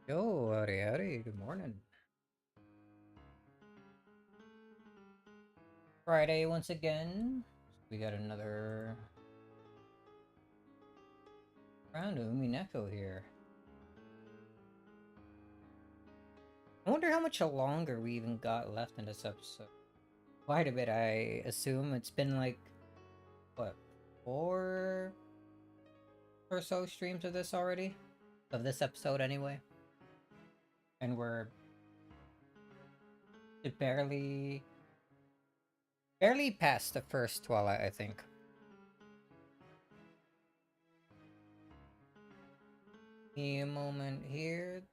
Yo, howdy, howdy. Good morning. Friday once again. We got another round of Umineko here. I wonder how much longer we even got left in this episode. Quite a bit, I assume. It's been like, what, 4 or so streams of this already? Of this episode, anyway. And we're barely past the first Twilight, I think. Give me a moment here.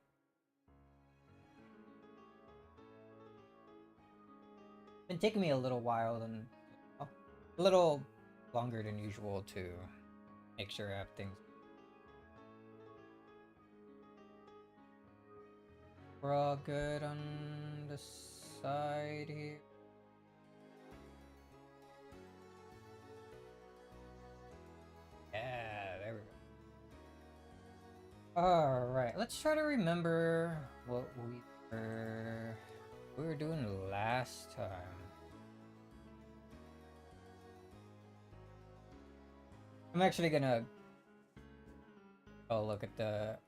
Been taking me a little while and a little longer than usual to make sure I have things. We're all good on the side here. Yeah, there we go. Alright, let's try to remember what we were doing last time. I'm actually gonna look at the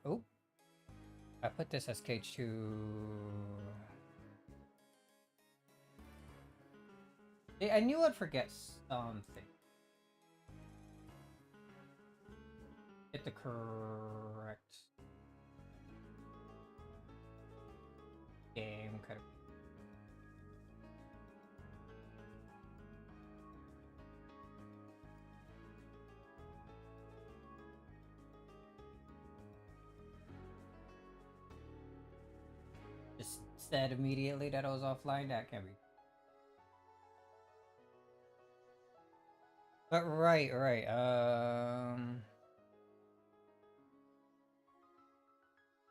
I put this as cage 2. I knew I'd forget something. Get the correct game kind of. Just said immediately that I was offline. That can't be. But right.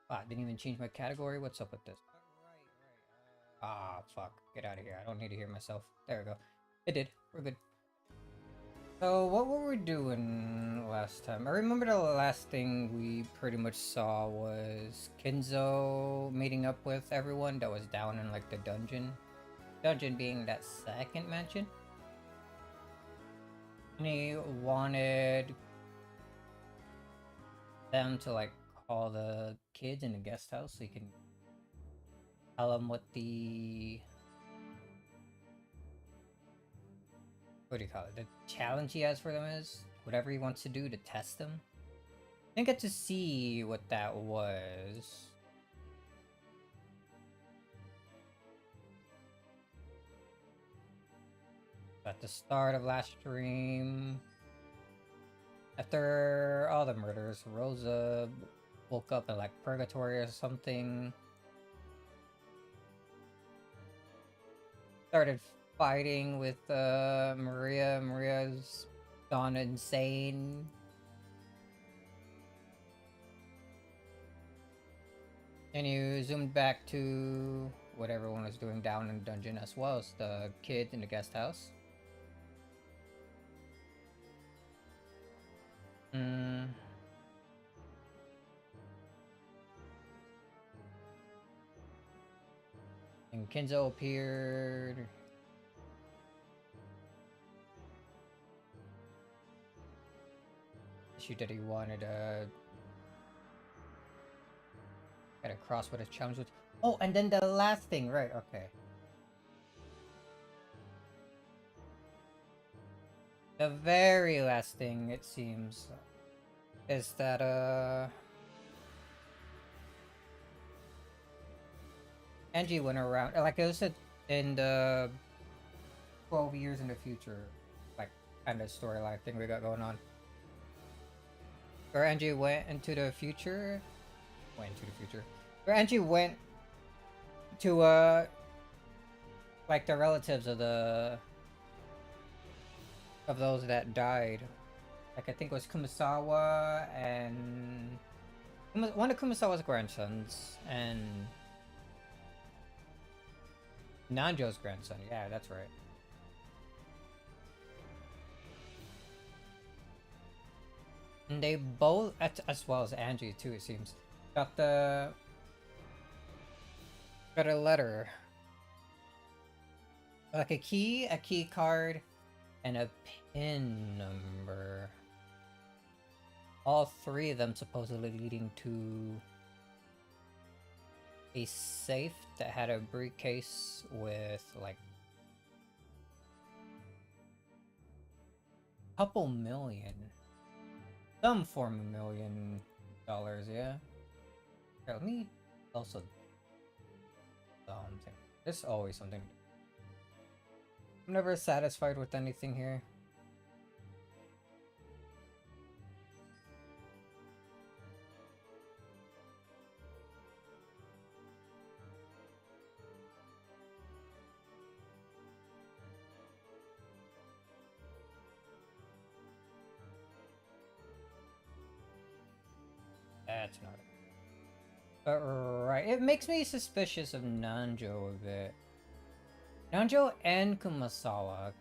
I didn't even change my category. What's up with this? Fuck. Get out of here. I don't need to hear myself. There we go. It did. We're good. So, what were we doing last time? I remember the last thing we pretty much saw was Kinzo meeting up with everyone that was down in, like, the dungeon. Dungeon being that second mansion. And he wanted them to, like, call the kids in the guest house so he can tell them what what do you call it? The challenge he has for them is whatever he wants to do to test them. I didn't get to see what that was. At the start of last stream, after all the murders, Rosa woke up in like purgatory or something. Started fighting with Maria. Maria's gone insane. And you zoomed back to what everyone was doing down in the dungeon, as well as the kid in the guest house. And Kenzo appeared. Issue that he wanted get across what his challenge was. Oh, and then the last thing, right? Okay. The very last thing, it seems, is that Angie went around, like it was in the 12 years in the future, like kind of storyline thing we got going on. Where Angie went into the future, Where Angie went to like the relatives of those that died. Like I think it was Kumasawa and one of Kumasawa's grandsons and Nanjo's grandson. Yeah, that's right. And they both, as well as Angie too, it seems, got the Got a letter. Like a key card, and a pin number. All three of them supposedly leading to a safe that had a briefcase with like a couple million. Some form of $1 million, yeah. Here, let me also something. There's always something. I'm never satisfied with anything here. That's not it. But right, it makes me suspicious of Nanjo a bit. Nanjo and Kumasawa.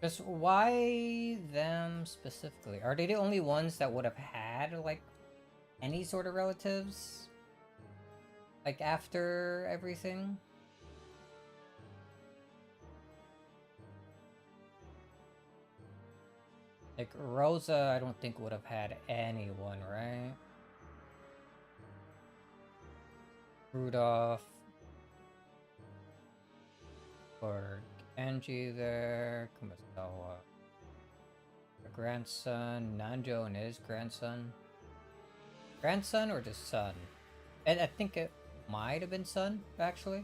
Just why them specifically? Are they the only ones that would have had, like, any sort of relatives? Like, after everything? Like, Rosa, I don't think would have had anyone, right? Rudolph. Or Genji there. Kumasawa. Her grandson. Nanjo and his grandson. Grandson or just son? And I think it might have been son, actually.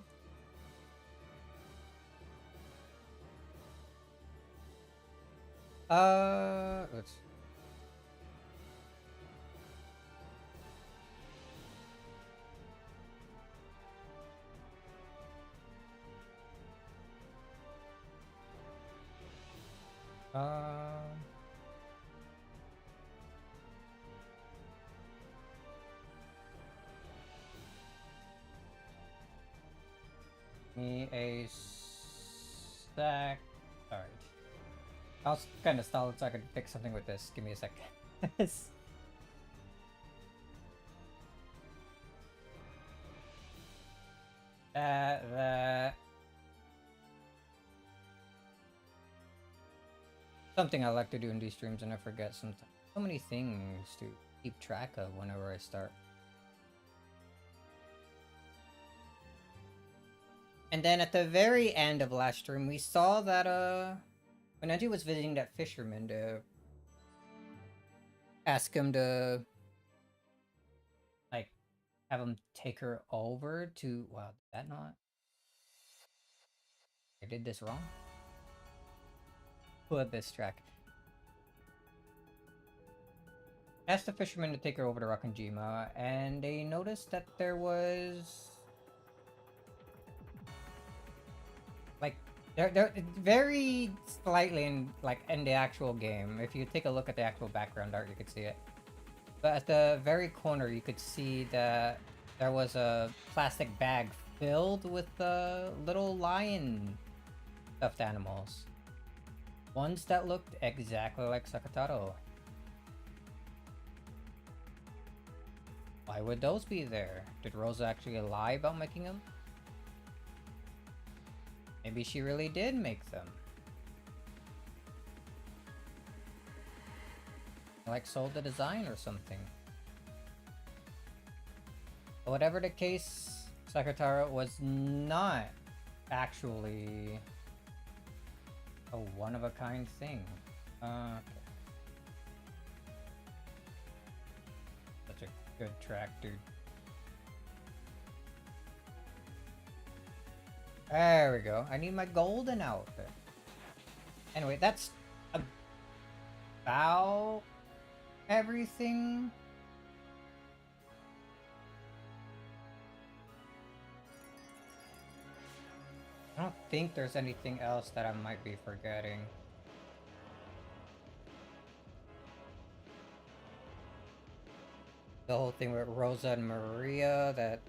Let's. Me a sec. Alright. I was kind of stalled so I could fix something with this. Give me a sec. That. Something I like to do in these streams and I forget sometimes. So many things to keep track of whenever I start. And then at the very end of last stream, we saw that, when Neji was visiting that fisherman to ask him to, like, have him take her over to, wow, did that not? I did this wrong? Pull up this track. Asked the fisherman to take her over to Rakanjima, and they noticed that there was... like, they're very slightly in the actual game. If you take a look at the actual background art, you could see it. But at the very corner, you could see that there was a plastic bag filled with little lion stuffed animals. Ones that looked exactly like Sakataro. Why would those be there? Did Rosa actually lie about making them? Maybe she really did make them. Like sold the design or something. But whatever the case, Sakataro was not actually a one-of-a-kind thing. Okay. Such a good track, dude. There we go. I need my golden outfit. Anyway, that's about everything. I don't think there's anything else that I might be forgetting. The whole thing with Rosa and Maria that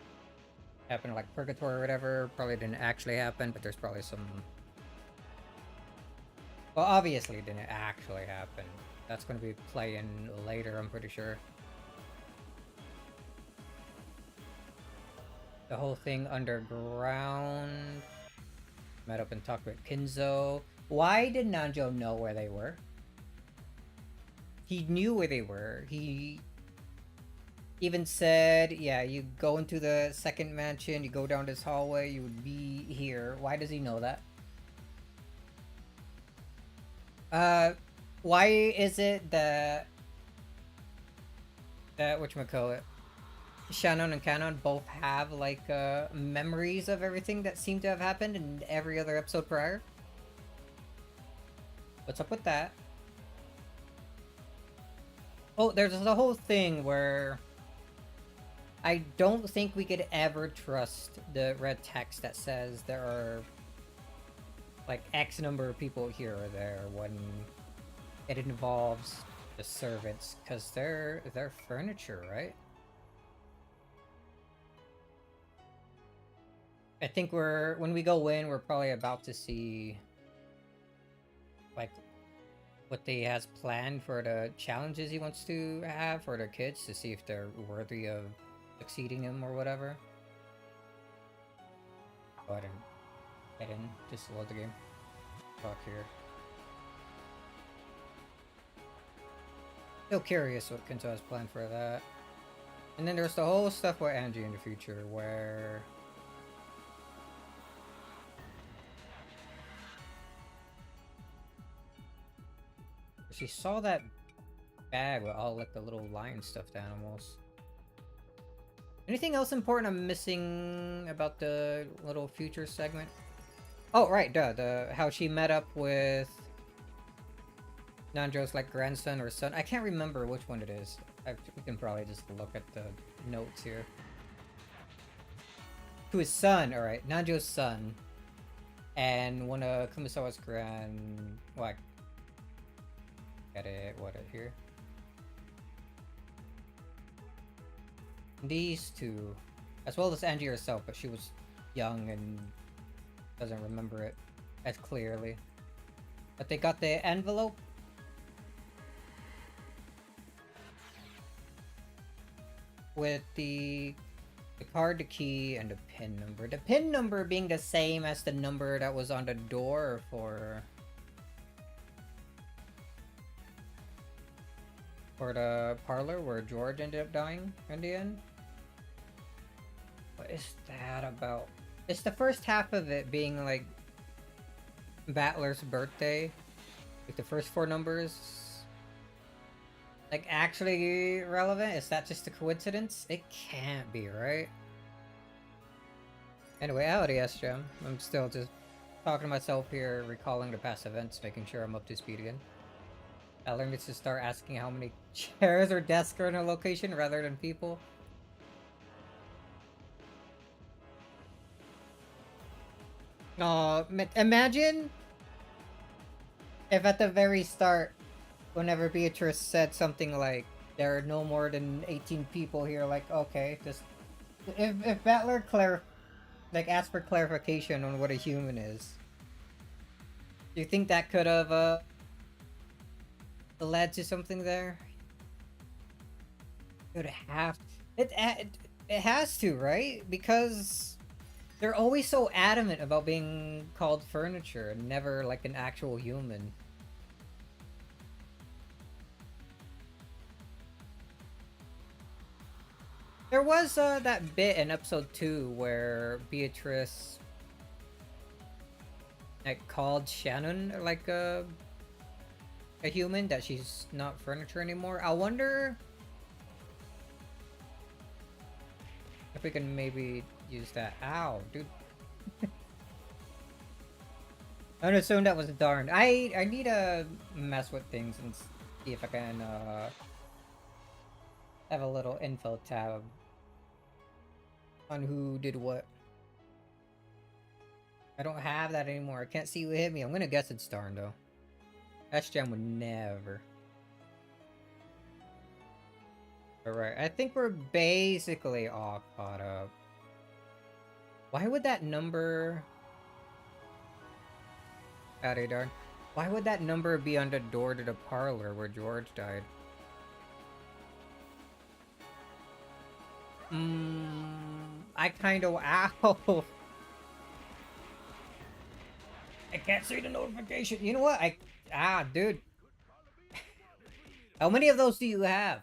happened like Purgatory or whatever probably didn't actually happen, but there's probably some... well, obviously it didn't actually happen. That's going to be playing later, I'm pretty sure. the whole thing underground. Met up and talked with Kinzo. Why did Nanjo know where they were? He knew where they were. He even said, yeah, you go into the second mansion, you go down this hallway, you would be here. Why does he know that? Why is it that whatchamacallit, Shannon and Canon both have like memories of everything that seemed to have happened in every other episode prior? What's up with that? Oh, there's the whole thing where I don't think we could ever trust the red text that says there are like X number of people here or there when it involves the servants, because they're furniture, right? I think when we go in, we're probably about to see like what he has planned for the challenges he wants to have for their kids, to see if they're worthy of succeeding him or whatever. Go ahead and head in, just load the game. Talk here. Still curious what Kinto has planned for that. And then there's the whole stuff with Angie in the future, where she saw that bag with all like the little lion stuffed animals. Anything else important I'm missing about the little future segment? Oh, right, duh. How she met up with Nanjo's like grandson or son. I can't remember which one it is. We can probably just look at the notes here. To his son, alright. Nanjo's son. And one of Kumasawa's what? Got it, here? These two. As well as Angie herself, but she was young and doesn't remember it as clearly. But they got the envelope. With the card, the key, and the pin number. The pin number being the same as the number that was on the door for the parlor where George ended up dying in the end. What is that about? It's the first half of it being like Battler's birthday. Like the first 4 numbers. Like actually relevant? Is that just a coincidence? It can't be, right? Anyway, howdy SGem. I'm still just talking to myself here, recalling the past events, making sure I'm up to speed again. I learned to start asking how many chairs or desks are in a location rather than people. Imagine if at the very start, whenever Beatrice said something like, there are no more than 18 people here, like, okay, just... If Battler asked for clarification on what a human is, do you think that could have, led to something there? It would have... It has to, right? Because they're always so adamant about being called furniture and never, like, an actual human. There was that bit in episode 2 where Beatrice like called Shannon like a human, that she's not furniture anymore. I wonder if we can maybe use that. Ow, dude. I would assume that was darn. I need to mess with things and see if I can have a little info tab on who did what. I don't have that anymore. I can't see who hit me. I'm gonna guess it's Darn though. SGem would never. Alright, I think we're basically all caught up. Why would that number... Howdy, Darn. Why would that number be on the door to the parlor where George died? I kind of... Ow! I can't see the notification. You know what? Dude. How many of those do you have?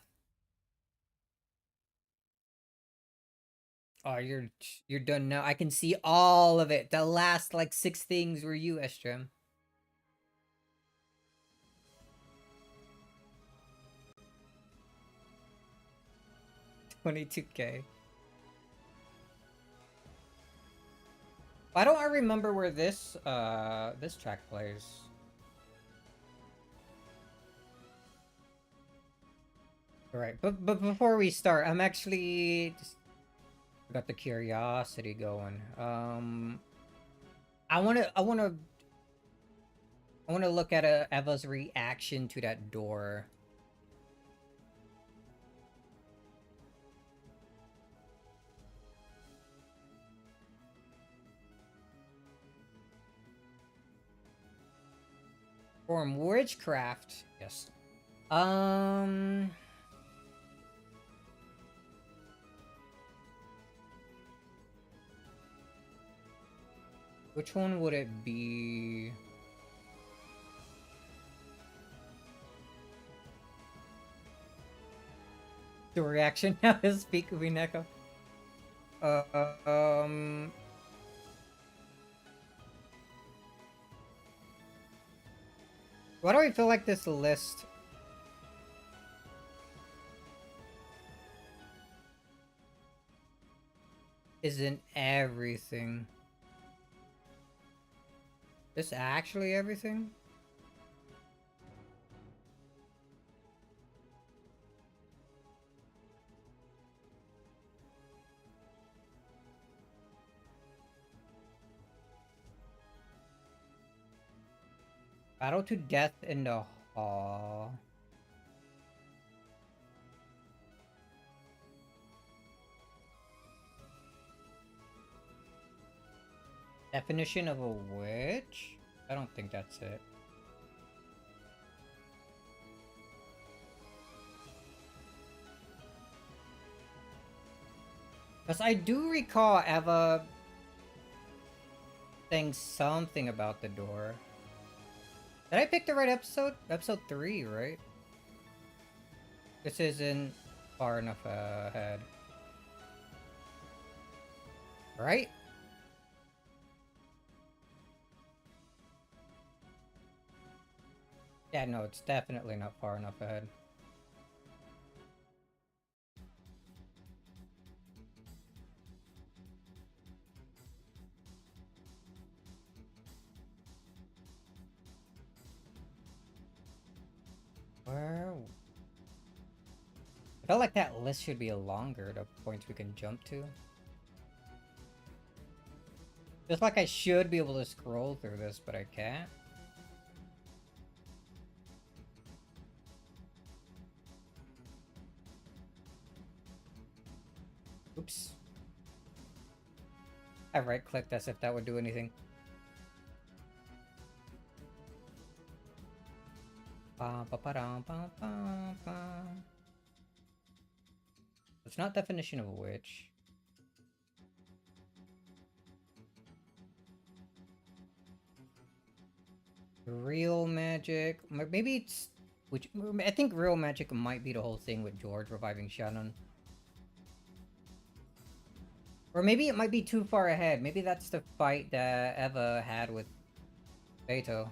Oh, you're done now. I can see all of it. The last, like, 6 things were you, Estram. 22K. Why don't I remember where this track plays? Alright, but before we start, I'm actually just got the curiosity going. I wanna look at Eva's reaction to that door. Form witchcraft. Yes. Which one would it be? The reaction now is speak Umineko. Why do I feel like this list isn't everything? This actually everything? Battle to death in the hall. Definition of a witch? I don't think that's it. Because I do recall Eva saying something about the door. Did I pick the right episode? Episode 3, right? This isn't far enough ahead. Right? Yeah, no, it's definitely not far enough ahead. Where? I felt like that list should be longer, the points we can jump to. Just like I should be able to scroll through this, but I can't. Oops. I right-clicked as if that would do anything. It's not definition of a witch. Real magic. Maybe it's... Which I think real magic might be the whole thing with George reviving Shannon. Or maybe it might be too far ahead. Maybe that's the fight that Eva had with Beto.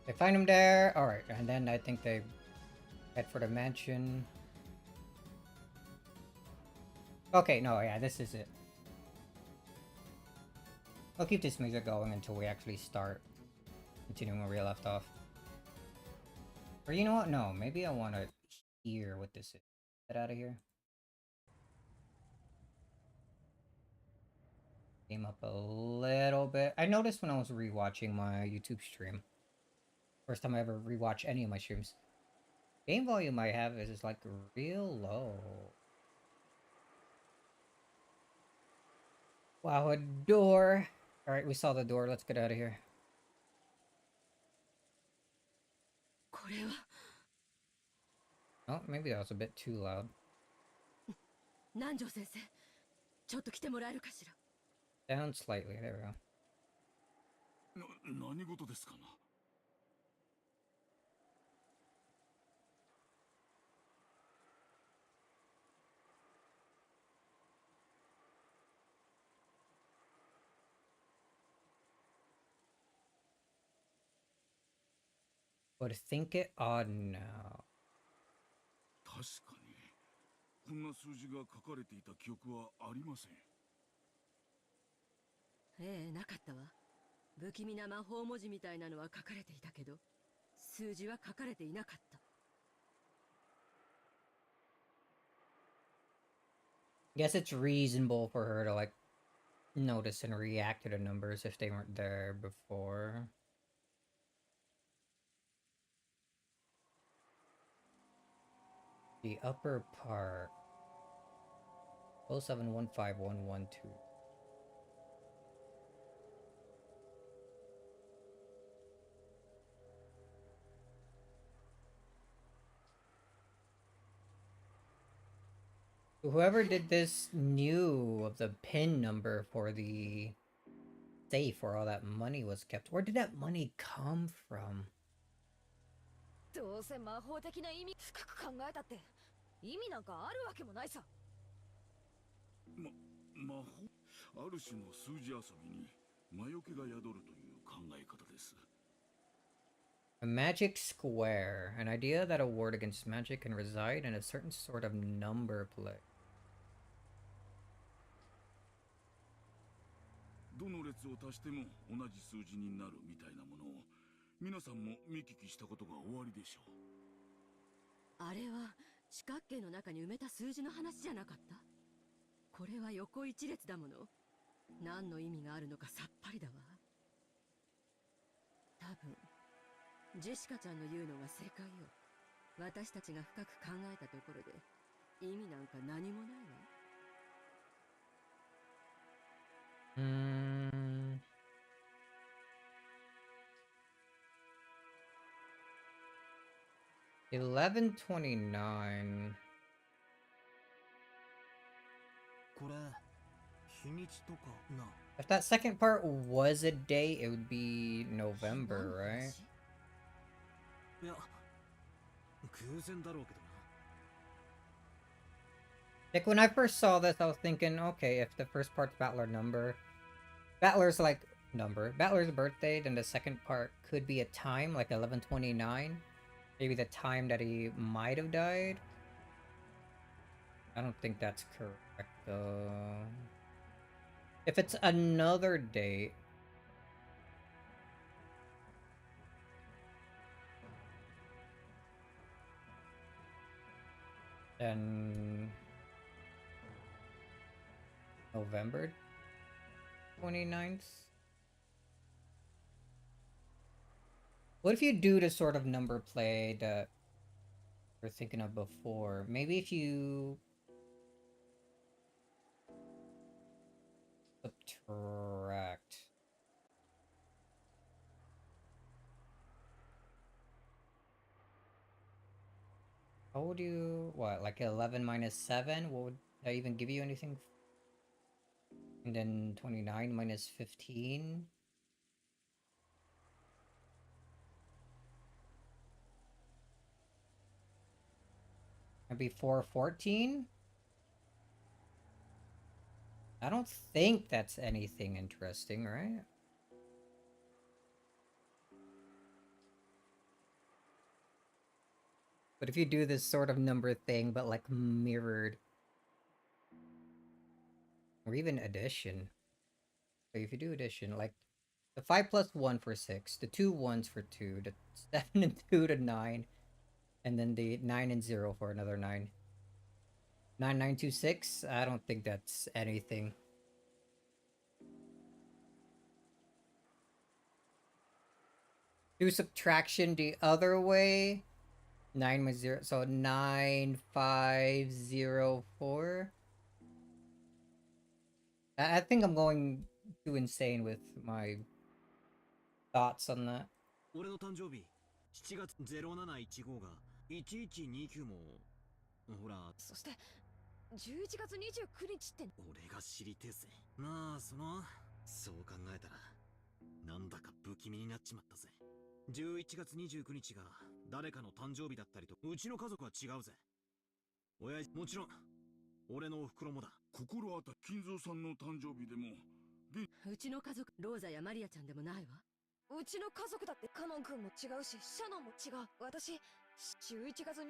They find him there. Alright, and then I think they head for the mansion. Okay, no, yeah, this is it. I'll keep this music going until we actually start continuing where we left off. Or you know what? No, maybe I want to hear what this is. Get out of here. Came up a little bit. I noticed when I was rewatching my YouTube stream. First time I ever rewatch any of my streams. Game volume I have is like real low. Wow, a door. Alright, we saw the door. Let's get out of here. これは Oh, maybe that was a bit too loud. 南條先生ちょっと来てもらえるかしら Down slightly. There we go. 何事ですかな。 Would think it odd now. 確かにこんな数字が書かれていた記憶はありません。ええなかったわ不気味な魔法文字みたいなのは書かれていたけど数字は書かれていなかった Guess it's reasonable for her to like notice and react to the numbers if they weren't there before. The upper part. 0715112. Whoever did this knew of the PIN number for the safe where all that money was kept. Where did that money come from? どうせ魔法的な意味深く考えたって意味なんかあるわけもないさ魔法ある種の数字遊びに魔除けが宿るという考え方です。 A magic square. An idea that a ward against magic can reside in a certain sort of number play. どの列を足しても同じ数字になるみたいなものを皆さんも見聞きしたことがおありでしょう。あれは四角形の中に埋めた数字の話じゃなかったこれは横一列だもの何の意味があるのかさっぱりだわ多分ジェシカちゃんの言うのが正解よ私たちが深く考えたところで意味なんか何もないわ 1129. これ日にちとかな If that second part was a day, it would be November, right? いや偶然だろうけどな Like when I first saw this, I was thinking, okay, if the first part's Battler's like Battler's birthday, then the second part could be a time, like 1129. Maybe the time that he might have died. I don't think that's correct, though. If it's another date... then... November 29th? What if you do the sort of number play that we're thinking of before? Maybe if you subtract. How would you... what, like 11 minus 7? What would that even give you anything? And then 29 minus 15? That'd be 414? I don't think that's anything interesting, right? But if you do this sort of number thing, but like mirrored, or even addition. So if you do addition, like the 5 plus 1 for 6, the 2 1s for 2, the 7 and 2 to 9, and then the 9 and 0 for another 9. 9926? I don't think that's anything. Do subtraction the other way. 9 with 0, so 9504. I think I'm going too insane with my thoughts on that. 俺の誕生日、7月0715が1129も、ほら、そして11月29日って俺が知りてえぜ。そう考えたら、なんだか不気味になっちまったぜ。11月29日が誰かの誕生日だったりと、うちの家族は違うぜ。親父、もちろん、俺のお袋もだ。心当たり金蔵さんの誕生日でもうちの家族ローザやマリアちゃんでもないわ。うちの家族だってカノン君も違うしシャノンも違う。私11月29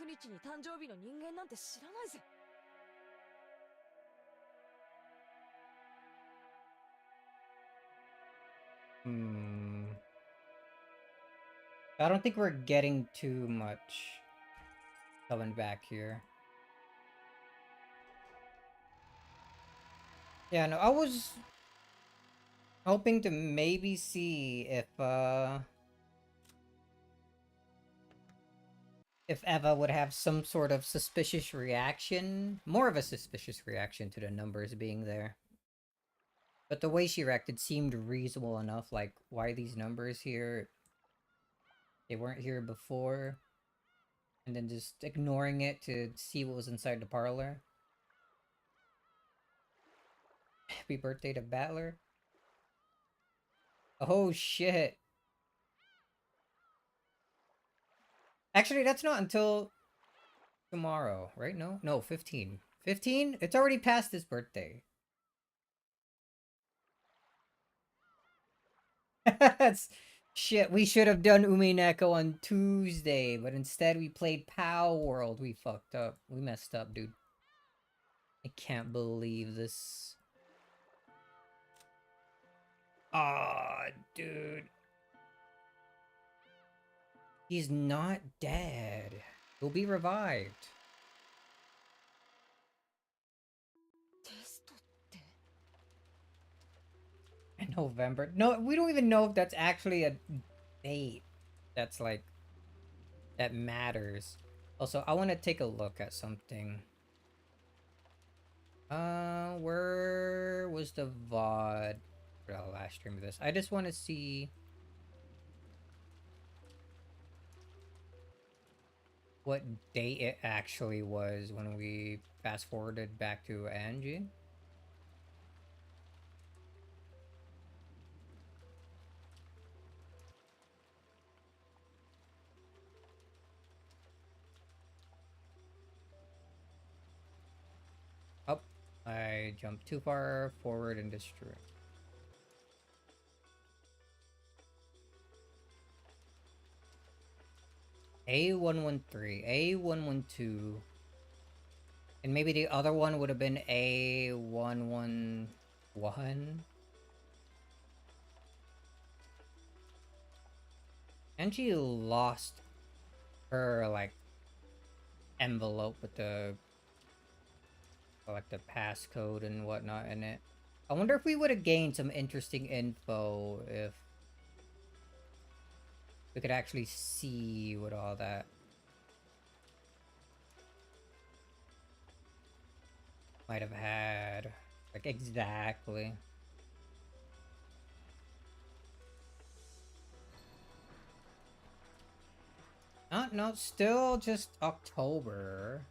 日に誕生日の人間なんて知らないぜ。I don't think we're getting too much coming back here. Yeah, no, I was hoping to maybe see if Eva would have some sort of suspicious reaction, more of a suspicious reaction to the numbers being there. But the way she reacted seemed reasonable enough, like, why are these numbers here? They weren't here before. And then just ignoring it to see what was inside the parlor. Happy birthday to Battler. Oh shit. Actually, that's not until tomorrow, right? No, 15. 15? It's already past his birthday. That's shit. We should have done Umineko on Tuesday, but instead we played Pow World. We fucked up. We messed up, dude. I can't believe this. Ah, dude. He's not dead. He'll be revived. テストって In November? No, we don't even know if that's actually a date that's like that matters. Also, I want to take a look at something. Where was the VOD for the last stream of this? I just want to see what date it actually was when we fast forwarded back to Angie. Oh, I jumped too far forward and destroyed. A113, A112, and maybe the other one would have been A111. And she lost her, like, envelope with the, like, the passcode and whatnot in it. I wonder if we would have gained some interesting info if we could actually see what all that might have had. Like, exactly. No, still just October.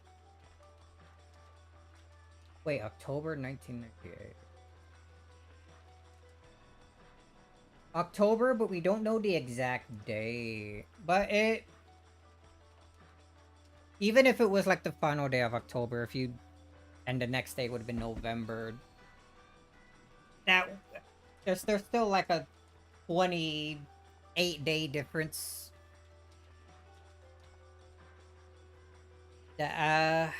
Wait, October 1998. October, but we don't know the exact day. But even if it was like the final day of October, and the next day would have been November, there's still like a 28-day difference. That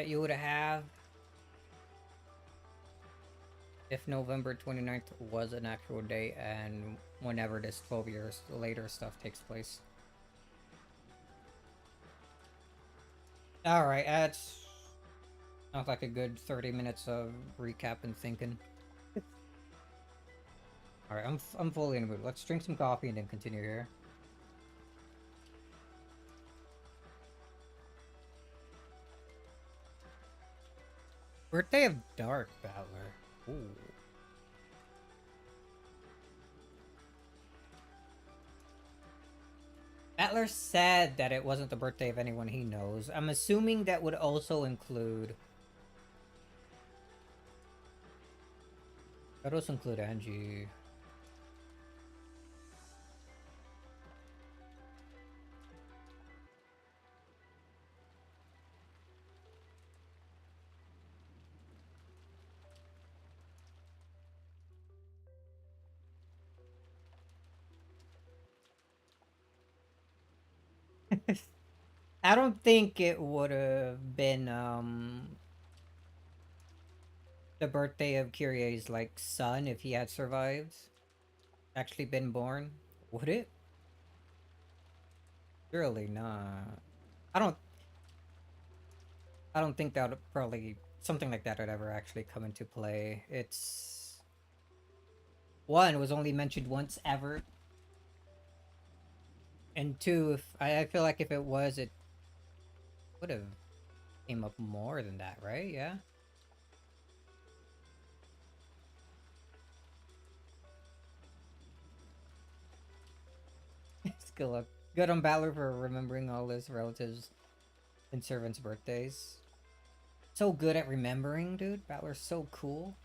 you would have if November 29th was an actual date and whenever this 12 years later stuff takes place. Alright, that's sounds like a good 30 minutes of recap and thinking. Alright, I'm fully in the mood. Let's drink some coffee and then continue here. Birthday of Dark Battler. Ooh. Battler said that it wasn't the birthday of anyone he knows. I'm assuming that would also include... That would also include Angie. I don't think it would have been the birthday of Kyrie's like son if he had survived, actually been born. Would it? Surely not. I don't I don't think that would probably something like that would ever actually come into play. It's one, it was only mentioned once ever. And two, if I feel like if it was, it would have came up more than that, right? Yeah. Skill up. Good on Battler for remembering all his relatives and servants' birthdays. So good at remembering, dude. Battler's so cool.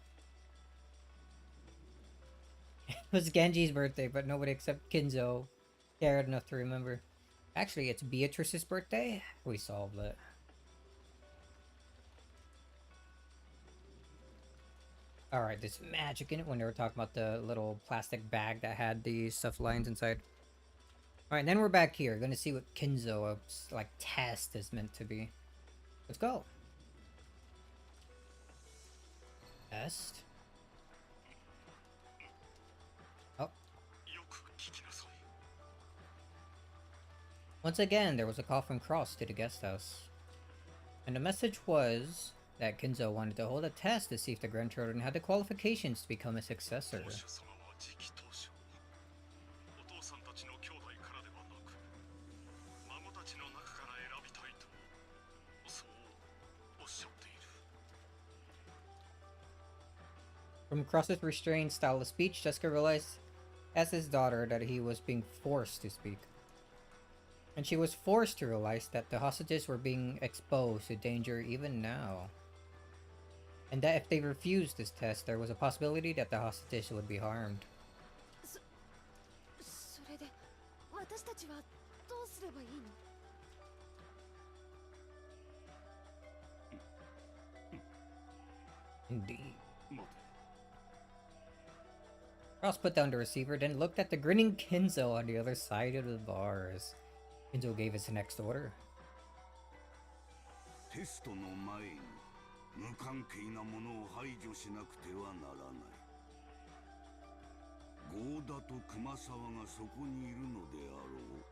It was Genji's birthday, but nobody except Kinzo cared enough to remember. Actually, it's Beatrice's birthday. We solved it. Alright, there's magic in it when they were talking about the little plastic bag that had the stuff lines inside. Alright, then we're back here. Gonna see what Kinzo's, like, test is meant to be. Let's go. Test. Oh. Once again, there was a call from Cross to the guest house. And the message was that Kinzo wanted to hold a test to see if the grandchildren had the qualifications to become a successor. From Cross's restrained style of speech, Jessica realized as his daughter that he was being forced to speak. And she was forced to realize that the hostages were being exposed to danger even now. And that if they refused this test, there was a possibility that the hostages would be harmed. それで私たちはどうすればいいの？ Indeed. Cross put down the receiver, then looked at the grinning Kinzo on the other side of the bars. Kinzo gave his next order. テストの前に無関係なものを排除しなくてはならない。ゴーダと熊沢がそこにいるのであろう。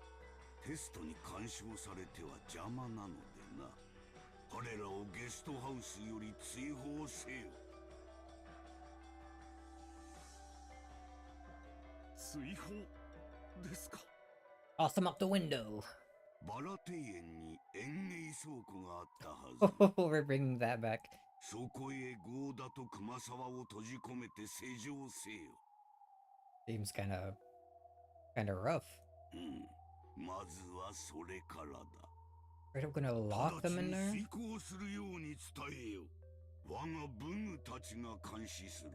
テストに干渉されては邪魔なのでな。彼らをゲストハウスより追放せよ。追放ですか。 Toss him up the window. バラ庭園に園芸倉庫があったはず。 We're bringing that back. そこへゴーダと熊沢を閉じ込めて施錠せよ。 Seems kinda rough. まずはそれからだ。 Are we gonna lock them in 直 there? ちに遂行するように伝えよ。我が武具たちが監視する。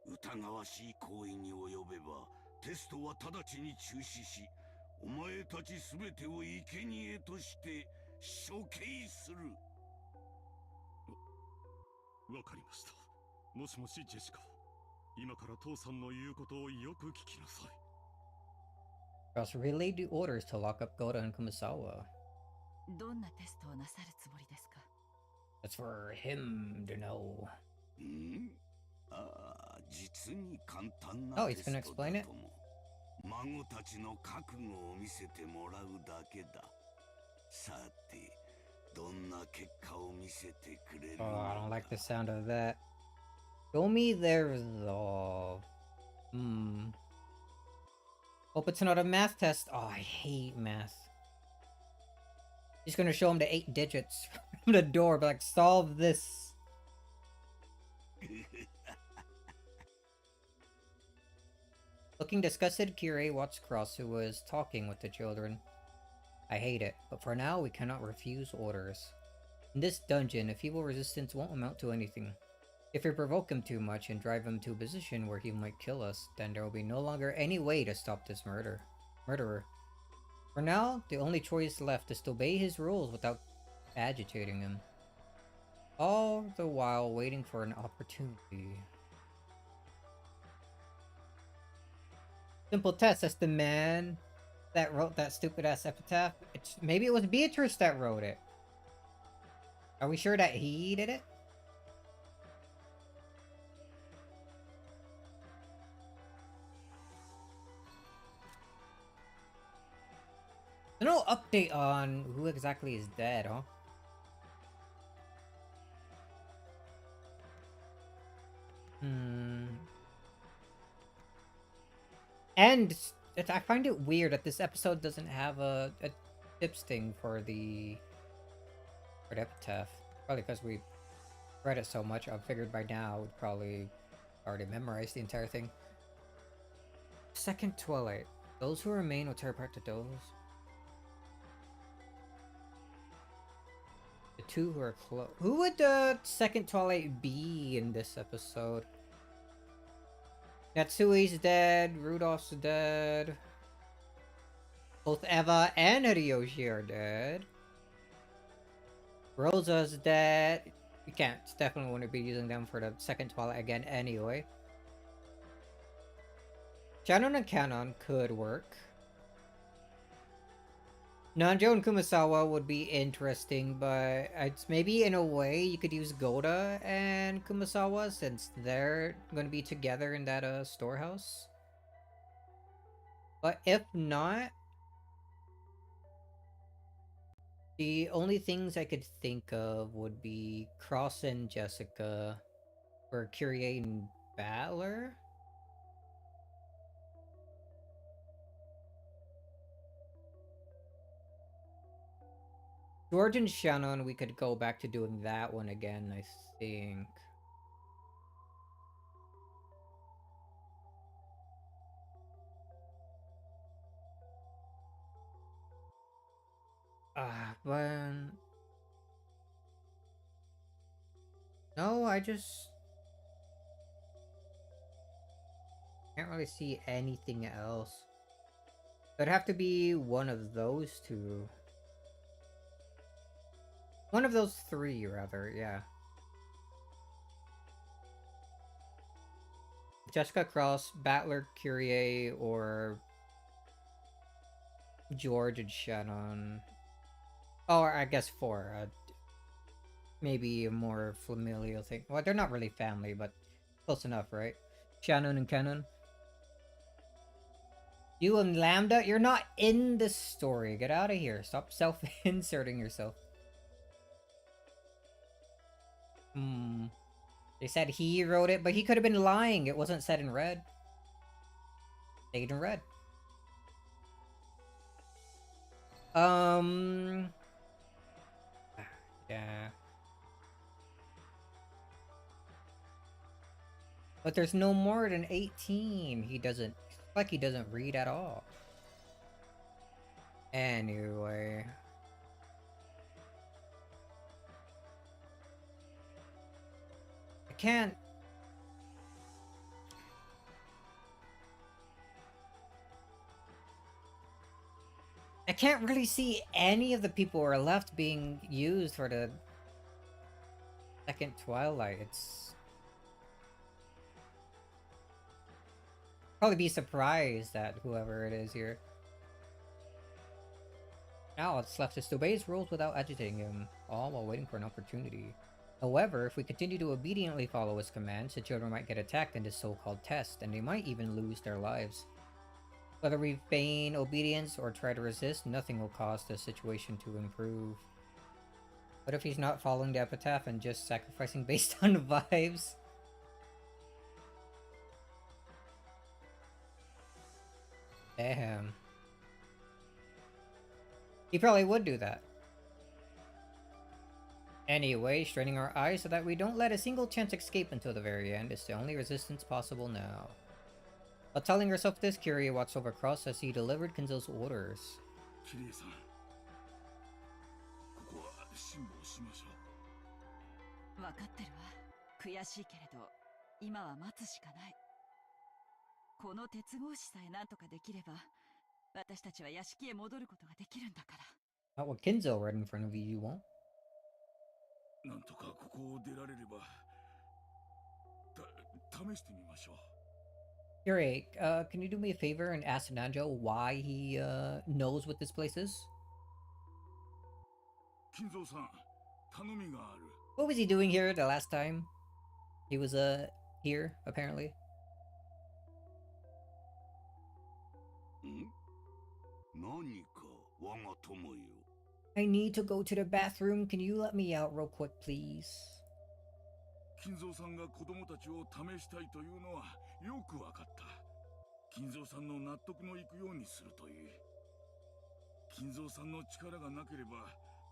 疑わしい行為に及べば、テストは直ちに中止し、お前たちすべてを生贄として処刑する。わかりました。もしもしジェシカ。今から父さんの言うことをよく聞きなさい。 Cross relayed the orders to lock up Goda and Kumasawa. どんなテストをなさるつもりですか？ That's for him to know. 実に簡単 Oh, な he's テスト gonna だ explain it? とも。孫たちの覚悟を見せてもらうだけだ。さて、どんな結果を見せてくれる Oh, の I か。 don't like the sound of that. Show me their resolve. Hope it's not a math test. Oh, I hate math. He's gonna show him the 8 digits from the door, but like, solve this. Looking disgusted, Kirei watched Cross, who was talking with the children. I hate it, but for now we cannot refuse orders. In this dungeon, a feeble resistance won't amount to anything. If we provoke him too much and drive him to a position where he might kill us, then there will be no longer any way to stop this murderer. For now, the only choice left is to obey his rules without agitating him. All the while waiting for an opportunity. Simple test, that's the man that wrote that stupid-ass epitaph. Maybe it was Beatrice that wrote it. Are we sure that he did it? No update on who exactly is dead, huh? And I find it weird that this episode doesn't have a tips thing for the epitaph. Probably because we read it so much, I figured by now we'd probably already memorized the entire thing. Second Twilight. Those who remain will tear apart the doors. The two who are close. Who would the second Twilight be in this episode? Natsui's dead. Rudolph's dead. Both Eva and Hideyoshi are dead. Rosa's dead. We can't. Definitely wouldn't be using them for the second Twilight again anyway. Shannon and Canon could work. Nanjo and Kumasawa would be interesting, but it's maybe in a way you could use Goda and Kumasawa since they're going to be together in that storehouse. But if not, the only things I could think of would be Cross and Jessica, or Kyrie and Battler. George and Shannon, we could go back to doing that one again, I think. But... No, I just... can't really see anything else. It'd have to be one of those two. One of those three, rather, yeah. Jessica Cross, Battler, Kyrie, or George and Shannon. Or I guess four. Maybe a more familial thing. Well, they're not really family, but close enough, right? Shannon and Canon. You and Lambda, you're not in the story. Get out of here. Stop self-inserting yourself. They said he wrote it, but he could have been lying. It wasn't said in red. Stayed in red. Yeah. But there's no more than 18. He doesn't... like he doesn't read at all. Anyway... can't... I can't really see any of the people who are left being used for the second Twilight. It's... probably be surprised at whoever it is here. Now it's left us to obey his rules without agitating him, all while waiting for an opportunity. However, if we continue to obediently follow his commands, the children might get attacked in this so-called test, and they might even lose their lives. Whether we feign obedience or try to resist, nothing will cause the situation to improve. What if he's not following the epitaph and just sacrificing based on vibes? Damn. He probably would do that. Anyway, straining our eyes so that we don't let a single chance escape until the very end is the only resistance possible now. While telling herself this, Kyrie walks over across as he delivered Kinzo's orders. キリエさん、ここは辛抱しましょう。分かってるわ。悔しいけれど今は待つしかない。この鉄格子さえ何とかできれば私たちは屋敷へ戻ることができるんだから。 Not with Kinzo right in front of you, you won't. なんとかここを出られれば、試してみましょう。Kyrie, can you do me a favor and ask Nanjo why he knows what this place is? 金蔵さん、頼みがある。What was he doing here the last time? He was here, apparently. ん？何か我が友よ。I need to go to the bathroom. Can you let me out real quick, please? 金蔵さんが子供たちを試したいというのはよくわかった。金蔵さんの納得のいくようにするといい。金蔵さんの力がなければ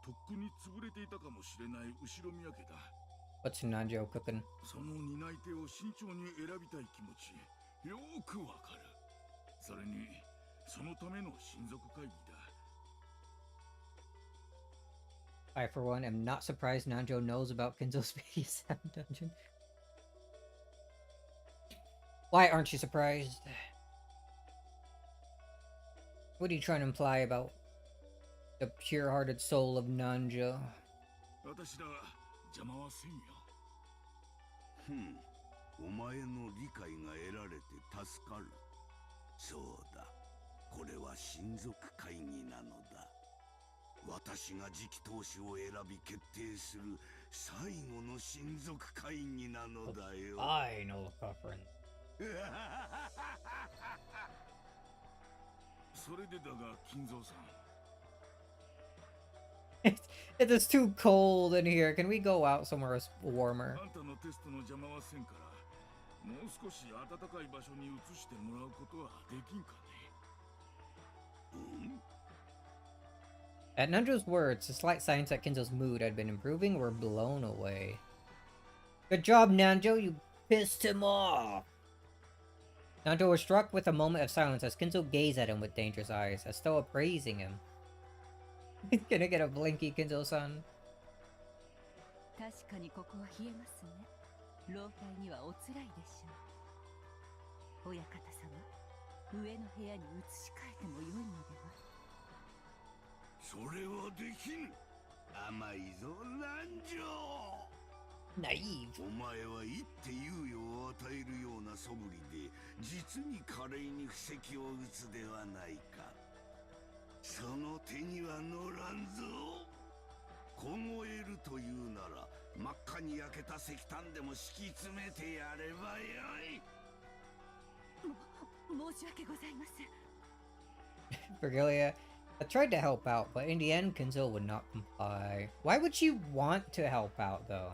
とっくに潰れていたかもしれない後ろ宮家だ。 What's Nanjo cooking? その担い手を慎重に選びたい気持ち、よくわかる。それに、そのための親族会議だ。I, for one, am not surprised Nanjo knows about Kinzo's BDSM dungeon. Why aren't you surprised? What are you trying to imply about the pure-hearted soul of Nanjo? 私ら邪魔はせんよ。お前の理解が得られて助かる。そうだ。これは親族会議なのだ。私が次期当主を選び決定する最後の親族会議なのだよ。Final conference. それでだが金蔵さん。It is too cold in here. Can we go out somewhere warmer? あんたのテストの邪魔はせんから、もう少し暖かい場所に移してもらうことはできんかね。At Nanjo's words, the slight signs that Kinzo's mood had been improving were blown away. Good job, Nanjo, you pissed him off! Nanjo was struck with a moment of silence as Kinzo gazed at him with dangerous eyes, as though appraising him. Can I get a blinky, Kinzo-san? 確かにここは冷えますね。廊下にはおつらいでしょう。親方様、上の部屋に移し替えてもよいのでは。それはできん。甘いぞ、南條。Naive. お前は一手猶予を与えるような素振りで実に華麗に布石を打つではないか。その手には乗らんぞ。凍えるというなら真っ赤に焼けた石炭でも敷き詰めてやればよい。申し訳ございません。Virgilia tried to help out, but in the end, Kinzo would not comply. Why would she want to help out, though?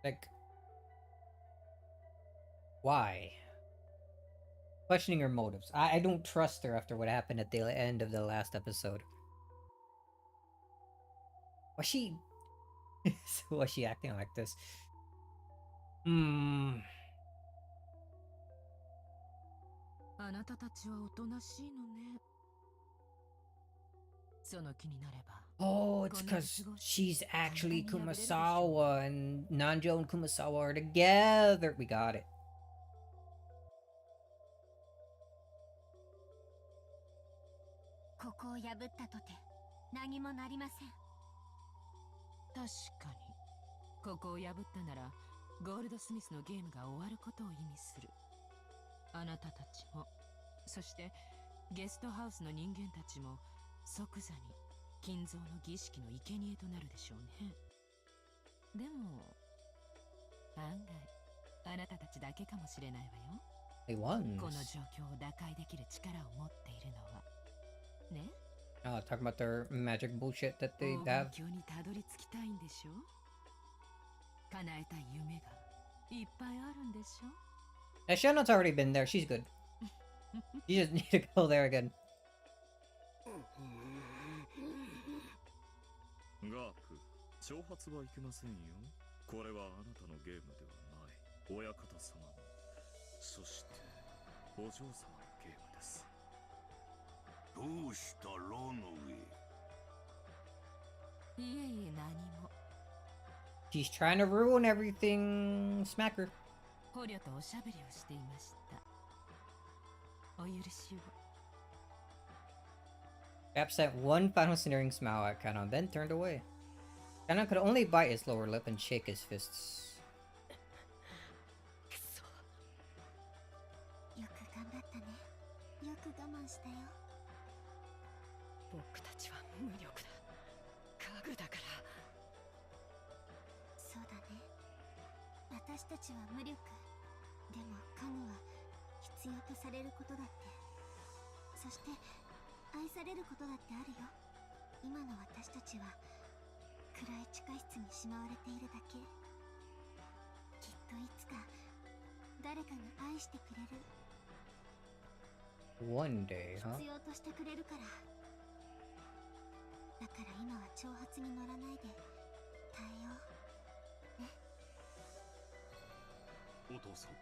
Like, why? Questioning her motives. I don't trust her after what happened at the end of the last episode. Was she... was she acting like this? あなたたちはおとなしいのね。その気になれば。Oh, it's because she's actually Kumasawa, and Nanjo and Kumasawa are together. We got it. ここを破ったとて何もなりません。確かに。ここを破ったなら、ゴールドスミスのゲームが終わることを意味する。あなたたちも、そしてゲストハウスの人間たちも即座に金蔵の儀式の生贄となるでしょうね。でも案外あなたたちだけかもしれないわよ。 They won. この状況を打開できる力を持っているのはね。Talking about their magic bullshit that they 黄 have. 金鏡にたどり着きたいんでしょ。叶えたい夢がいっぱいあるんでしょ。Shannon's already been there. She's good. You just need to go there again. ガープ、挑発はいけませんよ。これはあなたのゲームではない。親方様の、そしてお嬢様のゲームです。どうしたロノウェイ。いえいえ、何も。 She's trying to ruin everything. Smack her. 捕虜とおしゃべりをしていました。お許しを。 Cap sent one final sneering smile at Kanon, then turned away. Kanon could only bite his lower lip and shake his fists. よく頑張ったね。よく我慢したよ。僕たちは無力だ。家具だから。そうだね。私たちは無力。でも家具は必要とされることだって。そして愛されることだってあるよ。今の私たちは暗い地下室にしまわれているだけ。きっといつか誰かが愛してくれる。 One day, huh? 必要としてくれるから。だから今は挑発に乗らないで耐えようね。お父さん、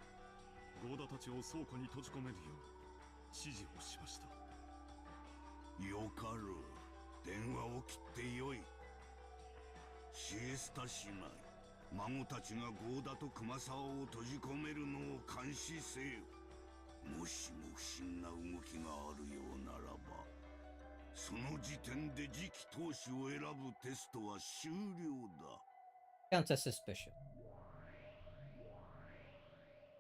ゴーダたちを倉庫に閉じ込めるよう指示をしました。よかろう。電話を切ってよい。シエスタ姉妹、孫たちがゴーダと熊沢を閉じ込めるのを監視せよ。もしも不審な動きがあるようならば、その時点で次期当主を選ぶテストは終了だ。 Counts as suspicion.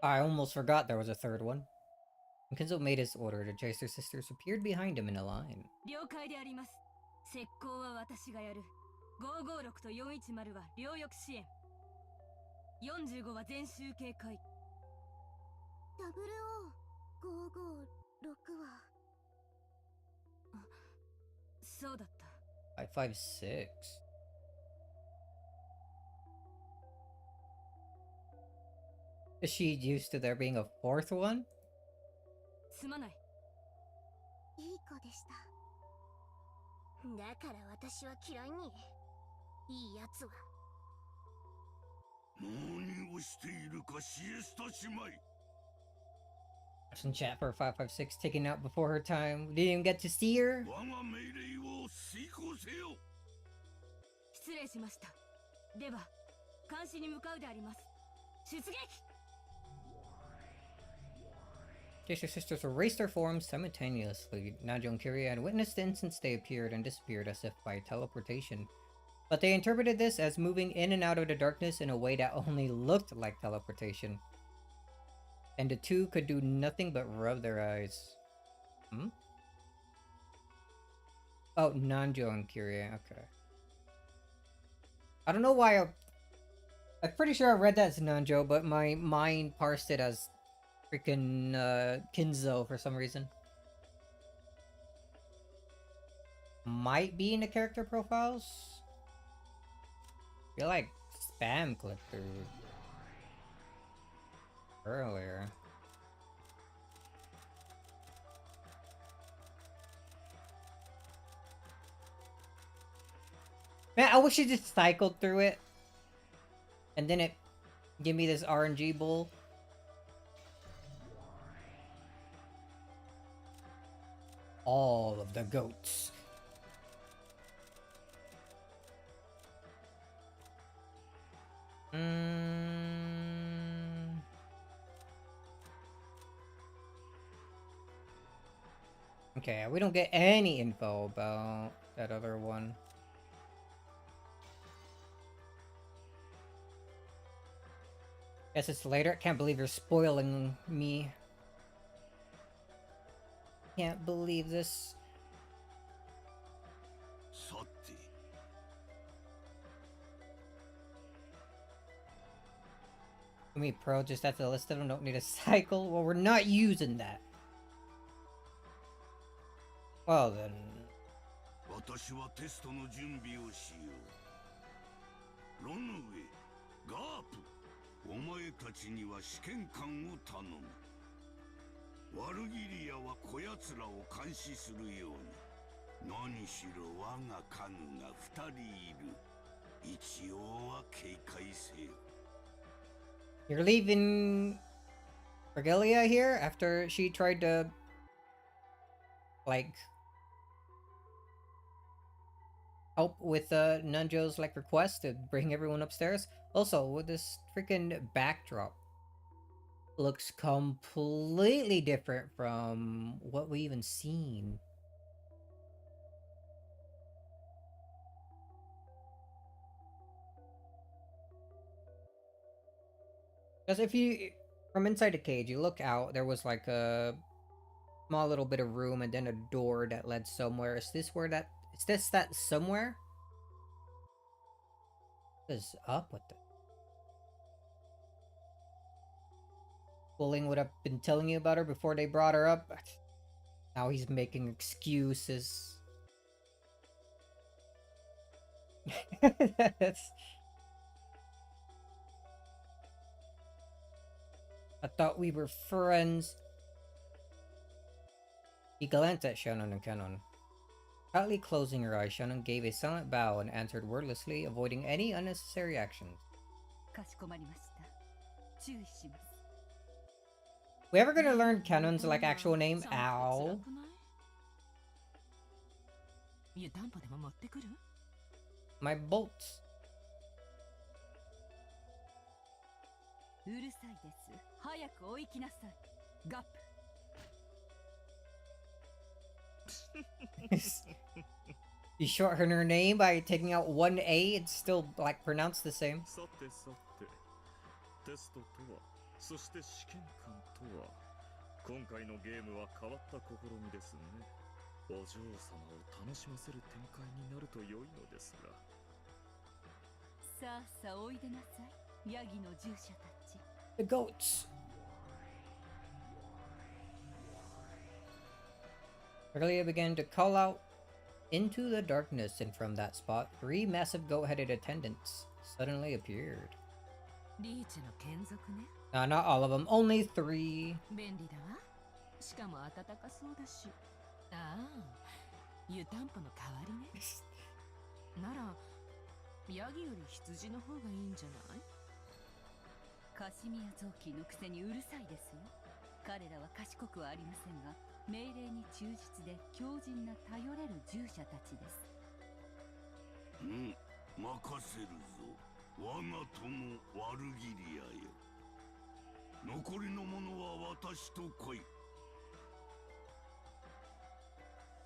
I almost forgot there was a third one. When Kenzo made his order, the Jacer sisters appeared behind him in a line. 了解であります。石膏は私がやる。556と410は両翼支援。45は全集警戒。00-556はそうだった。 556. Is she used to there being a fourth one? すまない。いい子でした。だから私は嫌いに。いいやつは。何をしているかシエスタ姉妹。 In chat for 556 taken out before her time. We didn't even get to see her. 我が命令を遂行せよ。失礼しました。では、監視に向かうであります。出撃！ Jacer sisters erased their forms simultaneously. Najo and Kyria had witnessed the instance they appeared and disappeared as if by teleportation. But they interpreted this as moving in and out of the darkness in a way that only looked like teleportation. And the two could do nothing but rub their eyes. Hmm? Oh, Nanjo and Kyria, okay. I don't know why I'm pretty sure I read that as Nanjo, but my mind parsed it as freaking Kinzo for some reason. Might be in the character profiles. I feel like spam clicked through earlier. Man, I wish it just cycled through it. And then it give me this RNG bull. All of the goats. Okay, we don't get any info about that other one. Guess it's later. Can't believe you're spoiling me. Can't believe this. さて。 Me Pro just after the list of them don't need a cycle. Well, we're not using that. Well then. 私はテストの準備をしよう。ロノウェイ、ガープ、お前たちには試験官を頼む。ワルギリアはこやつらを監視するように。何しろ我が家具が2人いる。一応は警戒せよ。 You're leaving Regalia here after she tried to, like, help with Nanjo's, like, request to bring everyone upstairs? Also, with this freaking backdrop, looks completely different from what we even seen. Because if you, from inside the cage, you look out, there was like a small little bit of room and then a door that led somewhere. Is this that somewhere? What is up with it? Bullying would have been telling you about her before they brought her up. Now he's making excuses. That's... I thought we were friends. He glanced at Shannon and Canon. Tightly closing her eyes, Shannon gave a silent bow and answered wordlessly, avoiding any unnecessary actions. かしこまりました。注意します。 We ever gonna learn Canon's like actual name? Ow. 湯たんぽでも持ってくる？ My bolts. うるさいです。早く追いきなさい。ガップ。You shorten her name by taking out one A, it's still like pronounced the same. さてさて、テストとは、そして試験官とは、今回のゲームは変わった試みですね。お嬢様を楽しませる展開になると良いのですが。さあさあおいでなさい。ヤギの従者たち。The goats. Regalia began to call out into the darkness, and from that spot, 3 massive goat-headed attendants suddenly appeared. リーチの眷属ね。Not all of them, only 3. 便利だわ。しかも暖かそうだし。ああ、湯たんぽの代わりね。なら、ヤギより羊の方がいいんじゃない？カシミヤ臓器のくせにうるさいですよ。彼らは賢くはありませんが、命令に忠実で強靭な頼れる従者たちです。うん、任せるぞ。我が友ワルギリアよ。残りのものは私と来い。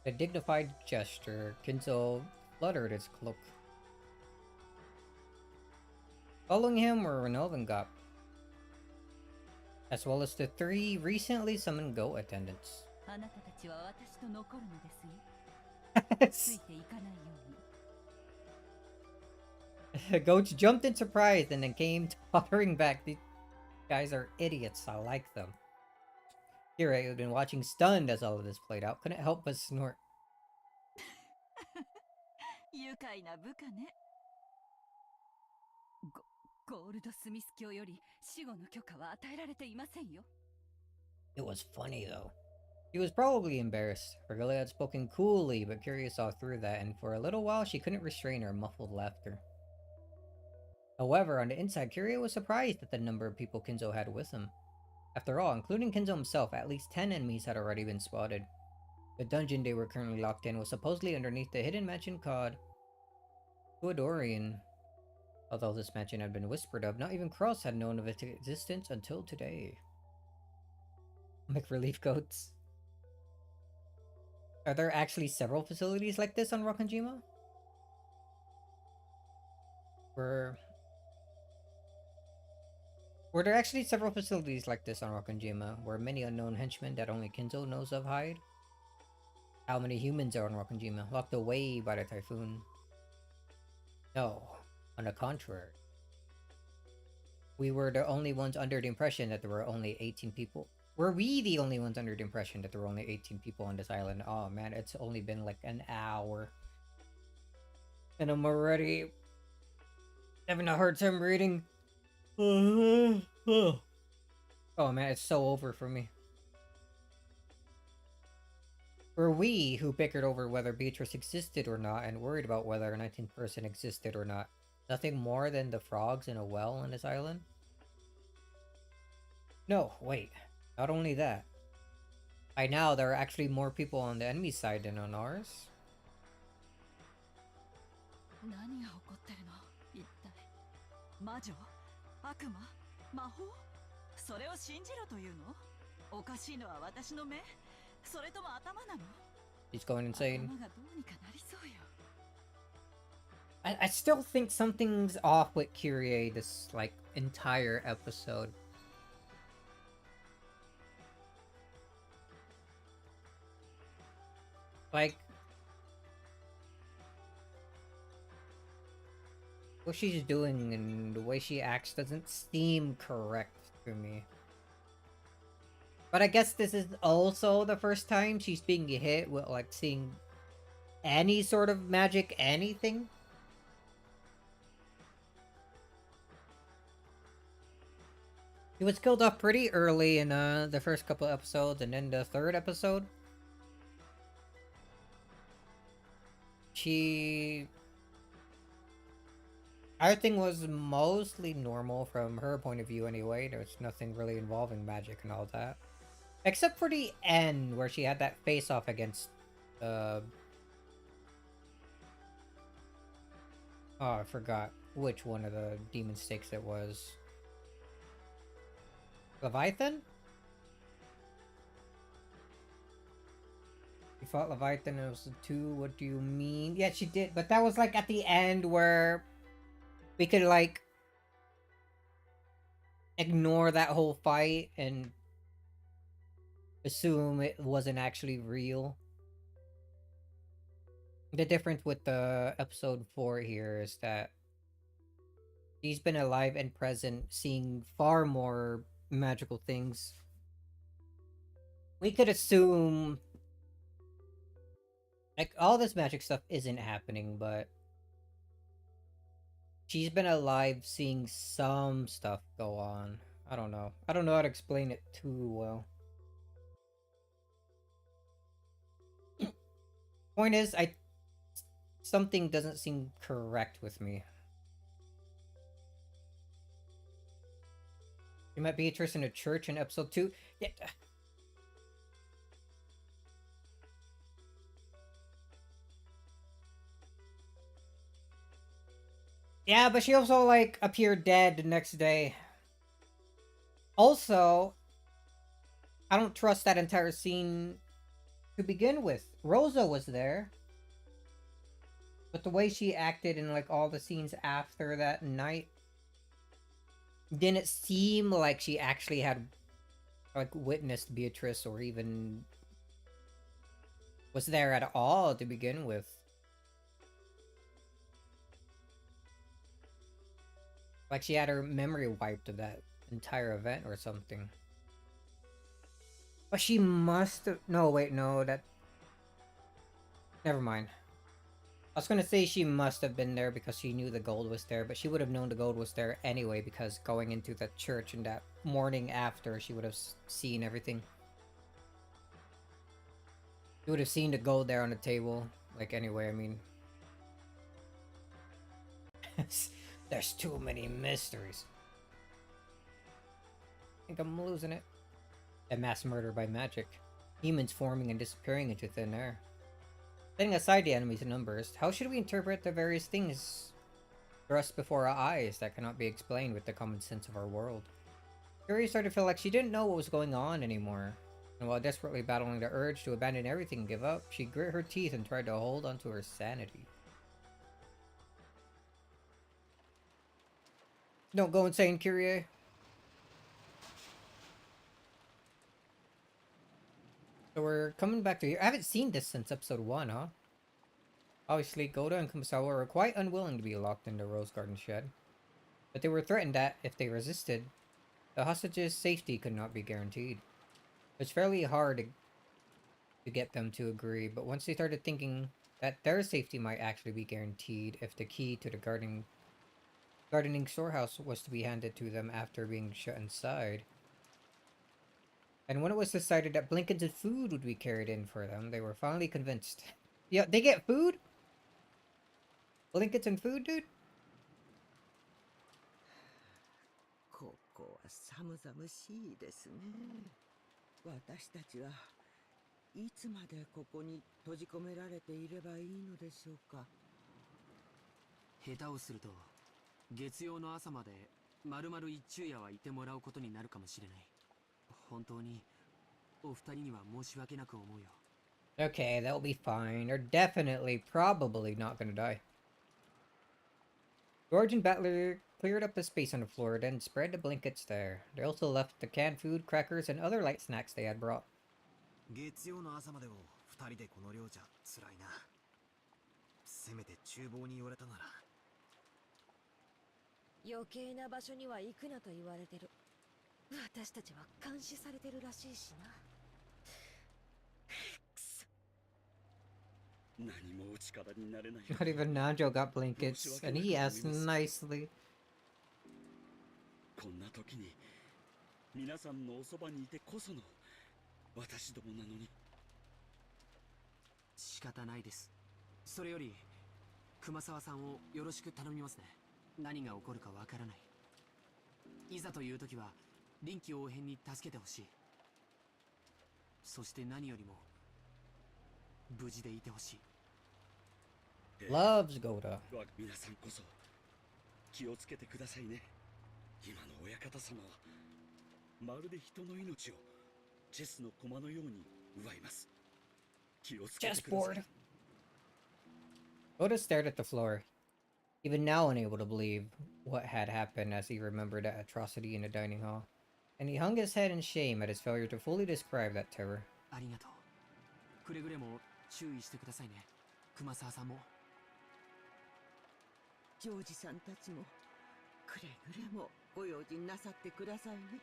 A dignified gesture, Kinzo fluttered his cloak. Following him were Renova, as well as the 3 recently summoned goat attendants. あなたたちは私と残るのですよ。ついていかないように。 The goats jumped in surprise and then came tottering back. These guys are idiots. I like them. Kira, who had been watching stunned as all of this played out, couldn't help but snort. 愉快な部下ね。ゴールドスミス教より死後の許可は与えられていませんよ。 It was funny though. She was probably embarrassed. Regalia had spoken coolly, but Kira saw through that, and for a little while she couldn't restrain her muffled laughter. However, on the inside, Kira was surprised at the number of people Kinzo had with him. After all, including Kinzo himself, at least 10 enemies had already been spotted. The dungeon they were currently locked in was supposedly underneath the hidden mansion called Tuadorian. Although this mansion had been whispered of, not even Cross had known of its existence until today. Make relief goats. Are there actually several facilities like this on Rokkanjima? Were there actually several facilities like this on Rokkanjima, where many unknown henchmen that only Kinzo knows of hide? How many humans are on Rokkanjima, locked away by the typhoon? No, on the contrary. We were the only ones under the impression that there were only 18 people. Were we the only ones under the impression that there were only 18 people on this island? Oh man, it's only been like an hour. And I'm already having a hard time reading. Oh man, it's so over for me. Were we who bickered over whether Beatrice existed or not and worried about whether a 19th person existed or not. Nothing more than the frogs in a well on this island? No, wait. Not only that. By now, there are actually more people on the enemy side than on ours. 何が起こってるの一体魔女悪魔魔法それを信じろというのおかしいのは私の目それとも頭なの He's going insane. 頭がどうにかなりそうよ I still think something's off with Kyrie this, like, entire episode. Like, what she's doing and the way she acts doesn't seem correct to me. But I guess this is also the first time she's being hit with, like, seeing any sort of magic, anything. He was killed off pretty early in the first couple episodes, and then the third episode, everything was mostly normal from her point of view anyway. There was nothing really involving magic and all that. Except for the end, where she had that face-off against, oh, I forgot which one of the demon stakes it was. Leviathan? You fought Leviathan and it was the two, what do you mean? Yeah, she did, but that was like at the end where we could like ignore that whole fight and assume it wasn't actually real. The difference with the episode 4 here is that she's been alive and present, seeing far more magical things. We could assume like all this magic stuff isn't happening, but she's been alive seeing some stuff go on. I don't know how to explain it too well. Point is, something doesn't seem correct with me. You met Beatrice in a church in episode 2. Yeah. Yeah, but she also, like, appeared dead the next day. Also, I don't trust that entire scene to begin with. Rosa was there. But the way she acted in, like, all the scenes after that night didn't seem like she actually had, like, witnessed Beatrice or even was there at all to begin with. Like she had her memory wiped of that entire event or something. But she must have... No, wait, no, that... Never mind. I was gonna say she must have been there because she knew the gold was there, but she would have known the gold was there anyway because going into the church and that morning after, she would have seen everything. She would have seen the gold there on the table. Like, anyway, I mean... There's too many mysteries. I think I'm losing it. A mass murder by magic. Demons forming and disappearing into thin air. Setting aside the enemies and numbers, how should we interpret the various things thrust before our eyes that cannot be explained with the common sense of our world? Yuri started to feel like she didn't know what was going on anymore. And while desperately battling the urge to abandon everything and give up, she grit her teeth and tried to hold onto her sanity. Don't go insane, Kyrie. So we're coming back to here. I haven't seen this since episode 1, huh? Obviously, Goda and Kumasawa were quite unwilling to be locked in the Rose Garden shed. But they were threatened that, if they resisted, the hostages' safety could not be guaranteed. It was fairly hard to get them to agree, but once they started thinking that their safety might actually be guaranteed if the key to the gardening storehouse was to be handed to them after being shut inside, And when it was decided that blankets and food would be carried in for them, they were finally convinced. Yeah, they get food? Blankets and food, dude? ここは寒々しいですね。私たちはいつまでここに閉じ込められていればいいのでしょうか。下手をすると月曜の朝まで丸々一昼夜はいてもらうことになるかもしれない。本当にお二人には申し訳なく思うよ。 Okay, that'll be fine. They're definitely, probably not gonna die. George and Battler cleared up the space on the floor, then spread the blankets there. They also left the canned food, crackers, and other light snacks they had brought. 月曜の朝までを二人でこの量じゃ辛いな。せめて厨房に言われたなら。余計な場所には行くなと言われてる。私たちは監視されてるらしいしな。何もお力になれない。 Not even Nanjo got blankets, and he asked nicely. こんな時に皆さんのおそばにいてこその私どもなのに。仕方ないです。それより熊沢さんをよろしく頼みますね。何が起こるかわからない。いざという時は臨機応変に助けてほしい。そして何よりも無事でいてほしい。Loves Goda. 皆さんこそ気をつけてくださいね。今の親方様はまるで人の命をチェスの駒のように奪います。気をつけてください。 Goda stared at the floor, even now unable to believe what had happened as he remembered that atrocity in the dining hall. And he hung his head in shame at his failure to fully describe that terror. ありがとう。くれぐれも注意してくださいね。熊沢さんも。ジョージさんたちもくれぐれもご用心なさってくださいね。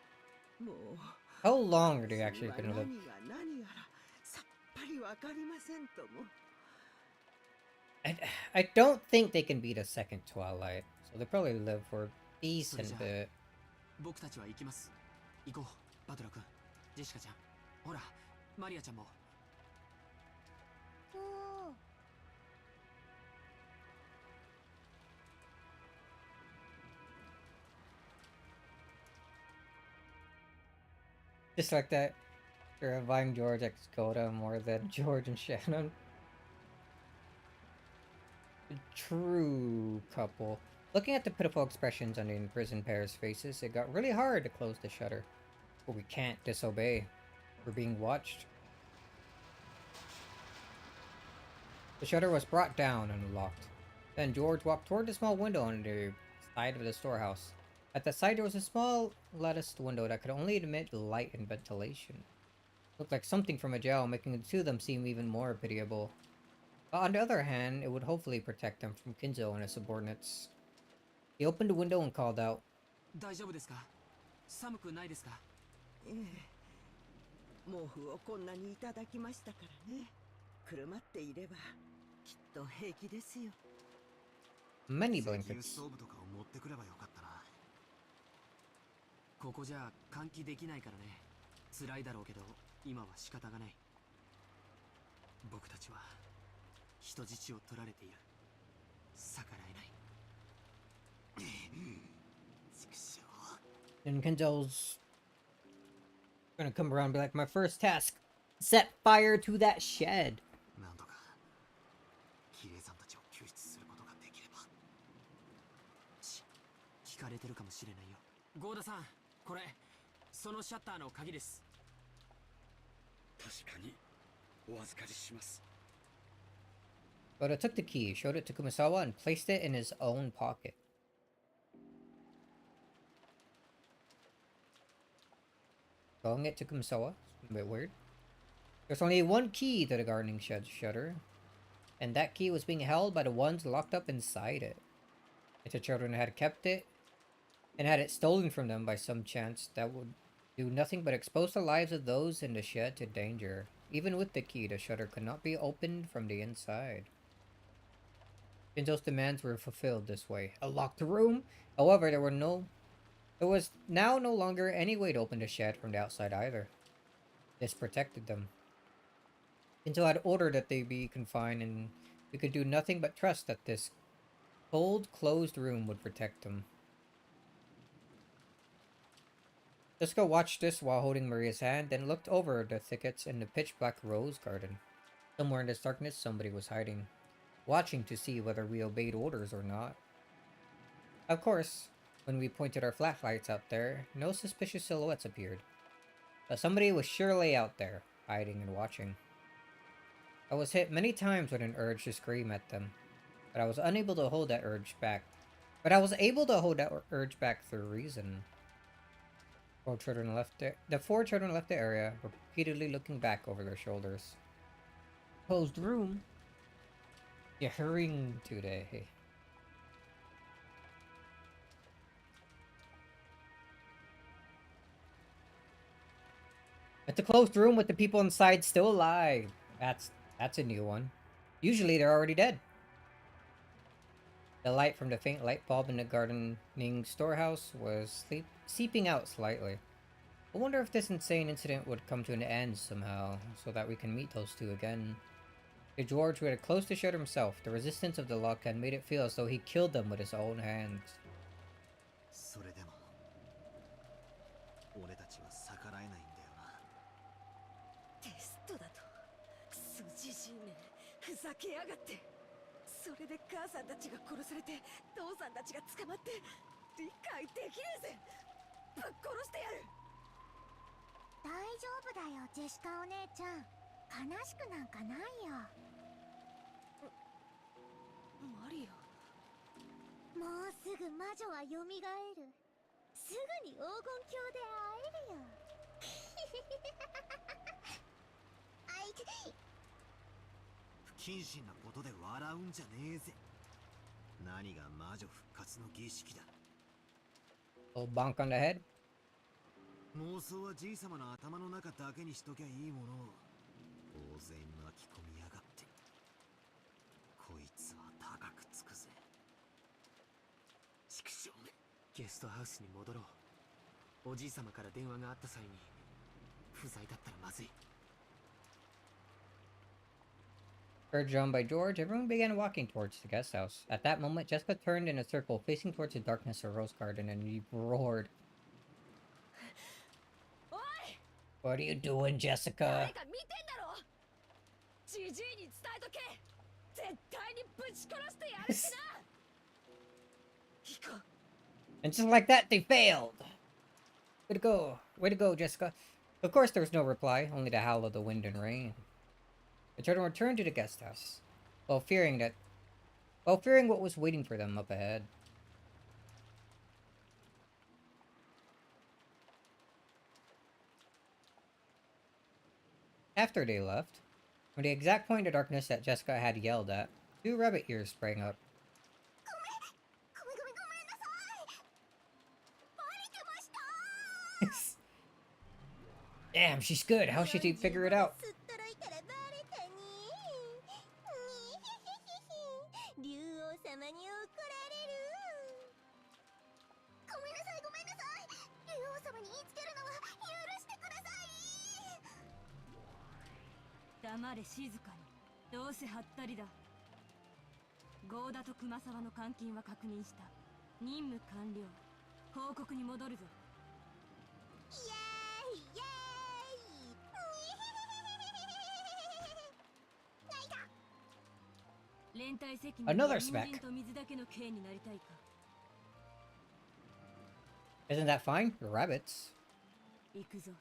もう How long are they actually 何 gonna が live? 何やらさっぱりわかりませんとも。I don't think they can beat a second Twilight, so they probably live for a decent bit. 僕たちは行きます。行こう、バトラ君、ジェシカちゃん、ほら、マリアちゃんも。おお。 Just like that, they're vying George X Goda more than George and Shannon. A true couple. Looking at the pitiful expressions on the imprisoned pair's faces, it got really hard to close the shutter. But we can't disobey. We're being watched. The shutter was brought down and locked. Then George walked toward the small window on the side of the storehouse. At the side there was a small latticed window that could only admit light and ventilation. Looked like something from a jail, making the two of them seem even more pitiable. But on the other hand, it would hopefully protect them from Kinzo and his subordinates. He opened the window and called out. 大丈夫ですか？寒くないですか？ええ、毛布をこんなにいただきましたからね。くるまっていればきっと平気ですよ。 Many 石油 blankets. ストーブとかを持ってくればよかったな。ここじゃ換気できないからね。辛いだろうけど、今は仕方がない。僕たちは人質を取られている。逆らえない。 And Kinzo's gonna come around and be like, my first task, set fire to that shed. なんとかキレイさんたちを救出することができれば。聞かれてるかもしれないよ。ゴーダさん、これそのシャッターの鍵です。確かにお預かりします。 Goda took the key, showed it to Kumasawa, and placed it in his own pocket. Showing it to Kumasawa, a bit weird. There's only one key to the gardening shed shutter, and that key was being held by the ones locked up inside it. If the children had kept it, and had it stolen from them by some chance, that would do nothing but expose the lives of those in the shed to danger. Even with the key, the shutter could not be opened from the inside. Kinzo's demands were fulfilled this way. A locked room? However, there was now no longer any way to open the shed from the outside either. This protected them. Until I'd ordered that they be confined, and we could do nothing but trust that this cold, closed room would protect them. Jessica watched this while holding Maria's hand, then looked over the thickets in the pitch-black rose garden. Somewhere in this darkness, somebody was hiding, watching to see whether we obeyed orders or not. Of course, when we pointed our flashlights out there, no suspicious silhouettes appeared. But somebody was surely out there, hiding and watching. I was hit many times with an urge to scream at them, but I was unable to hold that urge back. But I was able to hold that urge back through reason. The 4 children left the area, repeatedly looking back over their shoulders. Closed room? You're hurrying today. It's a closed room with the people inside still alive. That's a new one. Usually they're already dead. The light from the faint light bulb in the gardening storehouse was seeping out slightly. I wonder if this insane incident would come to an end somehow, so that we can meet those two again. To George, who had closed the shutter himself, the resistance of the lock had made it feel as though he killed them with his own hands. それでも俺たちは逆らえないんだよな。テストだとクソじじいめ、ふざけやがって。それで母さんたちが殺されて父さんたちが捕まって理解できねえぜ。ぶっ殺してやる。大丈夫だよジェシカお姉ちゃん、悲しくなんかないよ。マリア、もうすぐ魔女は蘇る。すぐに黄金鏡で会えるよ。あいて。不謹慎なことで笑うんじゃねえぜ。何が魔女復活の儀式だ。 Little bonk on the head. 妄想はじい様の頭の中だけにしときゃいいものを大勢巻き込みやがって。こいつは高くつくぜ。畜生め。ゲストハウスに戻ろう。おじい様から電話があった際に不在だったらまずい。Urged on by George, everyone began walking towards the guest house. At that moment, Jessica turned in a circle, facing towards the darkness of Rose Garden, and he roared. What are you doing, Jessica? 誰か見てんだろ。ジジイに伝えとけ。絶対にぶち殺してやるしな。行こう。 And just like that, they failed! Way to go. Way to go, Jessica. Of course, there was no reply, only the howl of the wind and rain. The children returned to the guest house, while fearing what was waiting for them up ahead. After they left, from the exact point of darkness that Jessica had yelled at, 2 rabbit ears sprang up. Damn, she's good. How should she figure it out? 竜王様に怒られる。ごめんなさいごめんなさい。竜王様に言いつけるのは許してください。黙れ静かに。どうせハッタリだ。ゴーダと熊沢の監禁は確認した。任務完了。報告に戻るぞ。イエーイイエーイ。泣いた。連帯責任 Another は smack. 人間と水だけの刑になりたいか。 Isn't that fine? We're rabbits. 行くぞ。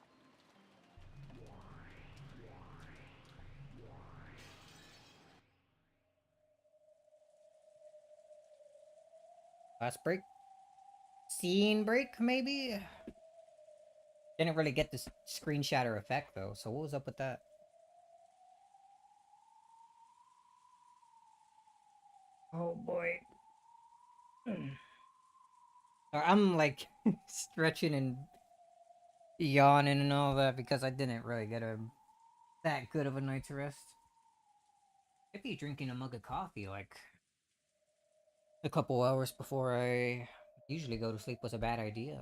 Last break? Scene break, maybe? Didn't really get this screen shatter effect, though, so what was up with that? Oh, boy. I'm, like, stretching and yawning and all that because I didn't really get that good of a night's rest. Maybe drinking a mug of coffee, like, a couple hours before I usually go to sleep was a bad idea.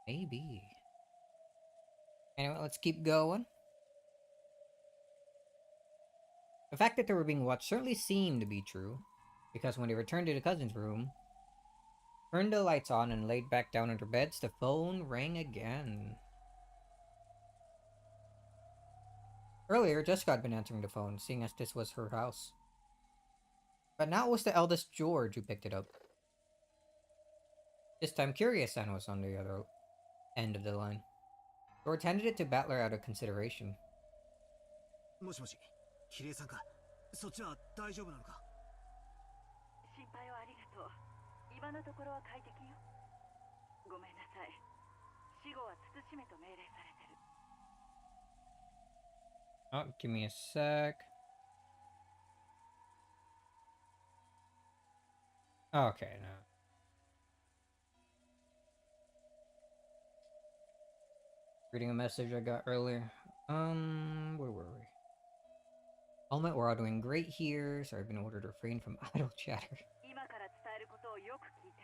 Maybe. Anyway, let's keep going. The fact that they were being watched certainly seemed to be true, because when they returned to the cousin's room, turned the lights on, and laid back down on their beds, the phone rang again. Earlier, Jessica had been answering the phone, seeing as this was her house. But now it was the eldest George who picked it up. This time, Curious-san was on the other end of the line. George handed it to Battler out of consideration. もしもし、キリエさんか。そっちは大丈夫なのか。心配をありがとう。今のところは快適よ。ごめんなさい。死後は慎めと命令されてる。Oh, give me a sec. Okay, no. Reading a message I got earlier. Where were we? All met we're all doing great here, so I've been ordered to refrain from idle chatter. 今から伝えることをよく聞いて。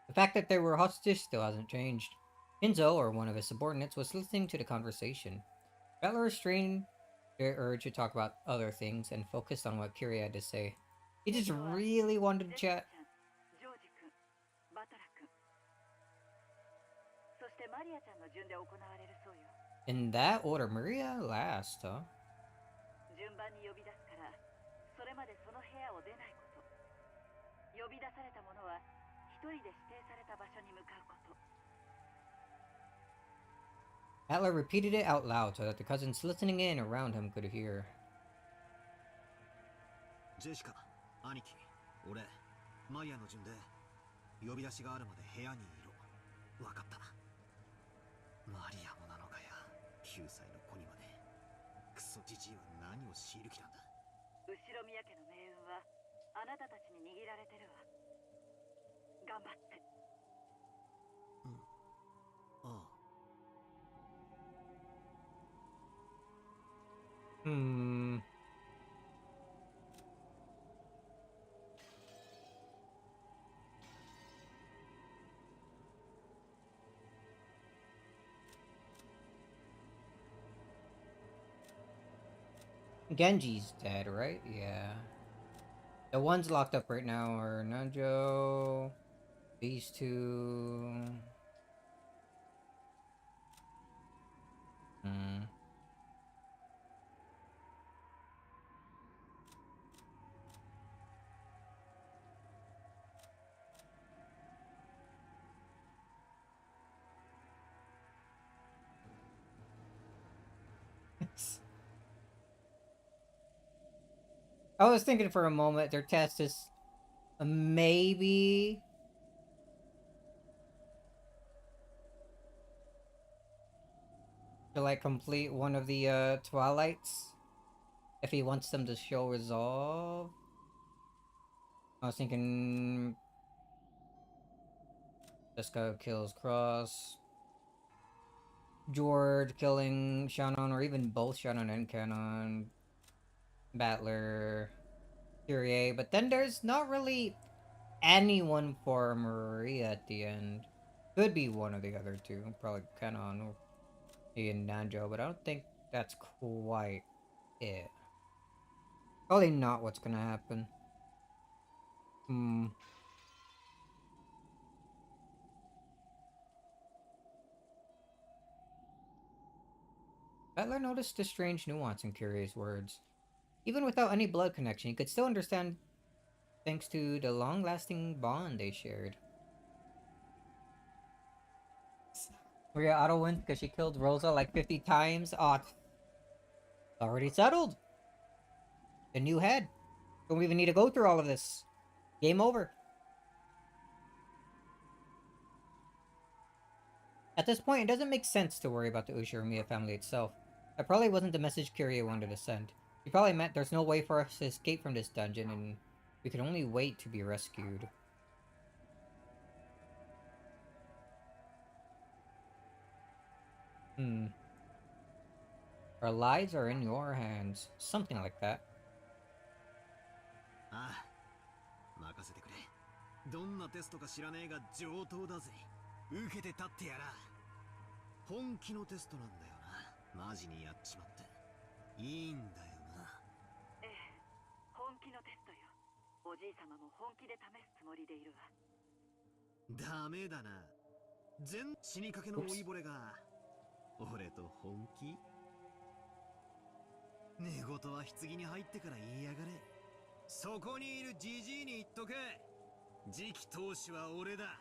The fact that they were hostage still hasn't changed. Hinzo, or one of his subordinates, was listening to the conversation. Battler restrained their urge to talk about other things and focused on what Kiri had to say. He just really wanted to chat. ジョージ君、バトラ君。そしてマリアちゃんの順で行われるそうよ。In that order, Maria last, huh? 順番に呼び出すから、それまでその部屋を出ないこと。呼び出された者は一人で指定された場所に向かうこと。Atler repeated it out loud so that the cousins listening in around him could hear. ジェシカ、兄貴、俺、マイヤの順で呼び出しがあるまで部屋にいろ。わかった。マリアもなのかや。9歳の子にまで。クソジジイは何を強いる気なんだ。後ろ宮家の命運はあなたたちに握られてるわ。頑張って。うん。ああ。Genji's dead, right? Yeah. The ones locked up right now are Nanjo, these two. I was thinking for a moment their test is maybe to like complete one of the Twilights if he wants them to show resolve. I was thinking Jessica kills Cross, George killing Shannon, or even both Shannon and Canon, Battler, Kyrie, but then there's not really anyone for Maria at the end. Could be one of the other two, probably Canon or Ian Nanjo, but I don't think that's quite it. Probably not what's gonna happen. Battler noticed a strange nuance in Kyrie's words. Even without any blood connection, he could still understand thanks to the long-lasting bond they shared. Maria auto wins because she killed Rosa like 50 times. Oh, already settled. The new head. Don't even need to go through all of this. Game over. At this point, it doesn't make sense to worry about the Ushiromiya family itself. That probably wasn't the message Kyrie wanted to send. He probably meant there's no way for us to escape from this dungeon and we can only wait to be rescued. Our lives are in your hands. Something like that. ああ、任せてくれ。どんなテストか知らねえが上等だぜ。受けて立ってやら。本気のテストなんだよな。マジにやっちまっていいんだよな。ええ、本気のテストよ。おじい様も本気で試すつもりでいるわ。ダメだな。死にかけの老いぼれが俺と本気？寝言は棺に入ってから言いやがれ。そこにいるジジイに言っとけ。次期当主は俺だ。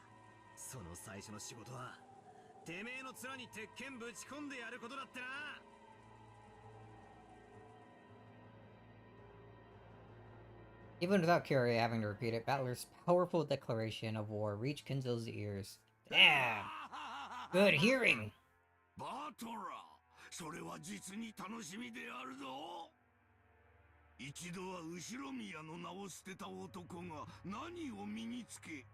その最初の仕事はてめえの面に鉄拳ぶち込んでやることだってな。Even without Kyrie having to repeat it, Battler's powerful declaration of war reached Kinzo's ears. Damn! Good hearing! バトラー、それは実に楽しみであるぞ。一度は後ろ宮の名を捨てた男が何を身につけ、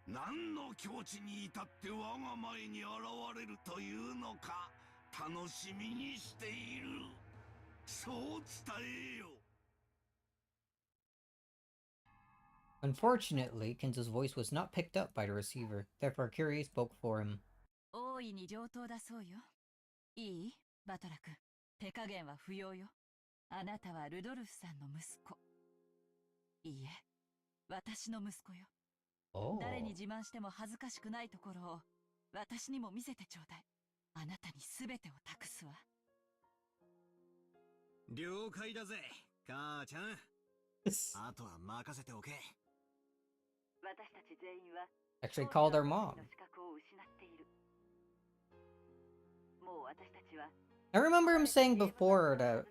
何の境地に至って我が前に現れるというのか楽しみにしている。そう伝えよ。Unfortunately, Kinzo's voice was not picked up by the receiver. Therefore, Kyrie spoke for him. 大いに上等だそうよ。いいバトラ君。手加減は不要よ。あなたはルドルフさんの息子。いいえ、私の息子よ。Oh. 誰に自慢しても恥ずかしくないところを私にも見せてちょうだい。あなたに全てを託すわ。了解だぜ、母ちゃん。あとは任せておけ。私たち全員は Actually called her mom. 資格を失っている。もう私たちは I remember him saying before that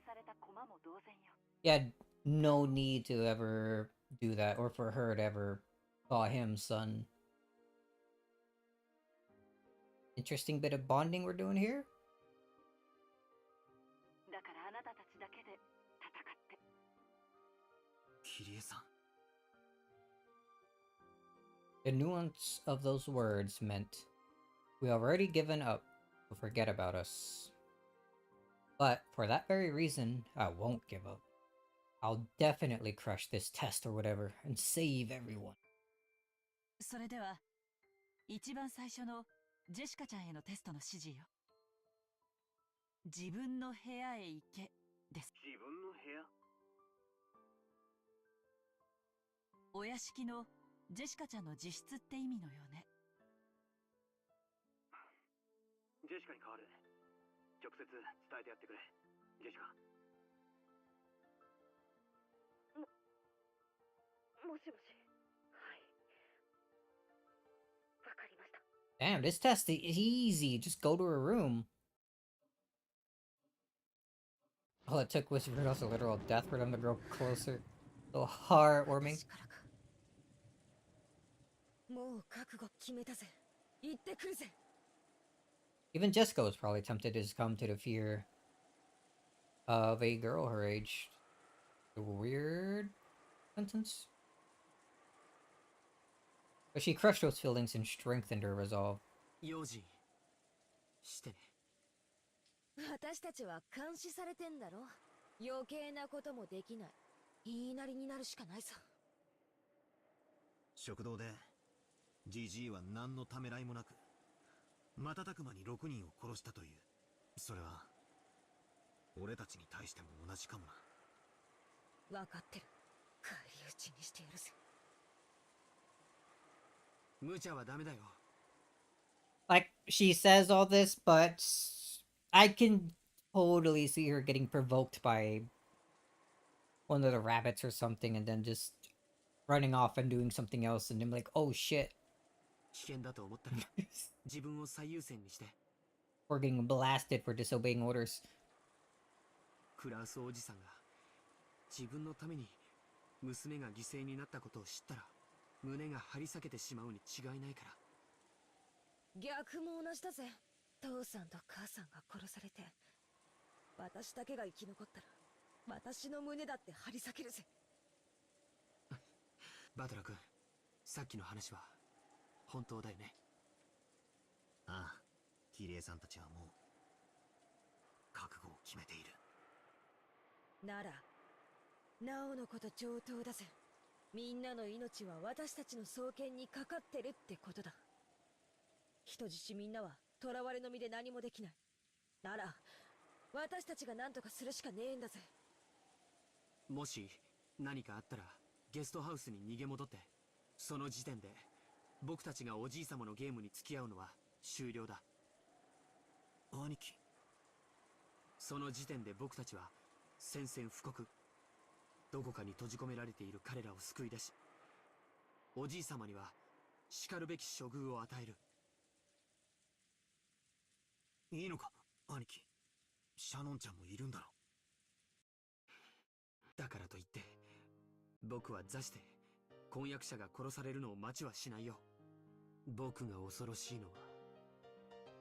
he had no need to ever do that, or for her to ever call him son. Interesting bit of bonding we're doing here. だからあなたたちだけで戦って。キリエさん。The nuance of those words meant we already given up, so forget about us. But for that very reason, I won't give up. I'll definitely crush this test or whatever and save everyone. それでは一番最初のジェシカちゃんへのテストの指示よ。自分の部屋へ行けです。自分の部屋？お屋敷のジェシカちゃんの自室って意味のよね。ジェシカに代わる。直接伝えてやってくれ、ジェシカ。もしもし。はい。わかりました。Damn, this test is easy. Just go to her room. All it took was Rudolph's literal death for them to grow closer. So heartwarming. もう覚悟決めたぜ。行ってくるぜ。Even Jessica was probably tempted to succumb to the fear of a girl her age. A weird sentence. But she crushed those feelings and strengthened her resolve. 用心してね。私たちは監視されてんだろ。余計なこともできない。言いなりになるしかないさ。食堂でジジイは何のためらいもなく瞬く間に6人を殺したという。それは俺たちに対しても同じかもな。分かってる。返り討ちにしてやるぜ。無茶はダメだよ。Like, she says all this, but I can totally see her getting provoked by one of the rabbits or something and then just running off and doing something else and then like, oh shit. 危険だと思ったら自分を最優先にして。Or getting blasted for disobeying orders. クラウスおじさんが自分のために娘が犠牲になったことを知ったら胸が張り裂けてしまうに違いないから。逆も同じだぜ。父さんと母さんが殺されて私だけが生き残ったら私の胸だって張り裂けるぜ。バトラ君、さっきの話は本当だよね。ああ、キリエさんたちはもう覚悟を決めている。ならなおのこと上等だぜ。みんなの命は私たちの双剣にかかってるってことだ。人質みんなは囚われの身で何もできない。なら私たちが何とかするしかねえんだぜ。もし何かあったらゲストハウスに逃げ戻って、その時点で僕たちがおじい様のゲームに付き合うのは終了だ。兄貴。その時点で僕たちは宣戦布告。どこかに閉じ込められている彼らを救い出し、おじい様には叱るべき処遇を与える。いいのか兄貴。シャノンちゃんもいるんだろ。だからといって僕は座して婚約者が殺されるのを待ちはしないよ。僕が恐ろしいのは、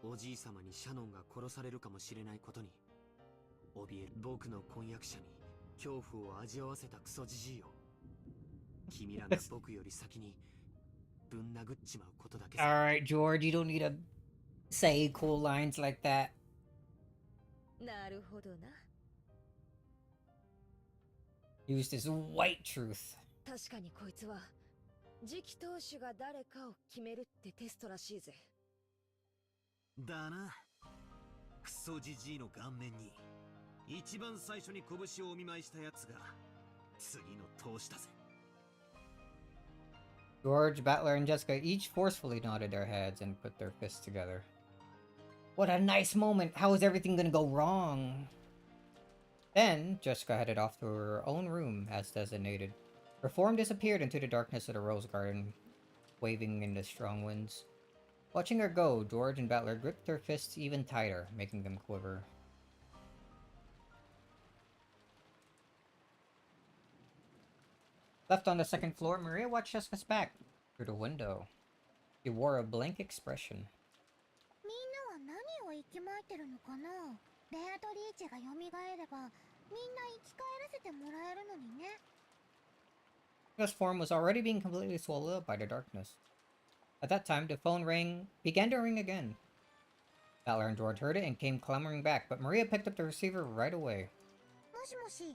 おじい様にシャノンが殺されるかもしれないことに怯える僕の婚約者に恐怖を味わわせたクソじじいよ。君らが僕より先にぶん殴っちまうことだけさ。Alright, George, you don't need to say cool lines like that. なるほどな。 Use this white truth. 確かにこいつは次期当主が誰かを決めるってテストらしいぜ。だな。クソじじいの顔面に一番最初に拳をお見舞いしたやつが次の当主だぜ。 George, Battler, and Jessica each forcefully nodded their heads and put their fists together. What a nice moment! How is everything gonna go wrong? Then, Jessica headed off to her own room, as designated. Her form disappeared into the darkness of the rose garden, waving in the strong winds. Watching her go, George and Battler gripped their fists even tighter, making them quiver. Left on the second floor, Maria watched Jessica's back through the window. She wore a blank expression. みんなは何を息巻いてるのかな。ベアトリーチェが蘇ればみんな生き返らせてもらえるのにね。Jessica's form was already being completely swallowed up by the darkness. At that time, the phone began to ring again. Battler and George heard it and came clamoring back, but Maria picked up the receiver right away. もしもし。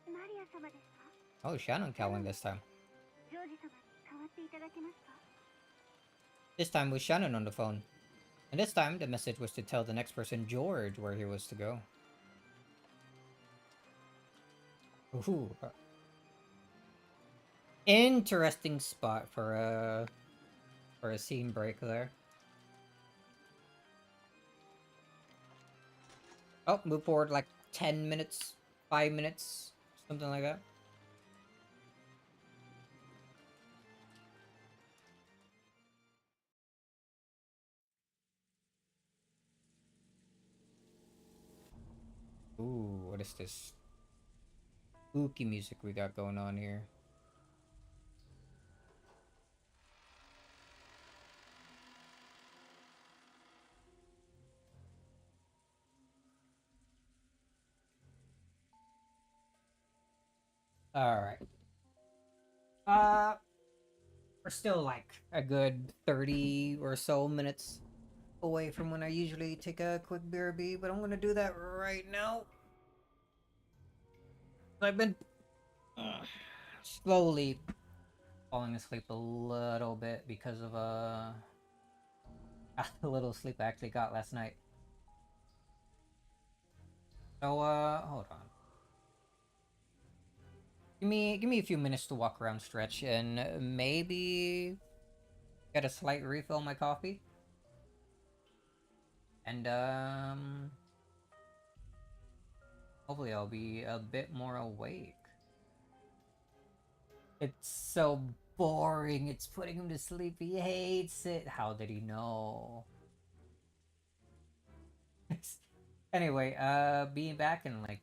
マリア様ですか？ Oh, Shannon calling this time. ジョージ様に代わっていただけますか？ This time was Shannon on the phone. And this time, the message was to tell the next person, George, where he was to go. Ooh. Interesting spot for a scene break there. Oh, move forward like 10 minutes, 5 minutes, something like that. Ooh, what is this spooky music we got going on here? Alright. We're still like a good 30 or so minutes away from when I usually take a quick BRB, but I'm gonna do that right now. I've been slowly falling asleep a little bit because of a little sleep I actually got last night. So hold on. Give me a few minutes to walk around, stretch, and maybe get a slight refill on my coffee. And hopefully I'll be a bit more awake. It's so boring. It's putting him to sleep. He hates it. How did he know? Anyway, being back in like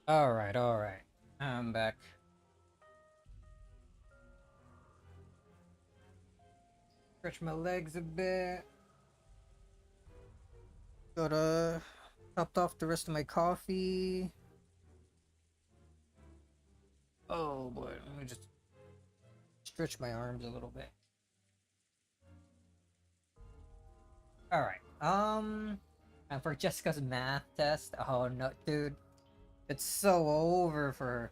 Alright, alright. I'm back. Stretch my legs a bit. Gotta topped off the rest of my coffee. Oh boy, let me just stretch my arms a little bit. Alright, and for Jessica's math test, oh no, dude. It's so over for her.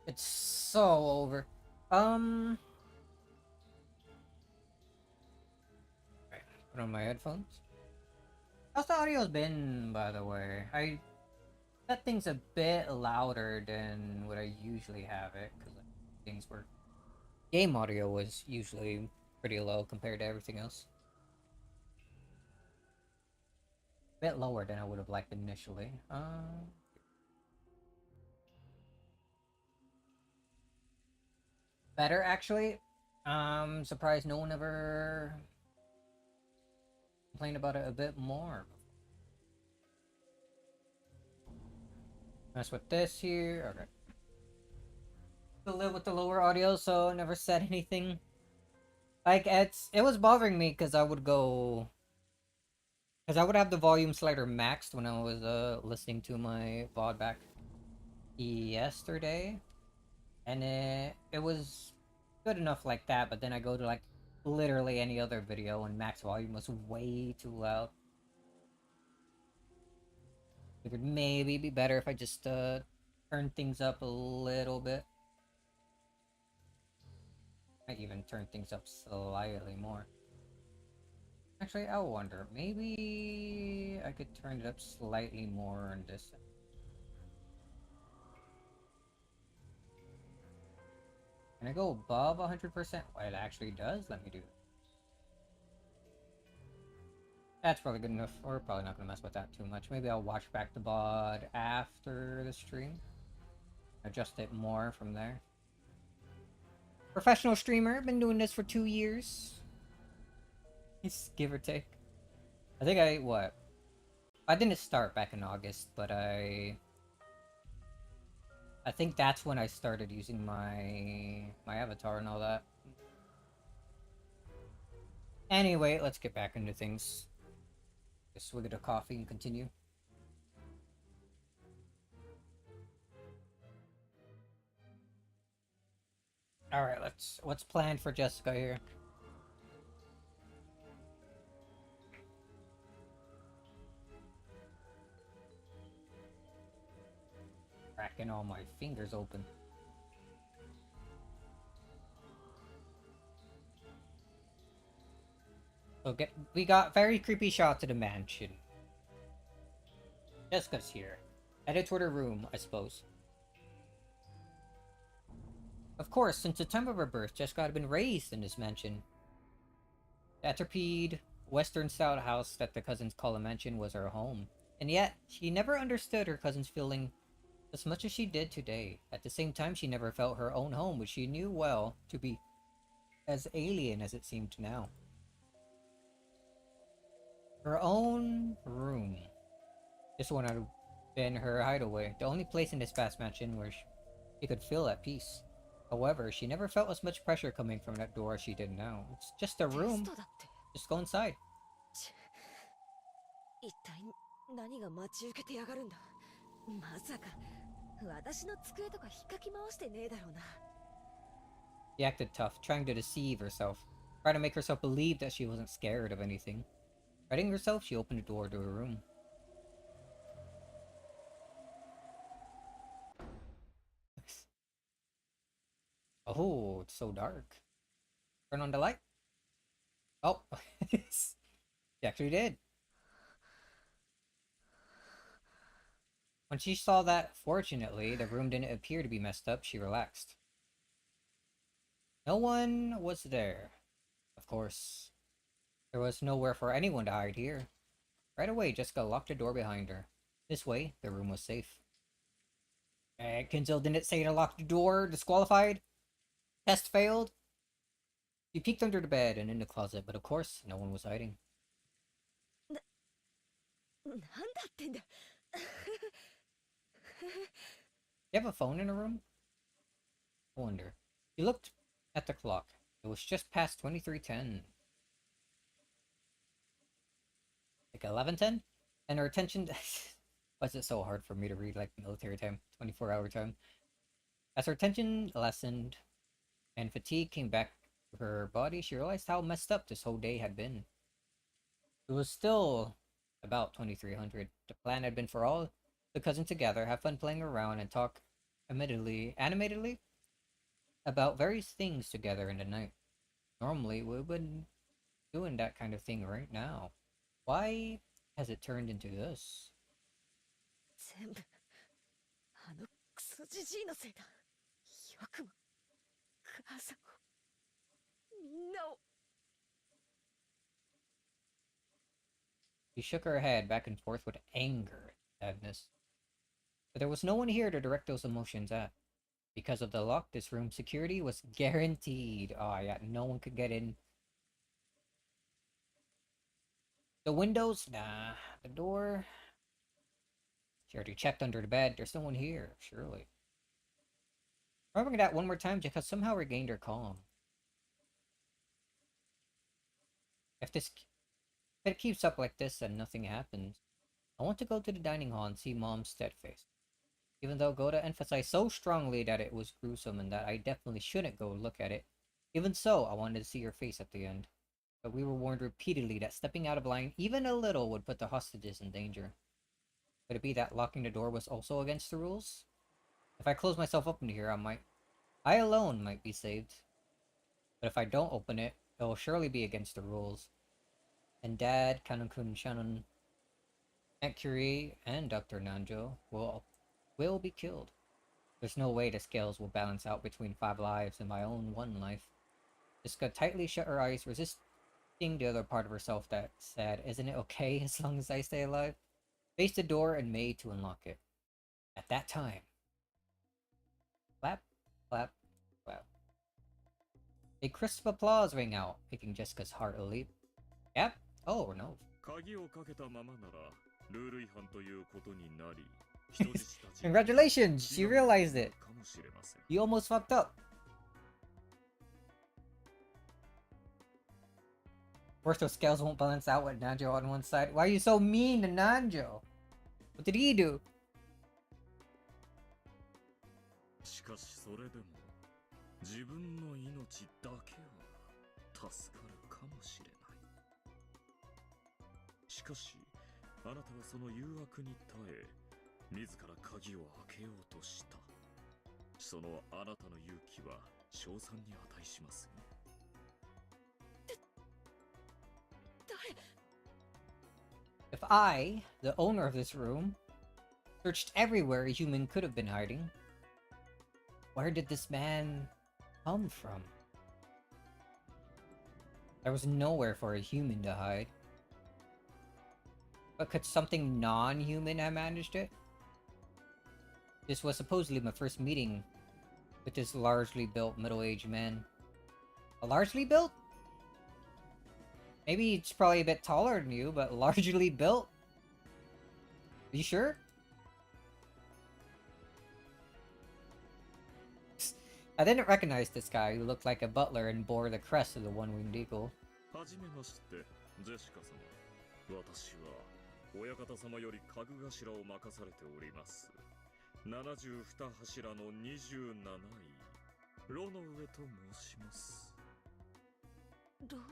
It's so over. Right, put on my headphones. How's the audio's been, by the way? I set things a bit louder than what I usually have it, because things were... Game audio was usually pretty low compared to everything else. A bit lower than I would have liked initially. Better, actually. Surprised no one ever complained about it a bit more. Mess with this here. Okay. To live with the lower audio, so I never said anything. Like, it was bothering me because I would go... Because I would have the volume slider maxed when I was listening to my VOD back yesterday. And it was good enough like that, but then I go to like literally any other video and max volume was way too loud. It would maybe be better if I just turn things up a little bit. Might even turn things up slightly more. Actually, I wonder, maybe I could turn it up slightly more on this. Can I go above 100%? Well, it actually does let me do it. That's probably good enough. We're probably not going to mess with that too much. Maybe I'll watch back the VOD after the stream. Adjust it more from there. Professional streamer. Been doing this for 2 years. It's give or take. I think I didn't start back in August, but I think that's when I started using my avatar and all that. Anyway, let's get back into things. Just swig of coffee and continue. Alright, what's planned for Jessica here? Cracking all my fingers open. Okay, we got very creepy shots of the mansion. Jessica's here. Headed toward her room, I suppose. Of course, since the time of her birth, Jessica had been raised in this mansion. The atrophied, western-style house that the cousins call a mansion was her home. And yet, she never understood her cousin's feeling as much as she did today. At the same time, she never felt her own home, which she knew well to be as alien as it seemed now. Her own room. This one had been her hideaway, the only place in this vast mansion where she could feel at peace. However, she never felt as much pressure coming from that door as she did now. It's just a room. Just go inside. 一体何が待ち受けてやがるんだ。まさか私の机とか引っかき回してねえだろうな。 She acted tough, trying to deceive herself, trying to make herself believe that she wasn't scared of anything. Readying herself, she opened the door to her room. Oh, it's so dark. Turn on the light. Oh, she actually did. When she saw that, fortunately, the room didn't appear to be messed up, she relaxed. No one was there. Of course. There was nowhere for anyone to hide here. Right away, Jessica locked the door behind her. This way, the room was safe. Kinzel didn't say to lock the door. Disqualified. Test failed. She peeked under the bed and in the closet, but of course, no one was hiding. なんだってんだ。You have a phone in a room? I wonder. He looked at the clock. It was just past 23:10. Like 11:10? And her attention... Why is it so hard for me to read like military time? 24-hour time. As her attention lessened and fatigue came back to her body, she realized how messed up this whole day had been. It was still about 2300. The plan had been for all the cousins together, have fun playing around, and talk animatedly about various things together in the night. Normally, we wouldn't doing that kind of thing right now. Why has it turned into this? 全部あのクソじじいのせいだ。よくも母さんをみんなを。 She shook her head back and forth with anger and sadness. But there was no one here to direct those emotions at. Because of the lock, this room's security was guaranteed. Oh yeah, no one could get in. The windows? Nah. The door? She already checked under the bed. There's no one here, surely. Remembering that one more time, Jessica somehow regained her calm. If it keeps up like this and nothing happens, I want to go to the dining hall and see Mom's dead face. Even though Goda emphasized so strongly that it was gruesome and that I definitely shouldn't go look at it, even so, I wanted to see her face at the end. But we were warned repeatedly that stepping out of line even a little would put the hostages in danger. Could it be that locking the door was also against the rules? If I close myself up in here, I alone might be saved. But if I don't open it, it will surely be against the rules. And Dad, Kanokun Shannon, Aunt Curie, and Dr. Nanjo will be killed. There's no way the scales will balance out between 5 lives and my own 1 life. Jessica tightly shut her eyes, resisting the other part of herself that said, "Isn't it okay as long as I stay alive?" Faced the door and made to unlock it. At that time, clap, clap, clap. A crisp applause rang out, making Jessica's heart a leap. Yep. Oh no. 鍵をかけたままならルール違反ということになり Congratulations! You realized it! You almost fucked up! Of course, those scales won't balance out with Nanjo on one side. Why are you so mean to Nanjo? What did he do? しかしそれでも自分の命だけは助かるかもしれない。しかしあなたはその誘惑に耐え自ら鍵を開けようとした。そのあなたの勇気は称賛に値しますよ。If I, the owner of this room, searched everywhere a human could have been hiding, where did this man come from? There was nowhere for a human to hide. But could something non-human have managed it? This was supposedly my first meeting with this largely built middle-aged man. Largely built? Maybe it's probably a bit taller than you, but largely built? Are you sure? I didn't recognize this guy who looked like a butler and bore the crest of the one-winged eagle. はじめまして、ジェシカ様。私は親方様より家具頭を任されております。72柱の27位、ロの上と申します。ロの上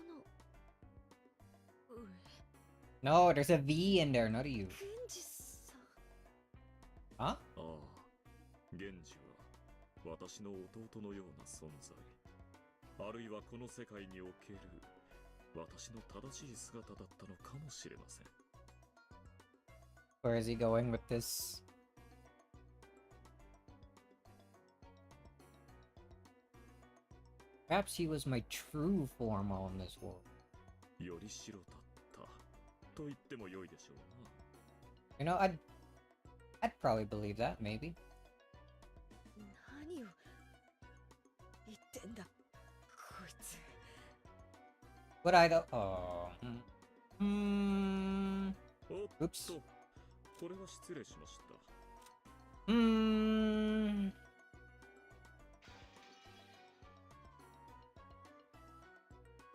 No, there's a V in there, not a U. ケンジさん。 あ Huh? あ、源氏は私の弟のような存在。あるいはこの世界における私の正しい姿だったのかもしれません。Where is he going with this? Perhaps he was my true form while in this world. より白だったと言っても良いでしょう You know, I'd probably believe that, maybe. 何を言ってんだこいつ。 But I don't. Oh. な。おっ Oops. と、これは失礼しました。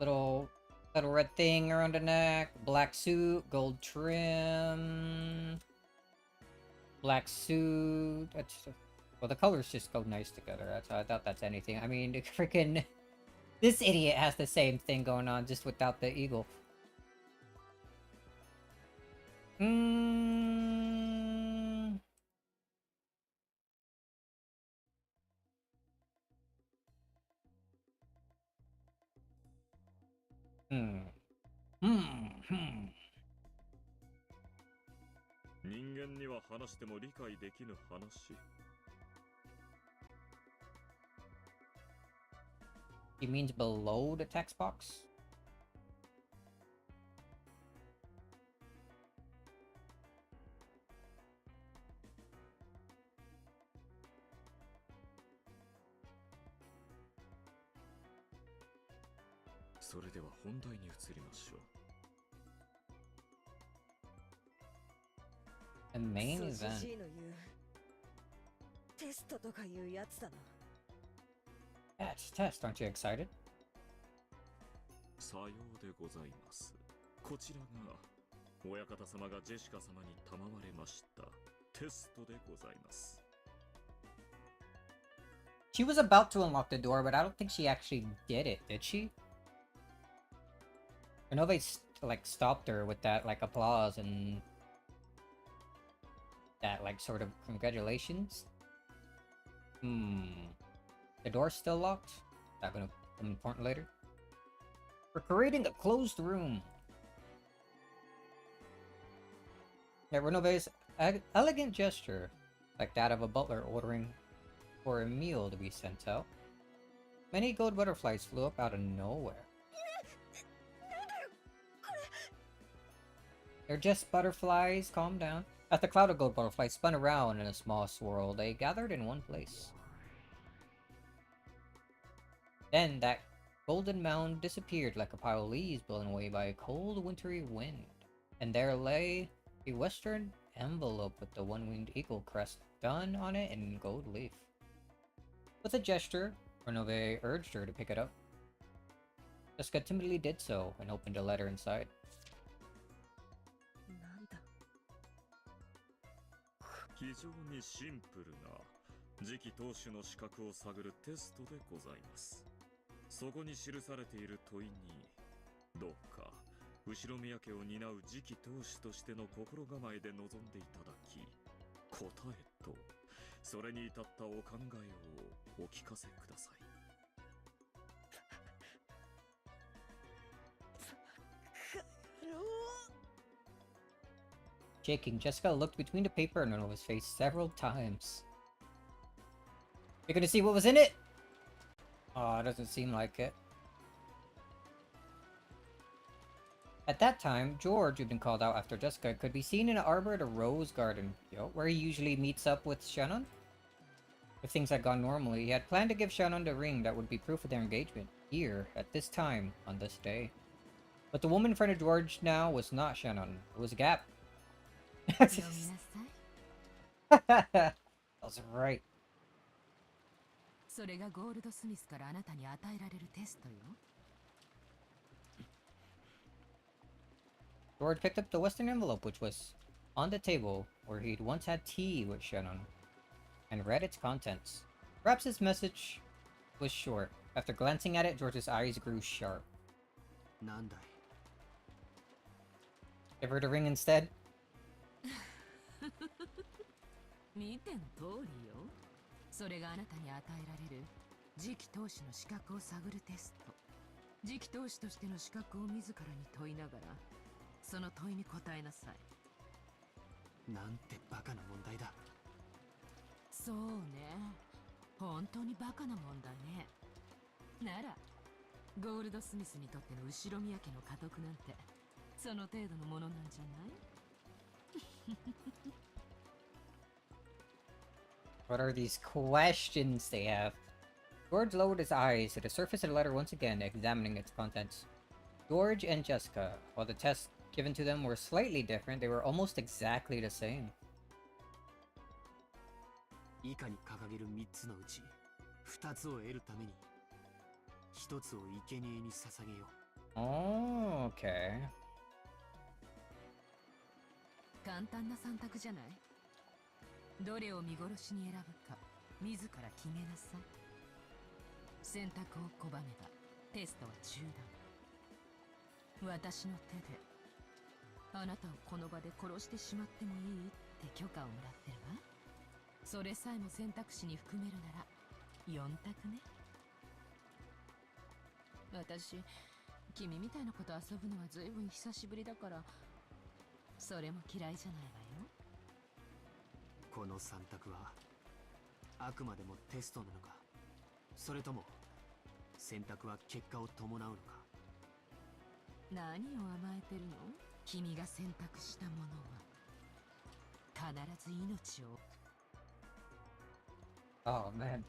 Little red thing around the neck, black suit, gold trim, black suit. That's well, the colors just go nice together. I doubt that's anything. I mean, freaking this idiot has the same thing going on, just without the eagle. Hmm. 人間には話しても理解できぬ話。He means below the text box? それでは本題に移りましょう。The main event. テストとかいうやつだな。Test, aren't you excited? さようでございます。こちらが親方様がジェシカ様に賜まれましたテストでございます。She was about to unlock the door, but I don't think she actually did it, did she? I know they like stopped her with that like applause and that like sort of congratulations. The door's still locked? Is that gonna become important later? We're creating a closed room. Yeah, Renove's elegant gesture, like that of a butler ordering for a meal to be sent out. Many gold butterflies flew up out of nowhere. They're just butterflies, calm down. As the cloud of gold butterflies spun around in a small swirl, they gathered in one place. Then that golden mound disappeared like a pile of leaves blown away by a cold, wintry wind. And there lay a western envelope with the one-winged eagle crest done on it in gold leaf. With a gesture, Renove urged her to pick it up. Jessica timidly did so and opened a letter inside. 非常にシンプルな次期当主の資格を探るテストでございます。そこに記されている問いに、どうか後宮家を担う次期当主としての心構えで臨んでいただき、答えとそれに至ったお考えをお聞かせください。Shaking, Jessica looked between the paper and Renove's face several times. You're gonna see what was in it? Oh, it doesn't seem like it. At that time, George, who'd been called out after Jessica, could be seen in an arbor at a rose garden, where he usually meets up with Shannon. If things had gone normally, he had planned to give Shannon the ring that would be proof of their engagement, here, at this time, on this day. But the woman in front of George now was not Shannon, it was Gap. That was right. それがゴールドスミスからあなたに与えられるテストよ。George picked up the western envelope, which was on the table where he'd once had tea with Shannon, and read its contents. Perhaps his message was short. After glancing at it, George's eyes grew sharp. なんだい? Give her the ring instead? 見ての通りよ。それがあなたに与えられる次期当主の資格を探るテスト。次期当主としての資格を自らに問いながら、その問いに答えなさい。なんてバカな問題だ。そうね。本当にバカな問題ね。なら、ゴールドスミスにとっての後宮家の家督なんて、その程度のものなんじゃない？ What are these questions they have? George lowered his eyes to the surface of the letter once again, examining its contents. George and Jessica, while the test given to them were slightly different. They were almost exactly the same. 以下に掲げる3つのうち2つを得るために1つを生贄に捧げよう。 Oh, okay. 簡単な3択じゃない。どれを見殺しに選ぶか自ら決めなさい。選択を拒めばテストは中断。私の手であなたをこの場で殺してしまってもいいって許可をもらってるわ。それさえも選択肢に含めるなら4択ね。私君みたいなこと遊ぶのは随分久しぶりだからそれも嫌いじゃないわよ。この3択はあくまでもテストなのか、それとも選択は結果を伴うのか。何を甘えてるの。君が選択したものは必ず命を。 Oh man.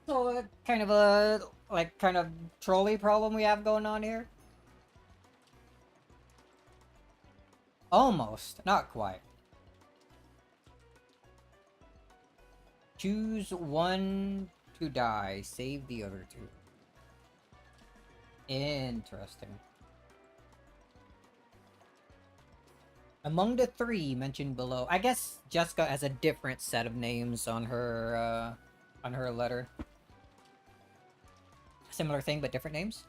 So kind of a kind of trolley problem we have going on here. Almost, not quite. Choose one to die, save the other two. Interesting. Among the three mentioned below, I guess Jessica has a different set of names on her letter. Similar thing, but different names.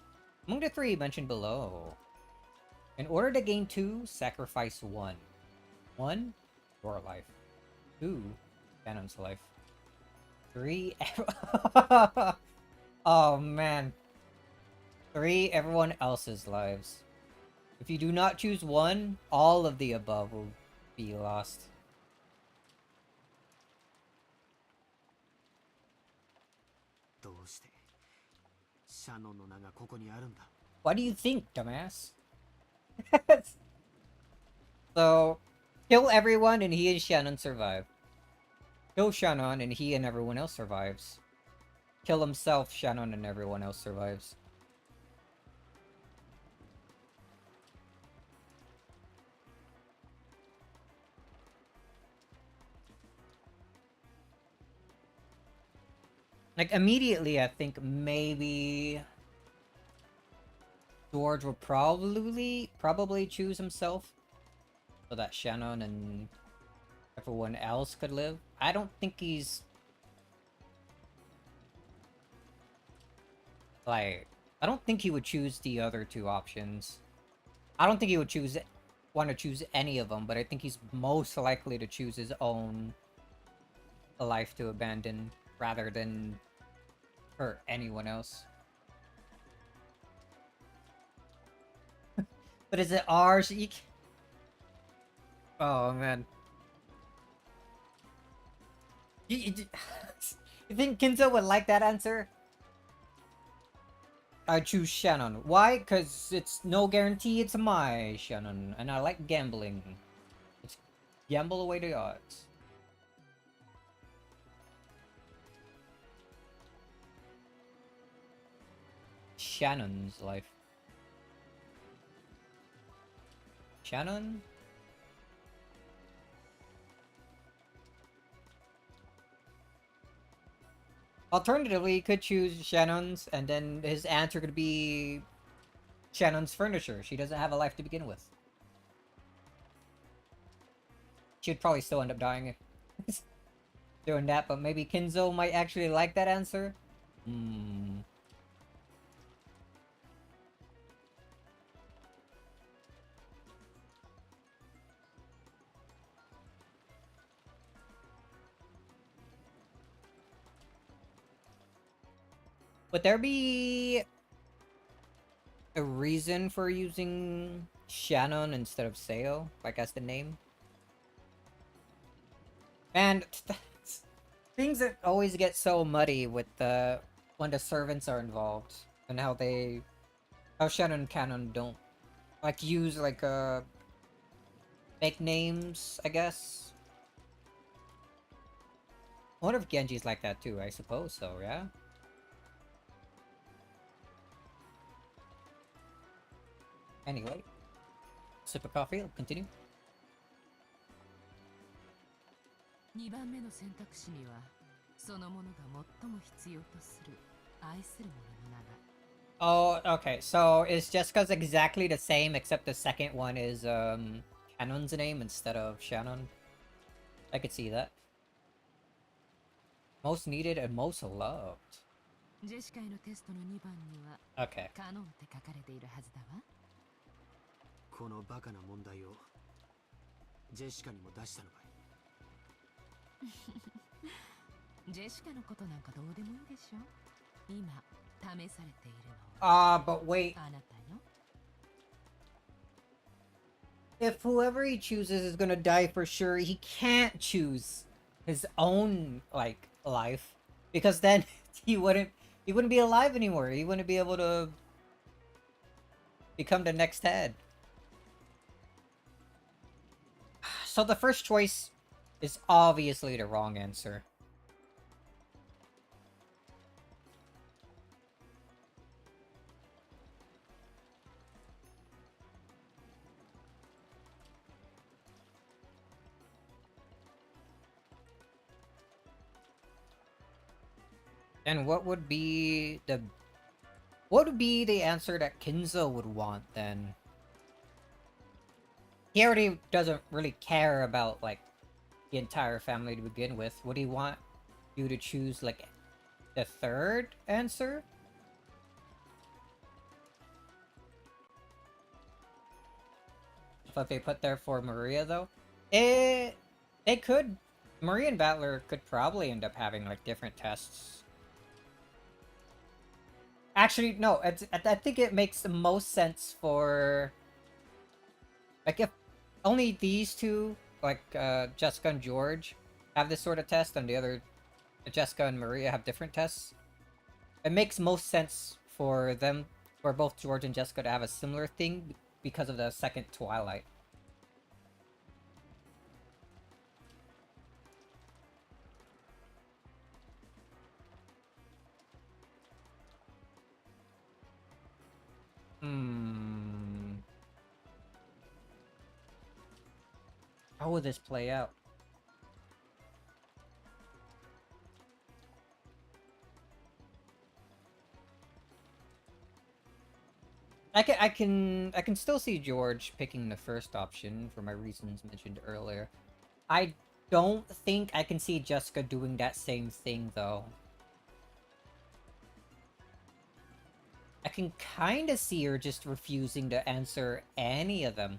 Among the three mentioned below, in order to gain 2, sacrifice 1. 1, your life. 2, Canon's life. 3, oh man. 3, everyone else's lives. If you do not choose one, all of the above will be lost. どうしてシャノンの名がここにあるんだ。 What do you think, dumbass? So, kill everyone and he and Shannon survive. Kill Shannon and he and everyone else survives. Kill himself, Shannon and everyone else survives. Like, immediately, I think maybe George would probably choose himself so that Shannon and everyone else could live. I don't think he's like, I don't think he would choose the other two options. I don't think he would want to choose any of them, but I think he's most likely to choose his own life to abandon rather than hurt anyone else. But is it ours? Oh man. You think Kinzo would like that answer? I choose Shannon. Why? Because it's no guarantee it's my Shannon, and I like gambling. Let's gamble away the odds. Shannon's life. Shannon? Alternatively, he could choose Shannon's, and then his answer could be Shannon's furniture. She doesn't have a life to begin with. She'd probably still end up dying doing that, but maybe Kinzo might actually like that answer. Would there be a reason for using Shannon instead of Seo, like as the name? And things that always get so muddy with when the servants are involved and how Shannon and Canon don't like use like fake names, I guess. I wonder if Genji's like that too. I suppose so, yeah. Anyway, sip of coffee. I'll continue. 2番目の選択肢にはそのものが最も必要とする愛する者の名が。 Oh, okay. So is Jessica's exactly the same, except the second one is Cannon's name instead of Shannon? I could see that. Most needed and most loved. ジェシカへのテストの2番には Okay. カノンって書かれているはずだわ。このバカな問題をジェシカにも出したのかい。ジェシカのことなんかどうでもいいでしょ。今試されているの But wait. はあなたよ。 If whoever he chooses is gonna die for sure, he can't choose his own, like, life. Because then he wouldn't be alive anymore. He wouldn't be able to become the next head. So the first choice is obviously the wrong answer. And what would be the answer that Kinzo would want then? He already doesn't really care about, like, the entire family to begin with. Would he want you to choose, like, the third answer? What they put there for Maria, though? They could. Maria and Battler could probably end up having, like, different tests. Actually, no, I think it makes the most sense for... Like, if only these two, like, Jessica and George, have this sort of test, and the other, Jessica and Maria, have different tests. It makes most sense for them, for both George and Jessica to have a similar thing because of the second Twilight. How will this play out? I can still see George picking the first option for my reasons mentioned earlier. I don't think I can see Jessica doing that same thing though. I can kind of see her just refusing to answer any of them.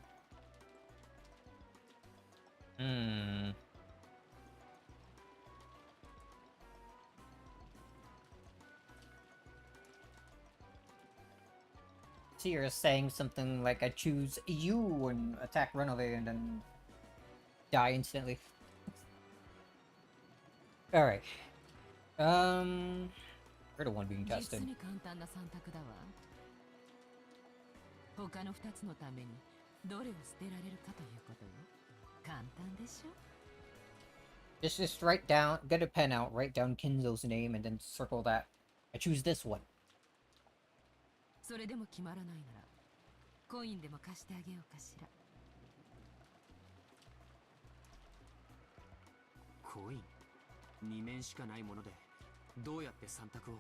See her saying something like, I choose you, and attack Runaway, and then die instantly. Alright. You're the one being tested. 実に簡単な3択だわ。他の2つのためにどれを捨てられるかということよ。簡単でしょ。 Just write down, get a pen out, write down Kinzo's name, and then circle that. I choose this one. それでも決まらないなら、コインでも貸してあげようかしら。コイン2面しかないものでどうやって3択を。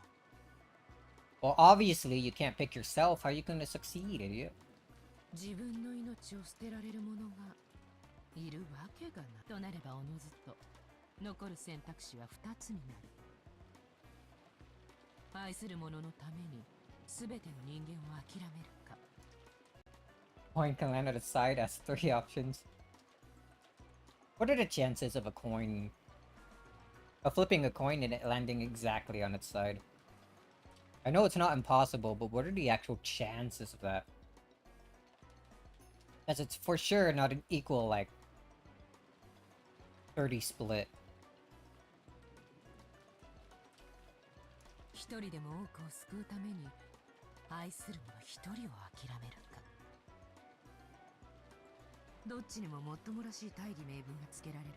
Well, obviously you can't pick yourself. How are you gonna succeed, idiot? 自分の命を捨てられる者がいるわけがないとなればおのずと残る選択肢は2つになる。愛する者のために全ての人間を諦めるか。 Coin can land at its side as 3 options. What are the chances of flipping a coin and it landing exactly on its side? I know it's not impossible, but what are the actual chances of that? As it's for sure not an equal, like, 30 split. 一人でも多くを救うために愛する者一人を諦めるか。どっちにももっともらしい大義名分がつけられる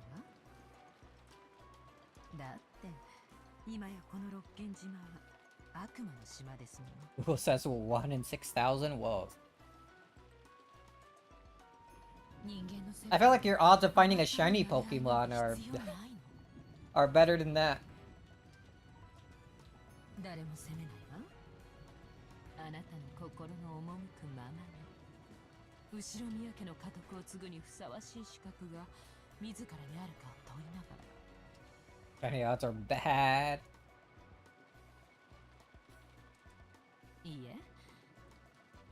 わ。だって今やこの六軒島は悪魔の島ですもの。Who says 1 in 6,000? Whoa. I feel like your odds of finding a shiny Pokemon are better than that. 誰も責めないわ。あなたの心の赴くままに。後ろ宮家の家督を継ぐにふさわしい資格が自らにあるかを問いながら。Shiny odds are bad. いいえ。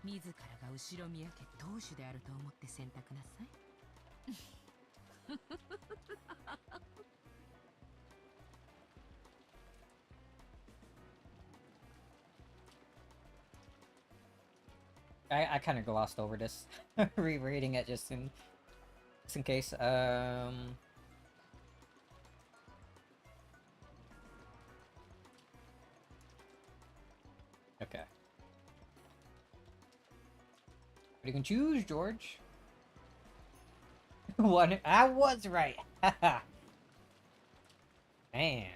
自らが後ろ宮家当主であると思って選択なさい。I kind of glossed over this, rereading it just in case. Okay. But you can choose, George. One, I was right. Damn.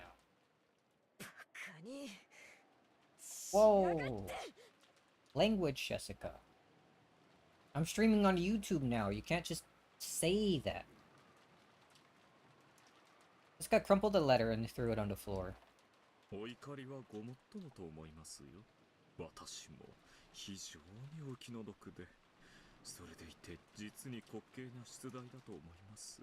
Whoa. Language, Jessica. I'm streaming on YouTube now. You can't just say that. This guy crumpled a letter and threw it on the floor. お怒りはごもっともと思いますよ。私も非常にお気の毒で、それでいて実に滑稽な出題だと思います。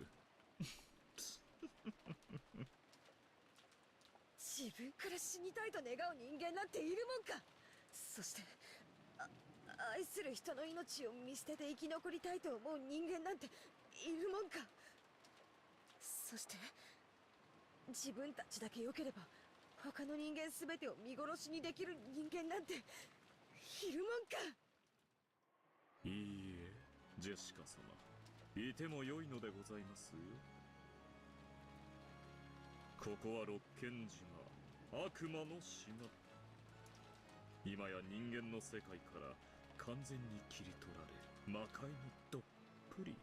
自分から死にたいと願う人間なんているもんか。そして愛する人の命を見捨てて生き残りたいと思う人間なんているもんか。そして自分たちだけ良ければ他の人間すべてを見殺しにできる人間なんているもんか。いいえ、ジェシカ様、いても良いのでございますよ。ここは六軒島、悪魔の島。今や人間の世界から完全に切り取られ、魔界にどっぷり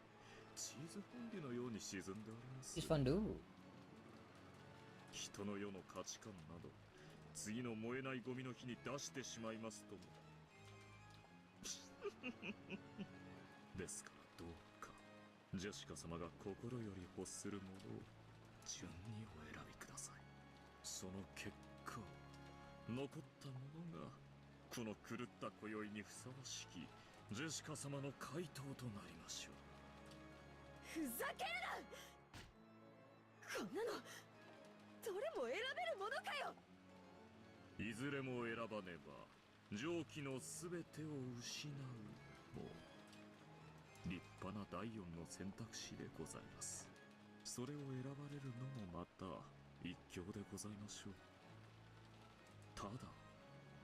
チーズフォンデュのように沈んでおります。 It's fun, dude. 人の世の価値観など次の燃えないゴミの日に出してしまいますとも。ですからどうかジェシカ様が心より欲するものを順にお選びください。その結果残ったものがこの狂った今宵にふさわしきジェシカ様の回答となりましょう。ふざけるな。こんなのどれも選べるものかよ。いずれも選ばねば上記のすべてを失うも立派な第四の選択肢でございます。それを選ばれるのもまた一興でございましょう。ただ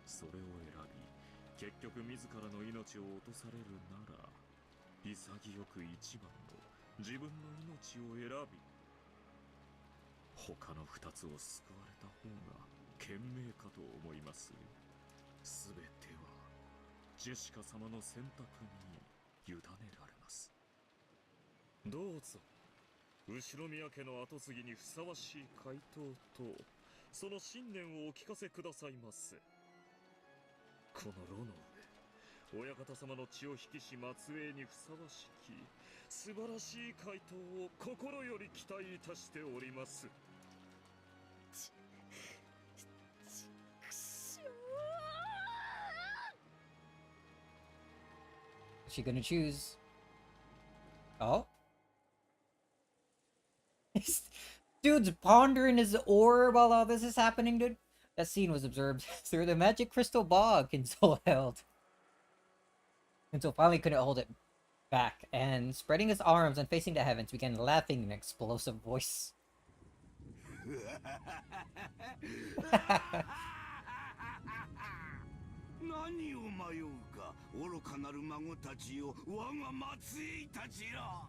それを選び結局自らの命を落とされるなら潔く一番の自分の命を選び他の二つを救われた方が賢明かと思いますよ。すべてはジェシカ様の選択に委ねられます。どうぞ後ろ宮家の跡継ぎにふさわしい回答とその信念をお聞かせくださいませ。この炉の上親方様の血を引きし末裔にふさわしき素晴らしい回答を心より期待いたしております。What's she gonna choose? Oh? Dude's pondering his ore while all this is happening, dude. That scene was observed through the magic crystal bog Kinzo held. Kinzo finally couldn't hold it back, and spreading his arms and facing the heavens, began laughing in an explosive voice. 何を迷うか愚かなる孫たちよ、我が末裔たちら。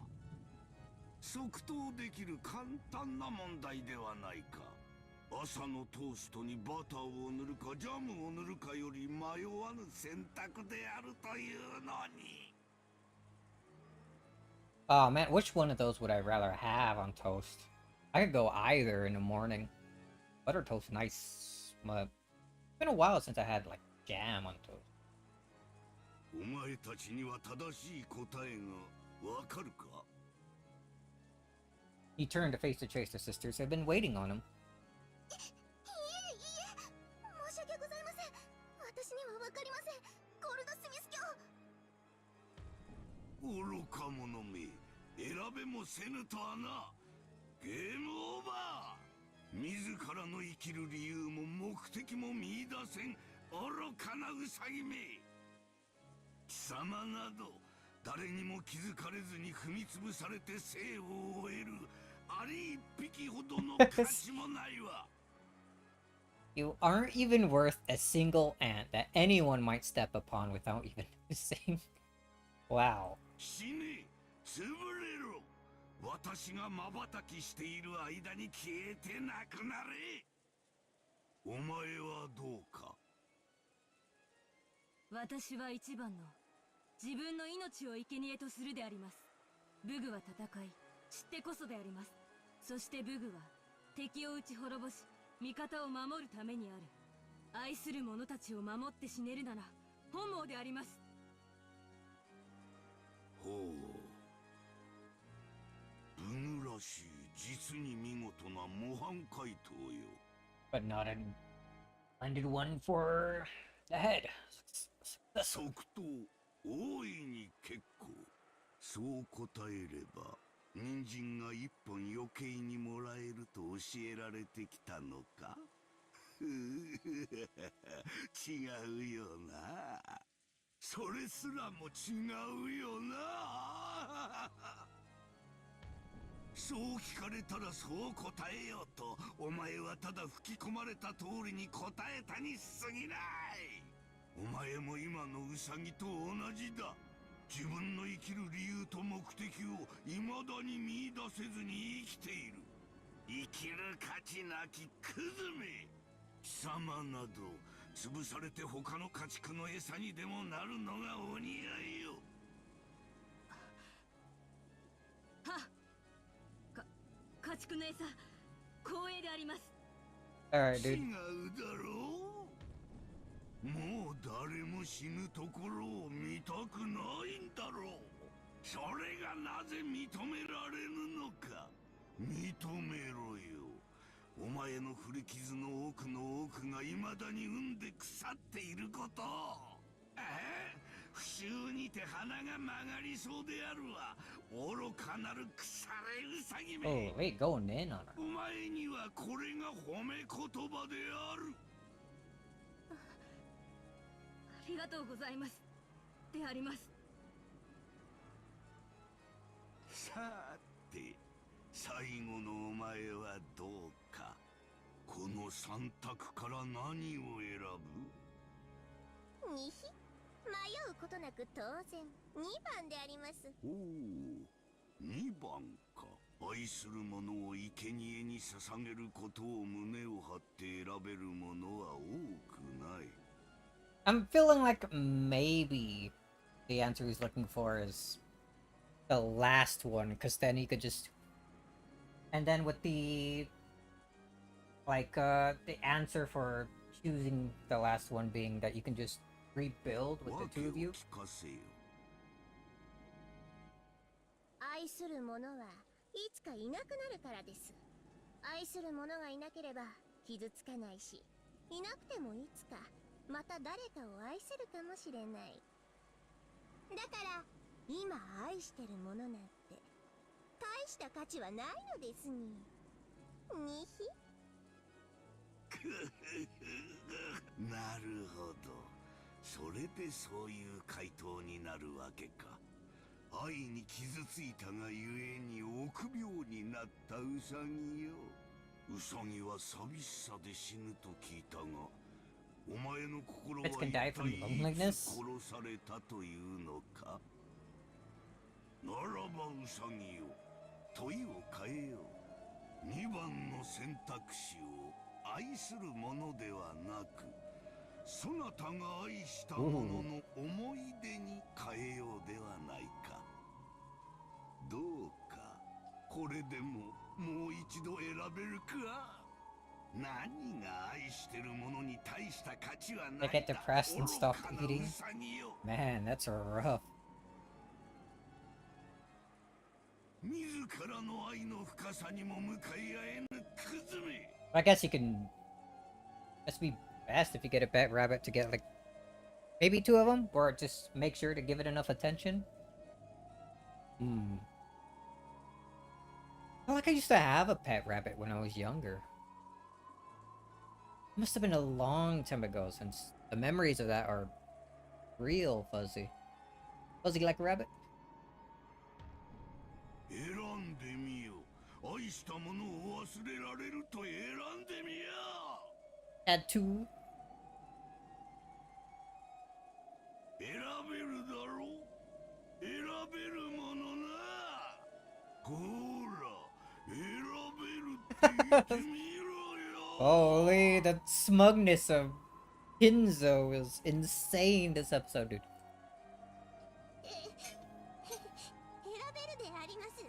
即答できる簡単な問題ではないか。朝のトーストにバターを塗るかジャムを塗るかより迷わぬ選択であるというのに。 Oh man, which one of those would I rather have on toast? I could go either in the morning. Butter toast, nice, but it's been a while since I had like jam on toast. お前たちには正しい答えがわかるか？ He turned to face the Chaser sisters. They've been waiting on him. いえ申し訳ございません。私にはわかりません。ゴールドスミス教。愚か者め、選べもせぬとはな。ゲームオーバー。自らの生きる理由も目的も見出せん愚かなウサギめ。貴様など誰にも気づかれずに踏みつぶされて生を終えるアリ一匹ほどの価値もないわ。You aren't even worth a single ant that anyone might step upon without even noticing. Wow. 死ね、潰れろ。私が瞬きしている間に消えてなくなれ。お前はどうか？私は一番の自分の命を生贄とするであります。ブグは戦い、知ってこそであります。そしてブグは敵を撃ち滅ぼし、味方を守るためにある。愛する者たちを守って死ねるなら本望であります。ほう。ブグらしい実に見事な模範解答よ。But not an splendid one for the head. 即答、大いに結構。そう答えれば人参が一本余計にもらえると教えられてきたのか？違うよな。それすらも違うよな。そう聞かれたらそう答えようと、お前はただ吹き込まれた通りに答えたに過ぎない。お前も今のウサギと同じだ。自分の生きる理由と目的を未だに見出せずに生きている。生きる価値なきクズめ。貴様など潰されて他の家畜の餌にでもなるのがお似合いよ。家畜の餌、光栄であります。Alright, 違 dude. うだろう。もう誰も死ぬところを見たくないんだろう。それがなぜ認められぬのか。認めろよ。お前の古傷の奥の奥が未だに産んで腐っていることを。不臭にて鼻が曲がりそうであるわ。愚かなる腐れウサギめ。 Oh, wait, going in on her. お前にはこれが褒め言葉である。ありがとうございます。であります。さて、最後のお前はどうか。この三択から何を選ぶ？にひ、迷うことなく当然2番であります。おお、2番か。愛する者を生贄に捧げることを胸を張って選べる者は多くない。I'm feeling like maybe the answer he's looking for is the last one, because then he could just... And then with the... Like, the answer for choosing the last one being that you can just rebuild with the two of you. 聞かせよ。愛する者はいつかいなくなるからです。愛する者がいなければ傷つかないし、いなくてもいつかまた誰かを愛せるかもしれない。だから今愛してる者なんて大した価値はないのですに。にひなるほど。それでそういう回答になるわけか。愛に傷ついたがゆえに臆病になったウサギよ。ウサギは寂しさで死ぬと聞いたが、お前の心は Pets 一 can 体 die from い loneliness? つ殺されたというのか。ならばウサギよ、問いを変えよう。2番の選択肢を愛するものではなく、そなたが愛したものの思い出に変えようではないか。どうかこれでももう一度選べるか。何が愛してるものに大した価値はない They get depressed and stop 愚かな eating. ウサギよ。 Man, that's rough. 自らの愛の深さにも向かい合えぬクズめ。 I guess you can. Guess be best if you get a pet rabbit to get like maybe 2 of them, or just make sure to give it enough attention. I feel like I used to have a pet rabbit when I was younger. It must have been a long time ago, since the memories of that are real fuzzy. Fuzzy like a rabbit? 選んでみよ。愛したものを忘れられると選んでみよ。 Had 2. 選べるだろう。選べるものな。ほら、選べるって言ってみろよ。 Holy, the smugness of Hinzo is insane this episode, dude. 選べるであります。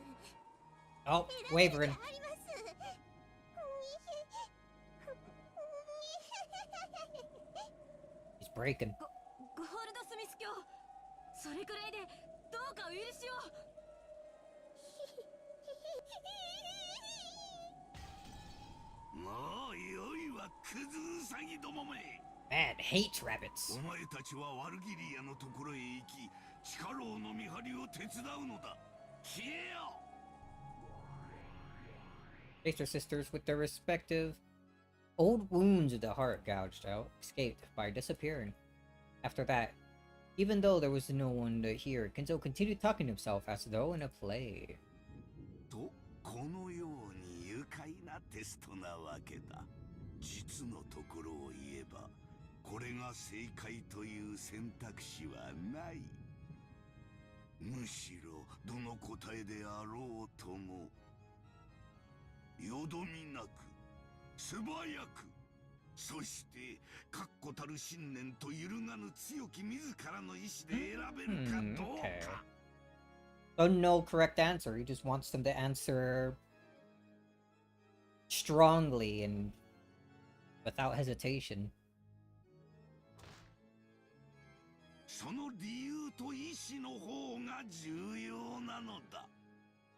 Oh, wavering. あります。 He's breaking. ゴールドスミス卿、それくらいでどうかお許しを。もうよいわ、クズウサギどもめ。 Man hates rabbits. お前たちはワルギリアのところへ行き、地下牢の見張りを手伝うのだ。消えよ。 Faced their sisters with their respective old wounds of the heart gouged out, escaped by disappearing. After that, even though there was no one to hear, Kenzo continued talking to himself as though in a play. と、このように愉快なテストなわけだ。実のところを言えば、これが正解という選択肢はない。むしろどの答えであろうとも、よどみなく、素早く、そして確固たる信念と揺るがぬ強き自らの意志で選べるかどうか。 So no correct answer. He just wants them to answer strongly and without hesitation. その理由と意志の方が重要なのだ。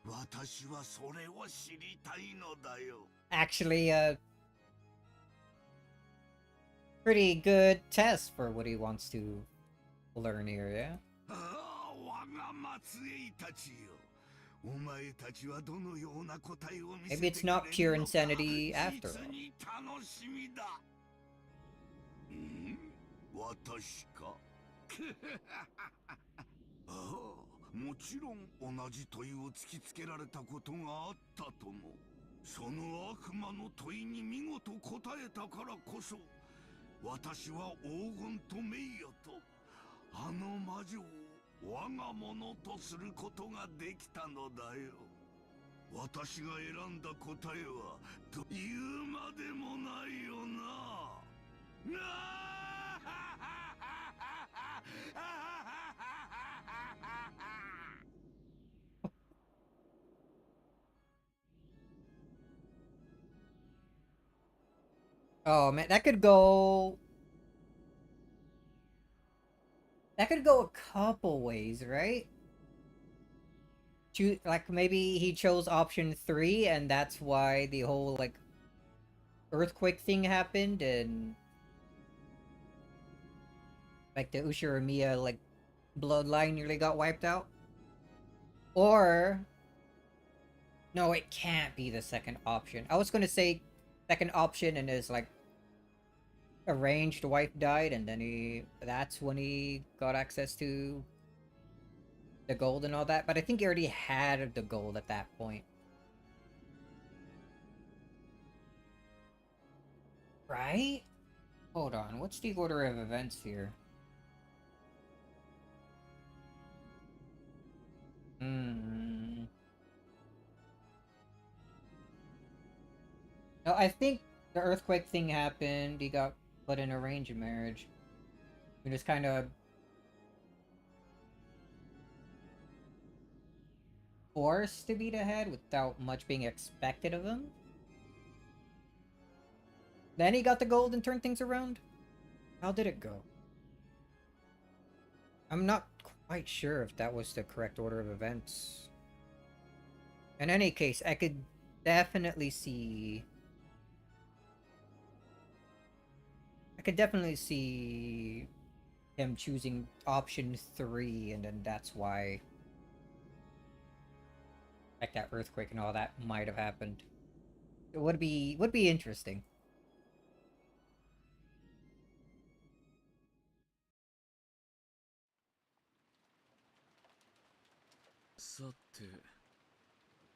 私はそれを知りたいのだよ。 Actually, pretty good test for what he wants to learn here, yeah? ああ、我が末裔たちよ。お前たちはどのような答えを見せ Maybe て it's くれるの not か pure insanity after 実 all. に楽しみだ。私か。ああ、もちろん同じ問いを突きつけられたことがあったとも。その悪魔の問いに見事答えたからこそ、私は黄金と名誉とあの魔女を我が物とすることができたのだよ。私が選んだ答えはと言うまでもないよな。なあ Oh man, that could go... That could go a couple ways, right? Like, maybe he chose option 3, and that's why the whole, like, earthquake thing happened, and... like, the Ushiromiya, like, bloodline nearly got wiped out? Or... no, it can't be the second option. I was gonna say second option, and his, like, arranged wife died, and then that's when he got access to the gold and all that, but I think he already had the gold at that point. Right? Hold on, what's the order of events here? No, I think the earthquake thing happened, he got put in arranged marriage. He just kind of forced to be the head without much being expected of him. Then he got the gold and turned things around? How did it go? I'm not quite sure if that was the correct order of events. In any case, I could definitely see... I could definitely see him choosing option 3, and then that's why like that earthquake and all that might have happened. It would be interesting. さて、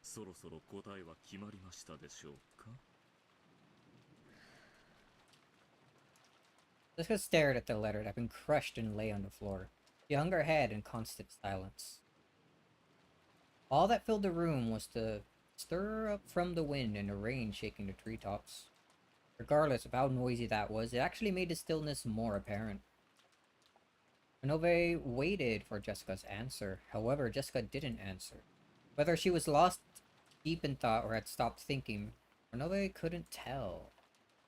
そろそろ答えは決まりましたでしょうか？ Jessica stared at the letter that had been crushed and lay on the floor. She hung her head in constant silence. All that filled the room was the stir up from the wind and the rain shaking the treetops. Regardless of how noisy that was, it actually made the stillness more apparent. Renove waited for Jessica's answer. However, Jessica didn't answer. Whether she was lost deep in thought or had stopped thinking, Renove couldn't tell.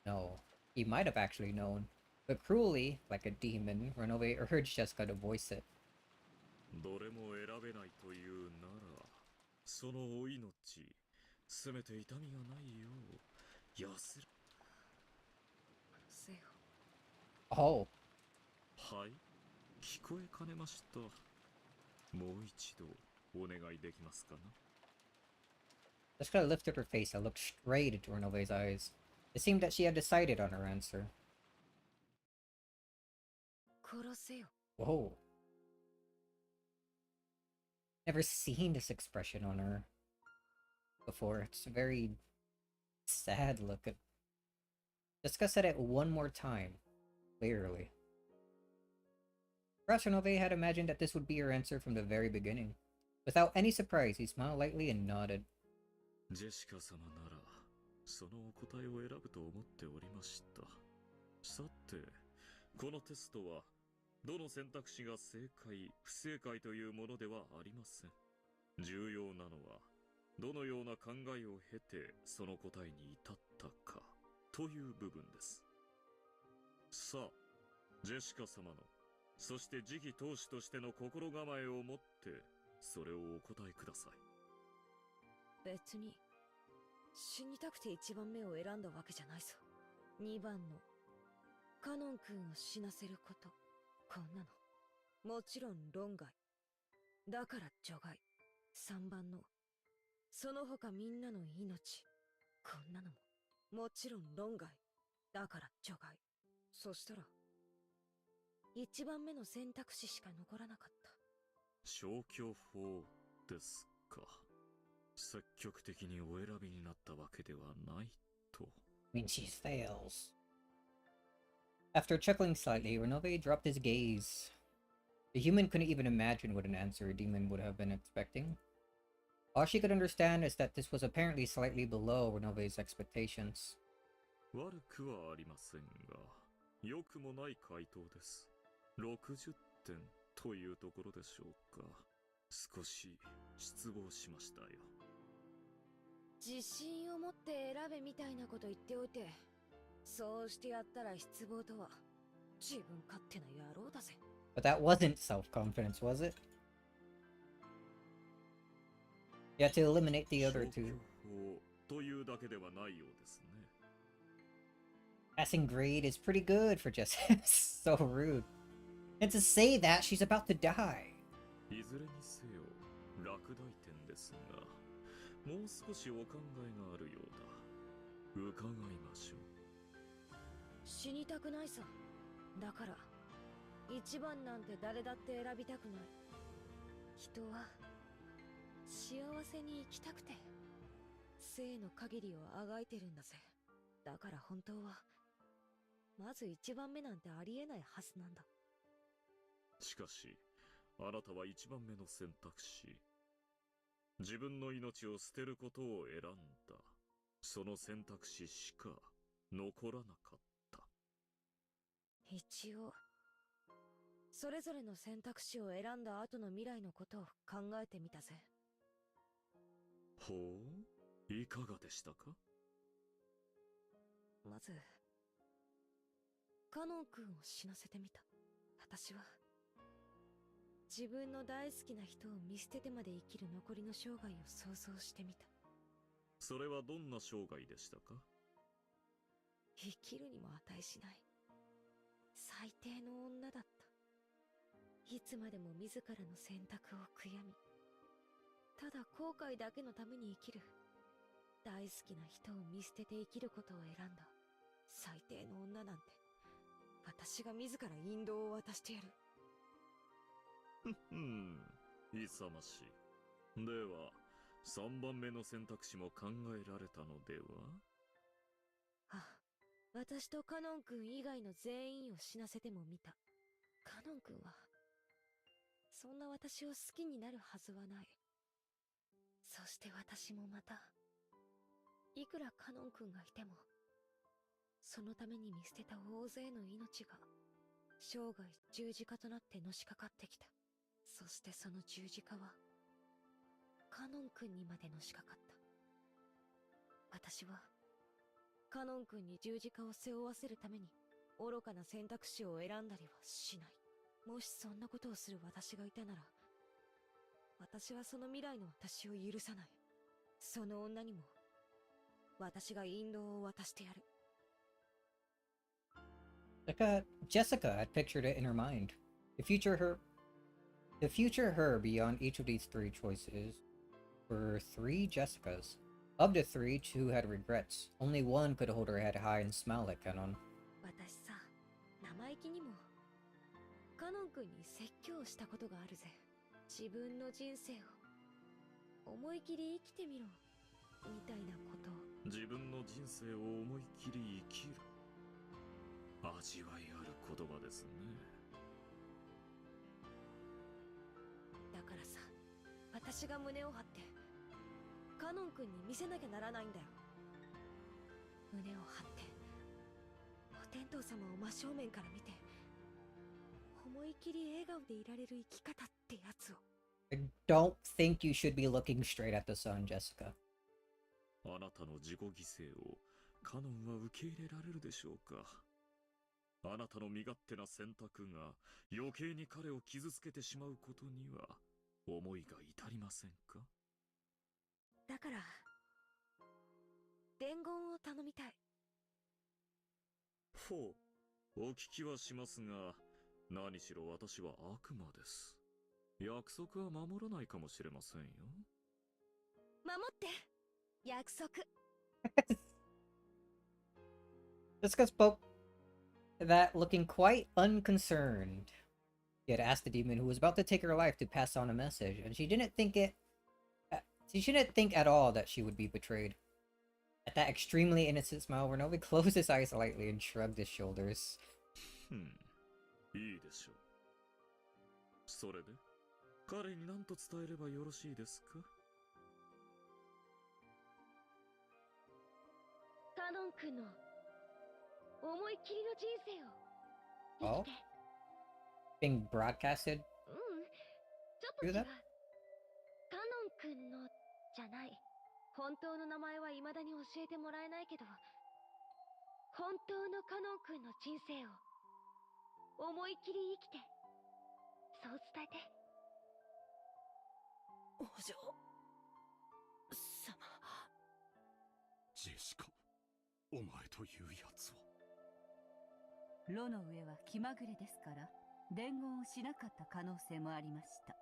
No, he might have actually known. But cruelly, like a demon, Renove urged Jessica to voice it. どれも選べないというなら、そのお命、せめて痛みがないよう、安ら。せよ。Oh. はい、聞こえかねました。もう一度お願いできますかな。Jessica lifted her face and looked straight into Renove's eyes. It seemed that she had decided on her answer. 殺せよ。 Whoa. Never seen this expression on her before. It's a very sad look. Jessica said it one more time, clearly. Perhaps Renove had imagined that this would be her answer from the very beginning. Without any surprise, he smiled lightly and nodded. ジェシカ様なら、そのお答えを選ぶと思っておりました。さて、このテストは、どの選択肢が正解、不正解というものではありません。重要なのは、どのような考えを経てその答えに至ったかという部分です。さあ、ジェシカ様の、そして次期当主としての心構えを持って、それをお答えください。別に、死にたくて1番目を選んだわけじゃないぞ。2番の、カノン君を死なせること。こんなの、もちろん論外。だから除外。3番の、その他みんなの命。こんなのも、もちろん論外。だから除外。そしたら、1番目の選択肢しか残らなかった。消去法ですか。積極的にお選びになったわけではないと。I mean, she fails. After chuckling slightly, Renove dropped his gaze. The human couldn't even imagine what an answer a demon would have been expecting. All she could understand is that this was apparently slightly below Renove's expectations. 悪くはありませんが、良くもない回答です。60点というところでしょうか。少し失望しましたよ。自信を持って選べみたいなこと言っておいて、そうしてやったら失望とは自分勝手な野郎だぜ。But that wasn't self-confidence, was it? You had to eliminate the other two. というだけではないようですね。Passing grade is pretty good for Jessica. So rude. And to say that, she's about to die. いずれにせよ、落第点ですが、もう少しお考えがあるようだ。伺いましょう。死にたくないさ。だから、一番なんて誰だって選びたくない。人は、幸せに生きたくて、生の限りをあがいてるんだぜ。だから本当は、まず一番目なんてありえないはずなんだ。しかし、あなたは一番目の選択肢。自分の命を捨てることを選んだ。その選択肢しか残らなかった。一応、それぞれの選択肢を選んだ後の未来のことを考えてみたぜ。ほう、いかがでしたか？まず、カノン君を死なせてみた。私は、自分の大好きな人を見捨ててまで生きる残りの生涯を想像してみた。それはどんな生涯でしたか？生きるにも値しない最低の女だった。いつまでも自らの選択を悔やみ、ただ後悔だけのために生きる、大好きな人を見捨てて生きることを選んだ最低の女なんて、私が自ら引導を渡してやる。勇ましい。では3番目の選択肢も考えられたのでは？私とカノン君以外の全員を死なせても見た。カノン君はそんな私を好きになるはずはない。そして私もまた、いくらカノン君がいても、そのために見捨てた大勢の命が生涯十字架となってのしかかってきた。そしてその十字架はカノン君にまでのしかかった。私はカノン君に十字架を背負わせるために愚かな選択肢を選んだりはしない。もしそんなことをする私がいたなら、私はその未来の私を許さない。その女にも私が引導を渡してやる。Jessica had pictured it in her mind. The future her beyond each of these three choices were three Jessicas. Of the three, two had regrets. Only one could hold her head high and smile like Canon. 私さ、生意気にもカノン君に説教したことがあるぜ。自分の人生を思い切り生きてみろみたいなことを。自分の人生を思い切り生きる。味わいある言葉ですね。だからさ、私が胸を張ってカノン君に見せなきゃならないんだよ。胸を張ってお天道様を真正面から見て、思い切り笑顔でいられる生き方ってやつを。I don't think you should be looking straight at the sun, Jessica. あなたの自己犠牲をカノンは受け入れられるでしょうか？あなたの身勝手な選択が余計に彼を傷つけてしまうことには思いが至りませんか？だから伝言を頼みたい。ほう、お聞きはしますが、何しろ私は悪魔です。約束は守らないかもしれませんよ。守って約束。Jessica spoke that looking quite unconcerned. She had asked the demon who was about to take her life to pass on a message, and she didn't think at all that she would be betrayed. At that extremely innocent smile, Renovi closed his eyes lightly and shrugged his shoulders. いいでしょう。それで、彼に何と伝えればよろしいですか？カノン君の思いっきりの人生を生きて。Being broadcasted? ちょっと違う。カノン君のじゃない。本当の名前は未だに教えてもらえないけど、本当のカノン君の人生を思いっきり生きて、そう伝えて。お嬢様。ジェシカ、お前というやつは。炉の上は気まぐれですから、伝言をしなかった可能性もありました。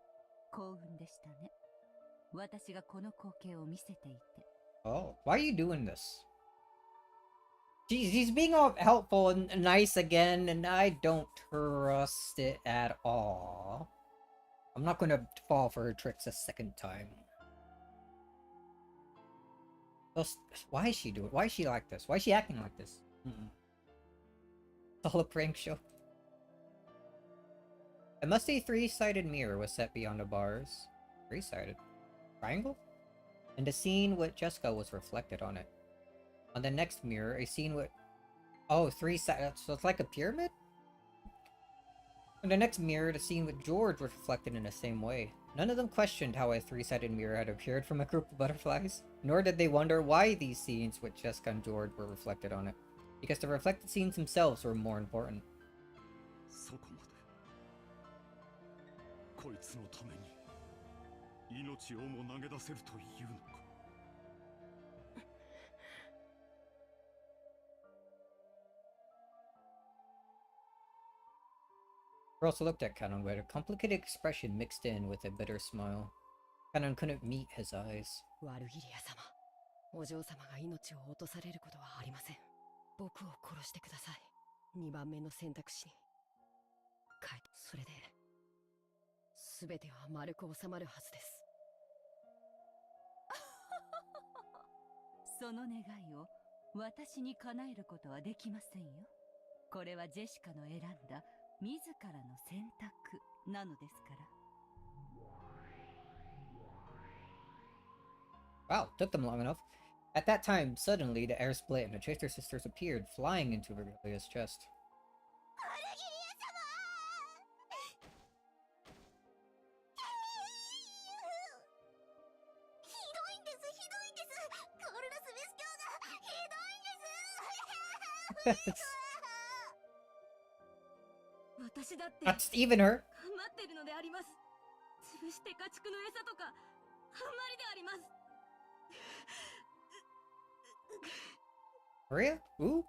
幸運でしたね。私がこの光景を見せていて。Oh, why are you doing this? He's being all helpful and nice again, and I don't trust it at all. I'm not gonna fall for her tricks a second time. Why is she doing? Why is she like this? Why is she acting like this? It's all a prank show. A musty three-sided mirror was set beyond the bars. Three-sided? Triangle? And the scene with Jessica was reflected on it. On the next mirror, a scene with... Oh, three-sided... So it's like a pyramid? In the next mirror, the scene with George was reflected in the same way. None of them questioned how a three-sided mirror had appeared from a group of butterflies, nor did they wonder why these scenes with Jessica and George were reflected on it, because the reflected scenes themselves were more important. そこまで。ここいつのために命をも投げ出せるというのか。Cross looked at Canon with a complicated expression mixed in with a bitter smile. Canon couldn't meet his eyes. ワルギリア様、お嬢様が命を落とされることはありません。僕を殺してください。2番目の選択肢に。それで、全ては丸く収まるはずです。その願いを私に叶えることはできませんよ。これはジェシカの選んだ自らの選択なのですから。Wow, took them long enough. At that time, suddenly the air split and the Chaser sisters appeared, flying into Virgilia's chest. That's even her. Maria? Who?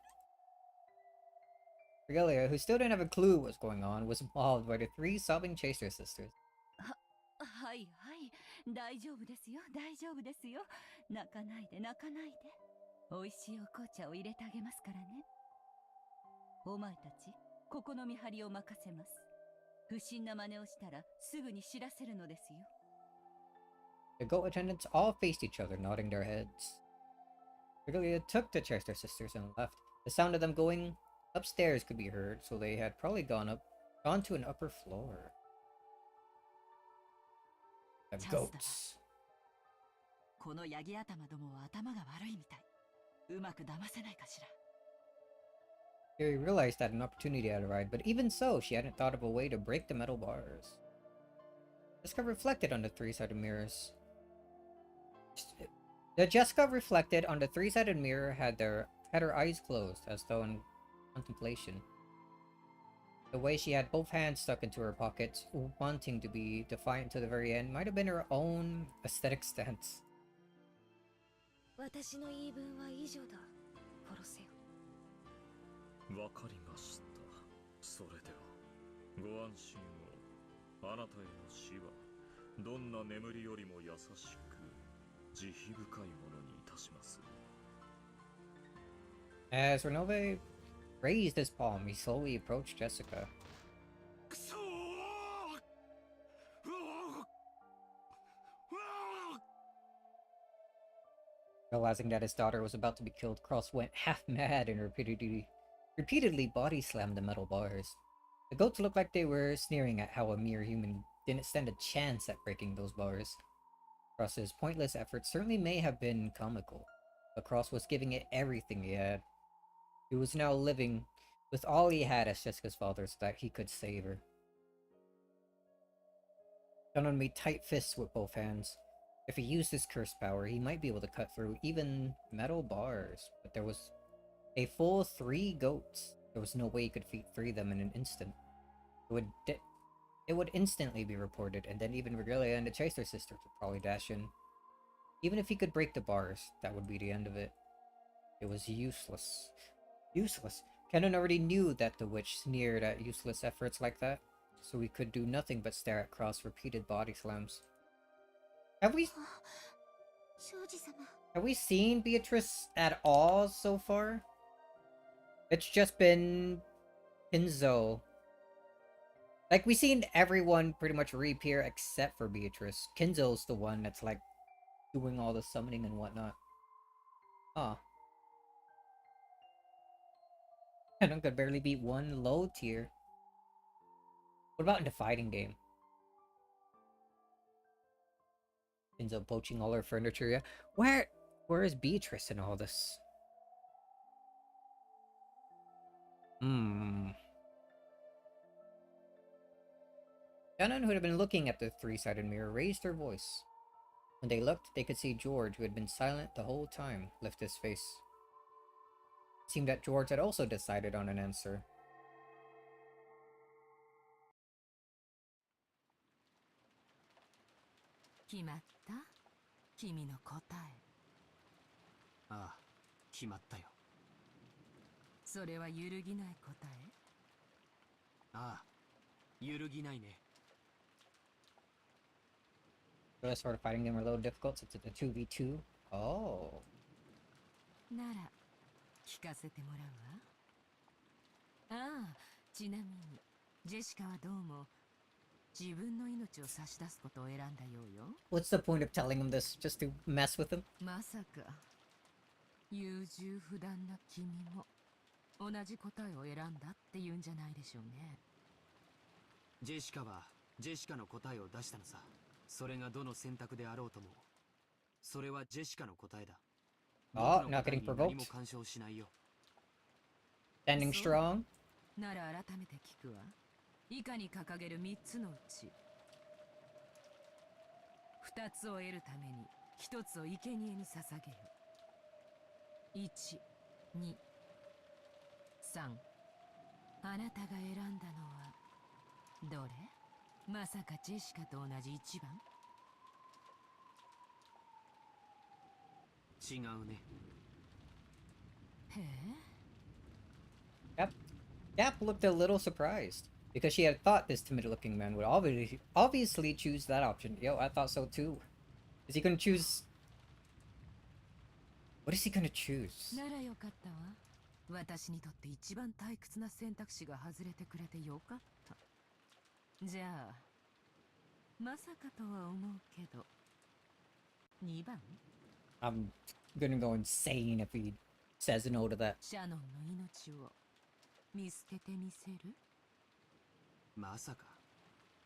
Virgilia, who still didn't have a clue what was going on, was mauled by the 3 sobbing Chaser sisters. はいはい、大丈夫ですよ、大丈夫ですよ。泣かないで、泣かないで。美味しいお紅茶を入れてあげますからね。お前たち、ここの見張りを任せます。不審な真似をしたらすぐに知らせるのですよ。The goat attendants all faced each other, nodding their heads. Virgilia took the Chester sisters and left. The sound of them going upstairs could be heard, so they had probably gone to an upper floor. The goats. このヤギ頭どもは頭が悪いみたい。うまく騙せないかしら。Yuri realized that an opportunity had arrived, but even so, she hadn't thought of a way to break the metal bars. Jessica reflected on the 3-sided mirrors. The Jessica reflected on the 3-sided mirror had her eyes closed, as though in contemplation. The way she had both hands stuck into her pockets, wanting to be defiant to the very end, might have been her own aesthetic stance. 私の言い分は以上だ。殺せよ。わかりました。それではご安心を。あなたへの死はどんな眠りよりも優しく慈悲深いものにいたします。As Renove raised his palm, he slowly approached Jessica. Realizing that his daughter was about to be killed, Cross went half mad and repeatedly body slammed the metal bars. The goats looked like they were sneering at how a mere human didn't stand a chance at breaking those bars. Cross's pointless efforts certainly may have been comical, but Cross was giving it everything he had. He was now living with all he had as Jessica's father so that he could save her. Ganon made tight fists with both hands. If he used his cursed power, he might be able to cut through even metal bars, but there was a full 3 goats. There was no way he could free them in an instant. It would instantly be reported, and then even Virgilia and the Chaser sisters would probably dash in. Even if he could break the bars, that would be the end of it. It was useless. Useless. Kennen already knew that the witch sneered at useless efforts like that, so he could do nothing but stare at Cross' repeated body slams. Have we seen Beatrice at all so far? It's just been Kinzo. Like, we've seen everyone pretty much reappear except for Beatrice. Kinzo's the one that's like doing all the summoning and whatnot. Huh. I could barely beat 1 low tier. What about in the fighting game? Ends up poaching all her furniture, yeah. Where is Beatrice in all this? Ganon, who had been looking at the 3-sided mirror, raised her voice. When they looked, they could see George, who had been silent the whole time, lift his face. It seemed that George had also decided on an answer. 決まった？君の答え。ああ、決まったよ。それは揺るぎない答え？ああ、揺るぎないね。So this sort of fighting game are a little difficult since it's a 2v2. Oh. なら聞かせてもらうわ。ああ、ちなみにジェシカはどうも自分の命を差し出すことを選んだようよ。What's the point of telling him this? Just to mess with him? まさか優柔不断な君も同じ答えを選んだって言うんじゃないでしょうね。ジェシカはジェシカの答えを出したのさ。それがどの選択であろうとも、それはジェシカの答えだ。 Oh, not getting 僕の答えに何も provoked. 干渉しないよ。 Standing strong. なら改めて聞くわ。以下に掲げる3つのうち2つを得るために1つを生贄に捧げる。1、2、3。あなたが選んだのはどれ？まさかジェシカと同じ1番？違うね。へえ。Yep. Gap looked a little surprised because she had thought this timid-looking man would obviously choose that option. Yo, I thought so too. Is he gonna choose? What is he gonna choose? ならよかったわ。私にとって一番退屈な選択肢が外れてくれてよかった。じゃあまさかとは思うけど2番？ I'm gonna go insane if he says no to that. シャノンの命を見捨ててみせる？まさか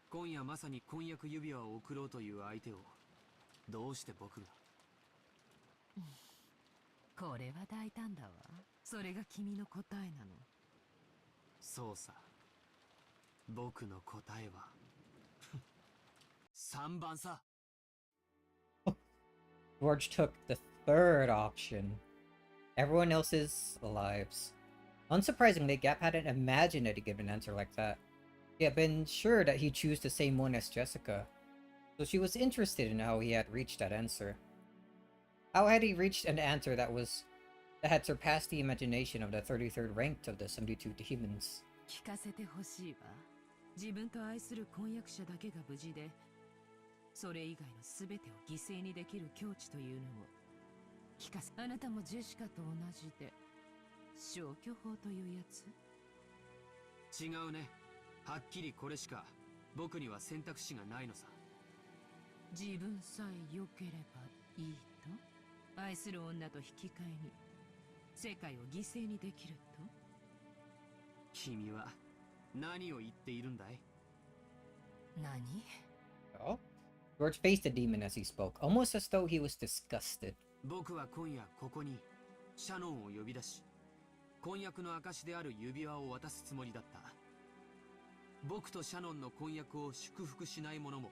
今夜まさに婚約指輪を贈ろうという相手をどうして僕が。これは大胆だわ。それが君の答えなの。そうさ、僕の答えは3番さ。 George took the third option. Everyone else's lives. Unsurprisingly, Gap hadn't imagined that he'd give an answer like that. He had been sure that he'd choose the same one as Jessica, so she was interested in how he had reached that answer. How had he reached an answer that had surpassed the imagination of the 33rd ranked of the 72 demons? 聞かせてほしいわ。自分と愛する婚約者だけが無事で、それ以外の全てを犠牲にできる境地というのを聞かせ。あなたもジェシカと同じで消去法というやつ？違うね。はっきりこれしか僕には選択肢がないのさ。自分さえ良ければいいと？愛する女と引き換えに世界を犠牲にできると？君は何を言っているんだい？何？ Oh? George faced the demon as he spoke, almost as though he was disgusted. 僕は今夜ここにシャノンを呼び出し、婚約の証である指輪を渡すつもりだった。僕とシャノンの婚約を祝福しない者も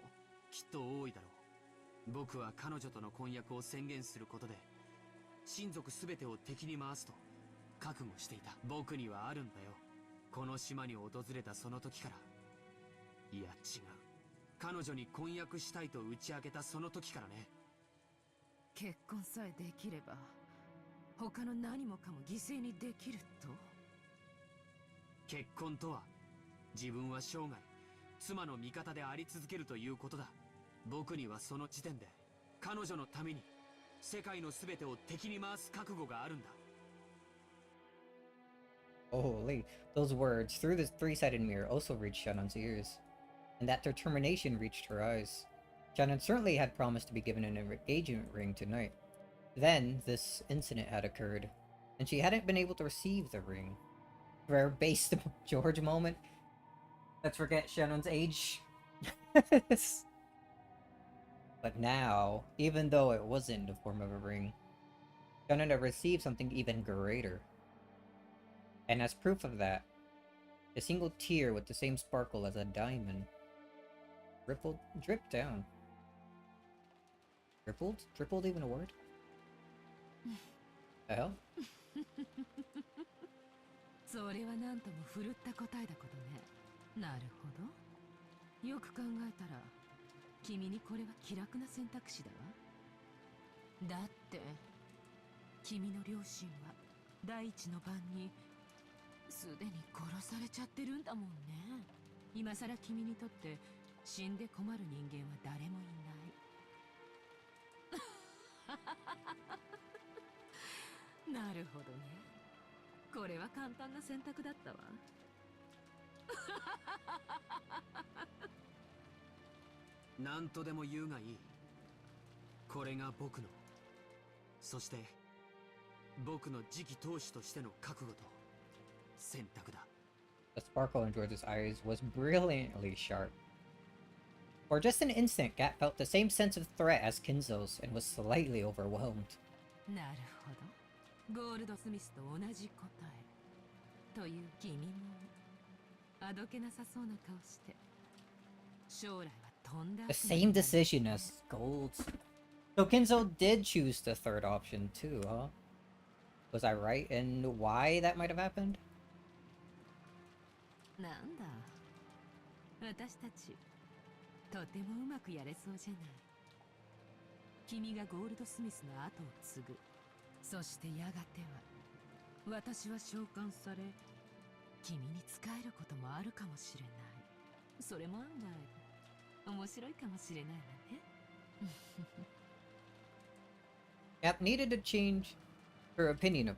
きっと多いだろう。僕は彼女との婚約を宣言することで親族すべてを敵に回すと覚悟していた。僕にはあるんだよ。この島に訪れたその時から。いや違う、彼女に婚約したいと打ち明けたその時からね。結婚さえできれば他の何もかも犠牲にできると？結婚とは自分は生涯妻の味方であり続けるということだ。僕にはその時点で彼女のために世界の全てを敵に回す覚悟があるんだ。 Holy, those words through the three-sided mirror also reached Shannon's ears, and that determination reached her eyes. Shannon certainly had promised to be given an engagement ring tonight. Then, this incident had occurred, and she hadn't been able to receive the ring. Rare based George moment. Let's forget Shannon's age. But now, even though it wasn't in the form of a ring, Shannon had received something even greater. And as proof of that, a single tear with the same sparkle as a diamond dripped down. Rippled? Drippled even a word? The hell? それはなんともふるった答えだことね。なるほど。よく考えたら君にこれは気楽な選択肢だわ。だって君の両親は第一の晩にすでに殺されちゃってるんだもんね。今さら君にとって死んで困る人間は誰もいないなるほどね。これは簡単な選択だったわ。何とでも言うがいい。これが僕の、そして僕の次期当主としての覚悟と選択だ。 The sparkle in George's eyes was brilliantly sharp. For just an instant, Gat felt the same sense of threat as Kinzo's and was slightly overwhelmed. なるほど。ゴールドスミスと同じ答え。という君もあどけなさそうな顔して。将来はとんだ。The same decision as Gold's. So Kinzo did choose the third option too, huh? Was I right in why that might have happened? なんだ。私たちとてもうまくやれそうじゃない。君がゴールドスミスの後を継ぐ。そしてやがては私は召喚され君に仕えることもあるかもしれない。それも案外面白いかもしれないわね。Yep, needed to change her opinion of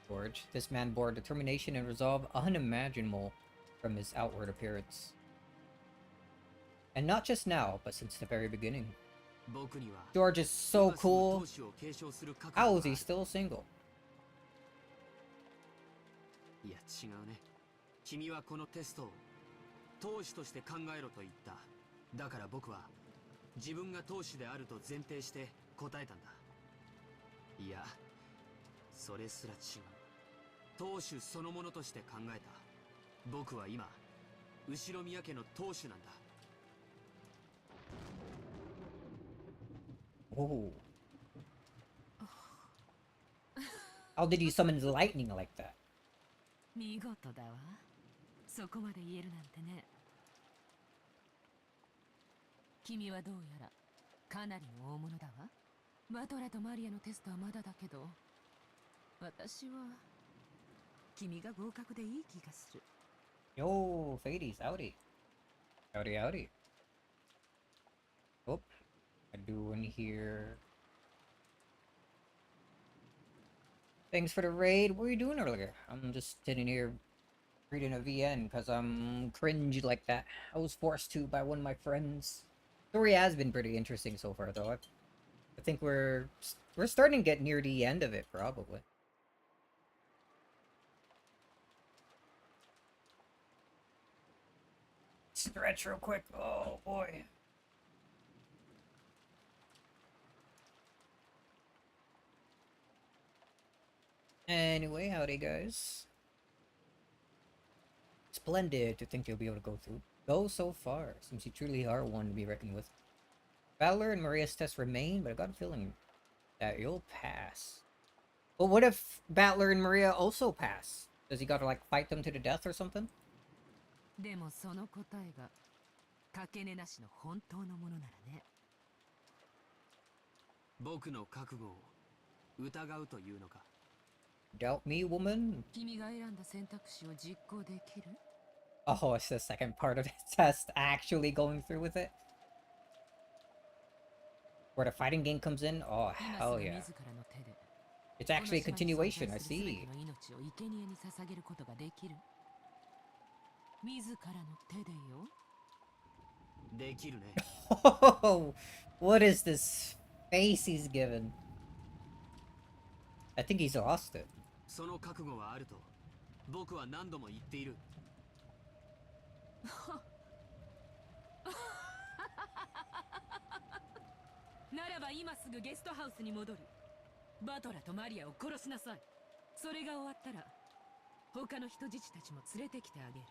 George. This man bore determination and resolve unimaginable from his outward appearance. And not just now, but since the very beginning. George is so cool. How is he still single? いや違うね。君はこのテストを当主として考えろと言った。だから僕は自分が当主であると前提して答えたんだ。いや、それすら違う。当主そのものとして考えた。僕は今後宮家の当主なんだ。Oh. How did you summon lightning like that? 見事だわ。そこまで言えるなんてね。君はどうやらかなりの大物だわ。バトラとマリアのテストはまだだけど、私は君が合格でいい気がする。Yo, Fades, howdy. Howdy, howdy. Oh, I do in here. Thanks for the raid. What were you doing earlier? I'm just sitting here reading a VN because I'm cringe like that. I was forced to by one of my friends. Story has been pretty interesting so far, though. I think we're starting to get near the end of it, probably. Stretch real quick. Oh boy. Anyway, howdy guys. Splendid to think you'll be able to go so far. Seems you truly are one to be reckoned with. Battler and Maria's tests remain, but I got a feeling that you'll pass. But what if Battler and Maria also pass? Does he gotta like fight them to the death or something? でもその答えがかけねなしの本当のものならね。僕の覚悟を疑うというのか。Doubt me, woman? 君が選んだ選択肢を実行できる? Oh, it's the second part of the test, actually going through with it? Where the fighting game comes in? Oh, hell yeah. It's actually a continuation, I see. 自らの手でよ。できるね。Oh, what is this face he's given? I think he's lost it. その覚悟はあると僕は何度も言っている。ならば今すぐゲストハウスに戻り、バトラとマリアを殺しなさい。それが終わったら他の人質たちも連れてきてあげる。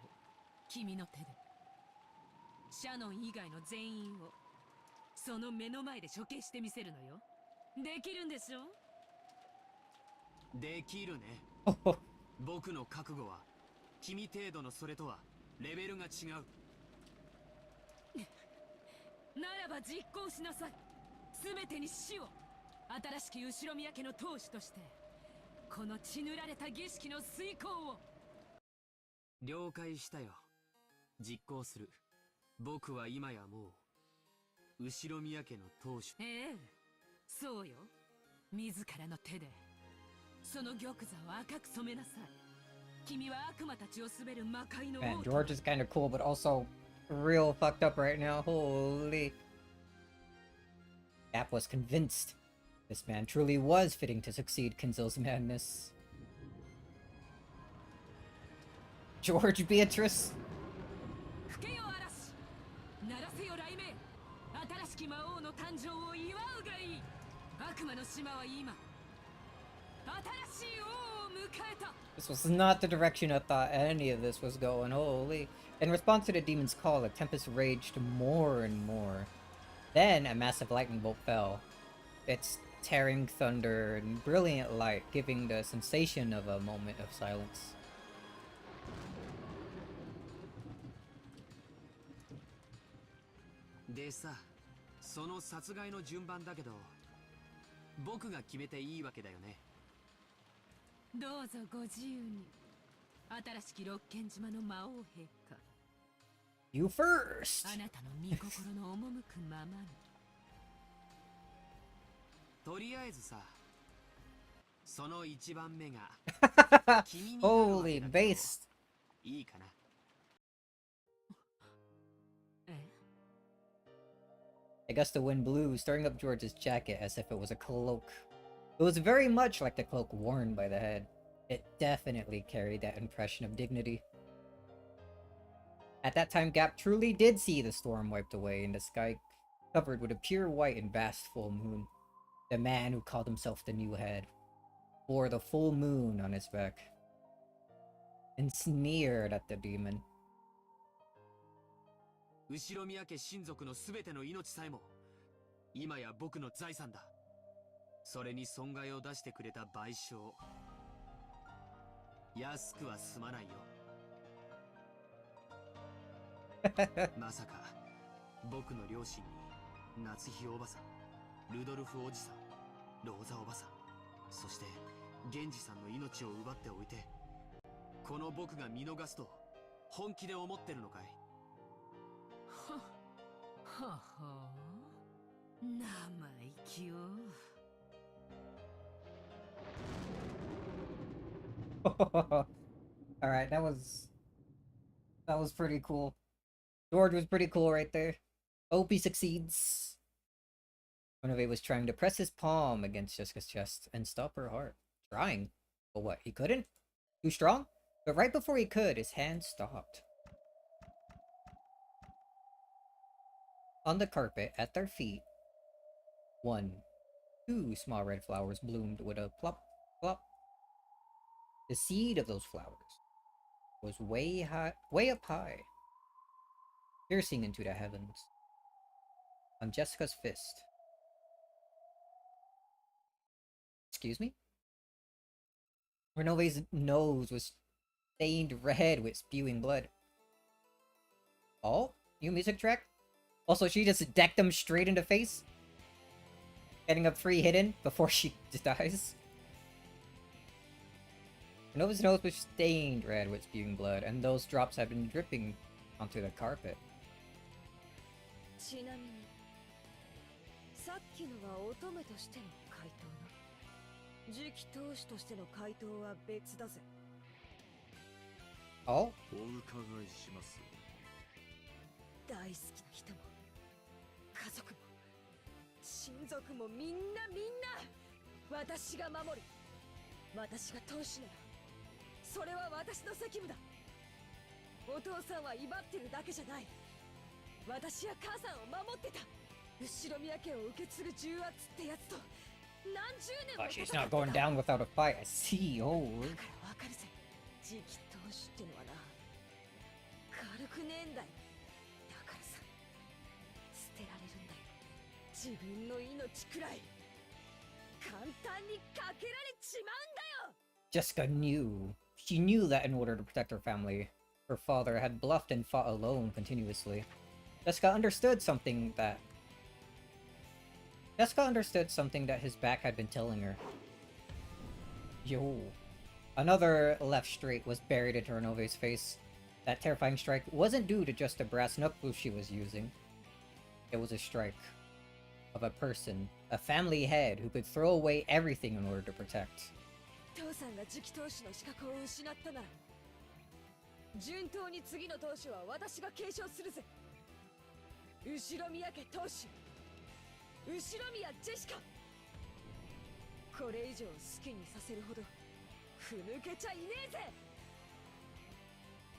君の手でシャノン以外の全員をその目の前で処刑してみせるのよ。できるんでしょ？できるね。僕の覚悟は君程度のそれとはレベルが違う。ならば実行しなさい。全てに死を。新しき後宮家の当主としてこの血塗られた儀式の遂行を。了解したよ。実行する。僕は今やもう後宮家の当主。ええ、そうよ。自らの手でその玉座を赤く染めなさい。君は悪魔たちを滑る魔界の王。 Man, George is kind of cool, but also real fucked up right now. Holy. Gap was convinced this man truly was fitting to succeed Kinzel's madness. George Beatrice? 吹けよ嵐、鳴らせよ雷鳴。新しき魔王の誕生を祝うがいい。悪魔の島は今新しい王を迎えた。 This was not the direction I thought any of this was going. Holy. In response to the demon's call, the tempest raged more and more. Then a massive lightning bolt fell, its tearing thunder and brilliant light giving the sensation of a moment of silence. でさ、その殺害の順番だけど、僕が決めていいわけだよね。どうぞご自由に。新しき六軒島の魔王陛下。 You first! あなたの御心の赴くままに。とりあえずさ、その一番目が君になるわけだけ Holy ど based. いいかな。A gust of wind blew, stirring up George's jacket as if it was a cloak. It was very much like the cloak worn by the head. It definitely carried that impression of dignity. At that time, Gap truly did see the storm wiped away and the sky covered with a pure white and vast full moon. The man who called himself the New Head bore the full moon on his back and sneered at the demon. 後宮家親族のすべての命さえも今や僕の財産だ。それに損害を出してくれた賠償、安くは済まないよ。まさか僕の両親に夏日おばさん、ルドルフおじさん、ローザおばさん、そして源氏さんの命を奪っておいて、この僕が見逃すと本気で思ってるのかい？はは生意気よ。Alright, that was pretty cool. George was pretty cool right there. Hope he succeeds. Renove was trying to press his palm against Jessica's chest and stop her heart. Trying? But what, he couldn't? Too strong? But right before he could, his hand stopped. On the carpet at their feet, 2 small red flowers bloomed with a plop, plop. The seed of those flowers was way up high, piercing into the heavens. On Jessica's fist. Excuse me? Renove's nose was stained red with spewing blood. Oh, new music track? Also, she just decked him straight in the face, getting up 3 hidden before she dies. Renova's nose was stained red with spewing blood, and those drops had been dripping onto the carpet. ちなみにさっきのは乙女としての回答な。次期当主としての回答は別だぜ。Oh? お伺いします。大好きな人も家族も親族もみんな私が守る。私が当主ならそれは私の責務だ。お父さんは威張ってるだけじゃない。私や母さんを守ってた。後宮家を受け継ぐ重圧ってやつと何十年も She's not going down without a fight. I see. Oh. だからわかるぜ。次期当主ってのはな、軽くねえんだよ。だからさ、捨てられるんだよ。自分の命くらい簡単にかけられちまうんだよ。 Jessica knew. She knew that in order to protect her family, her father had bluffed and fought alone continuously. Jessica understood something that his back had been telling her. Yo. Another left straight was buried into Renove's face. That terrifying strike wasn't due to just the brass knuckles she was using. It was a strike of a person, a family head who could throw away everything in order to protect. 父さんが次期当主の資格を失ったなら順当に次の当主は私が継承するぜ。後宮家当主後宮ジェシカ、これ以上好きにさせるほどふぬけちゃいねえぜ。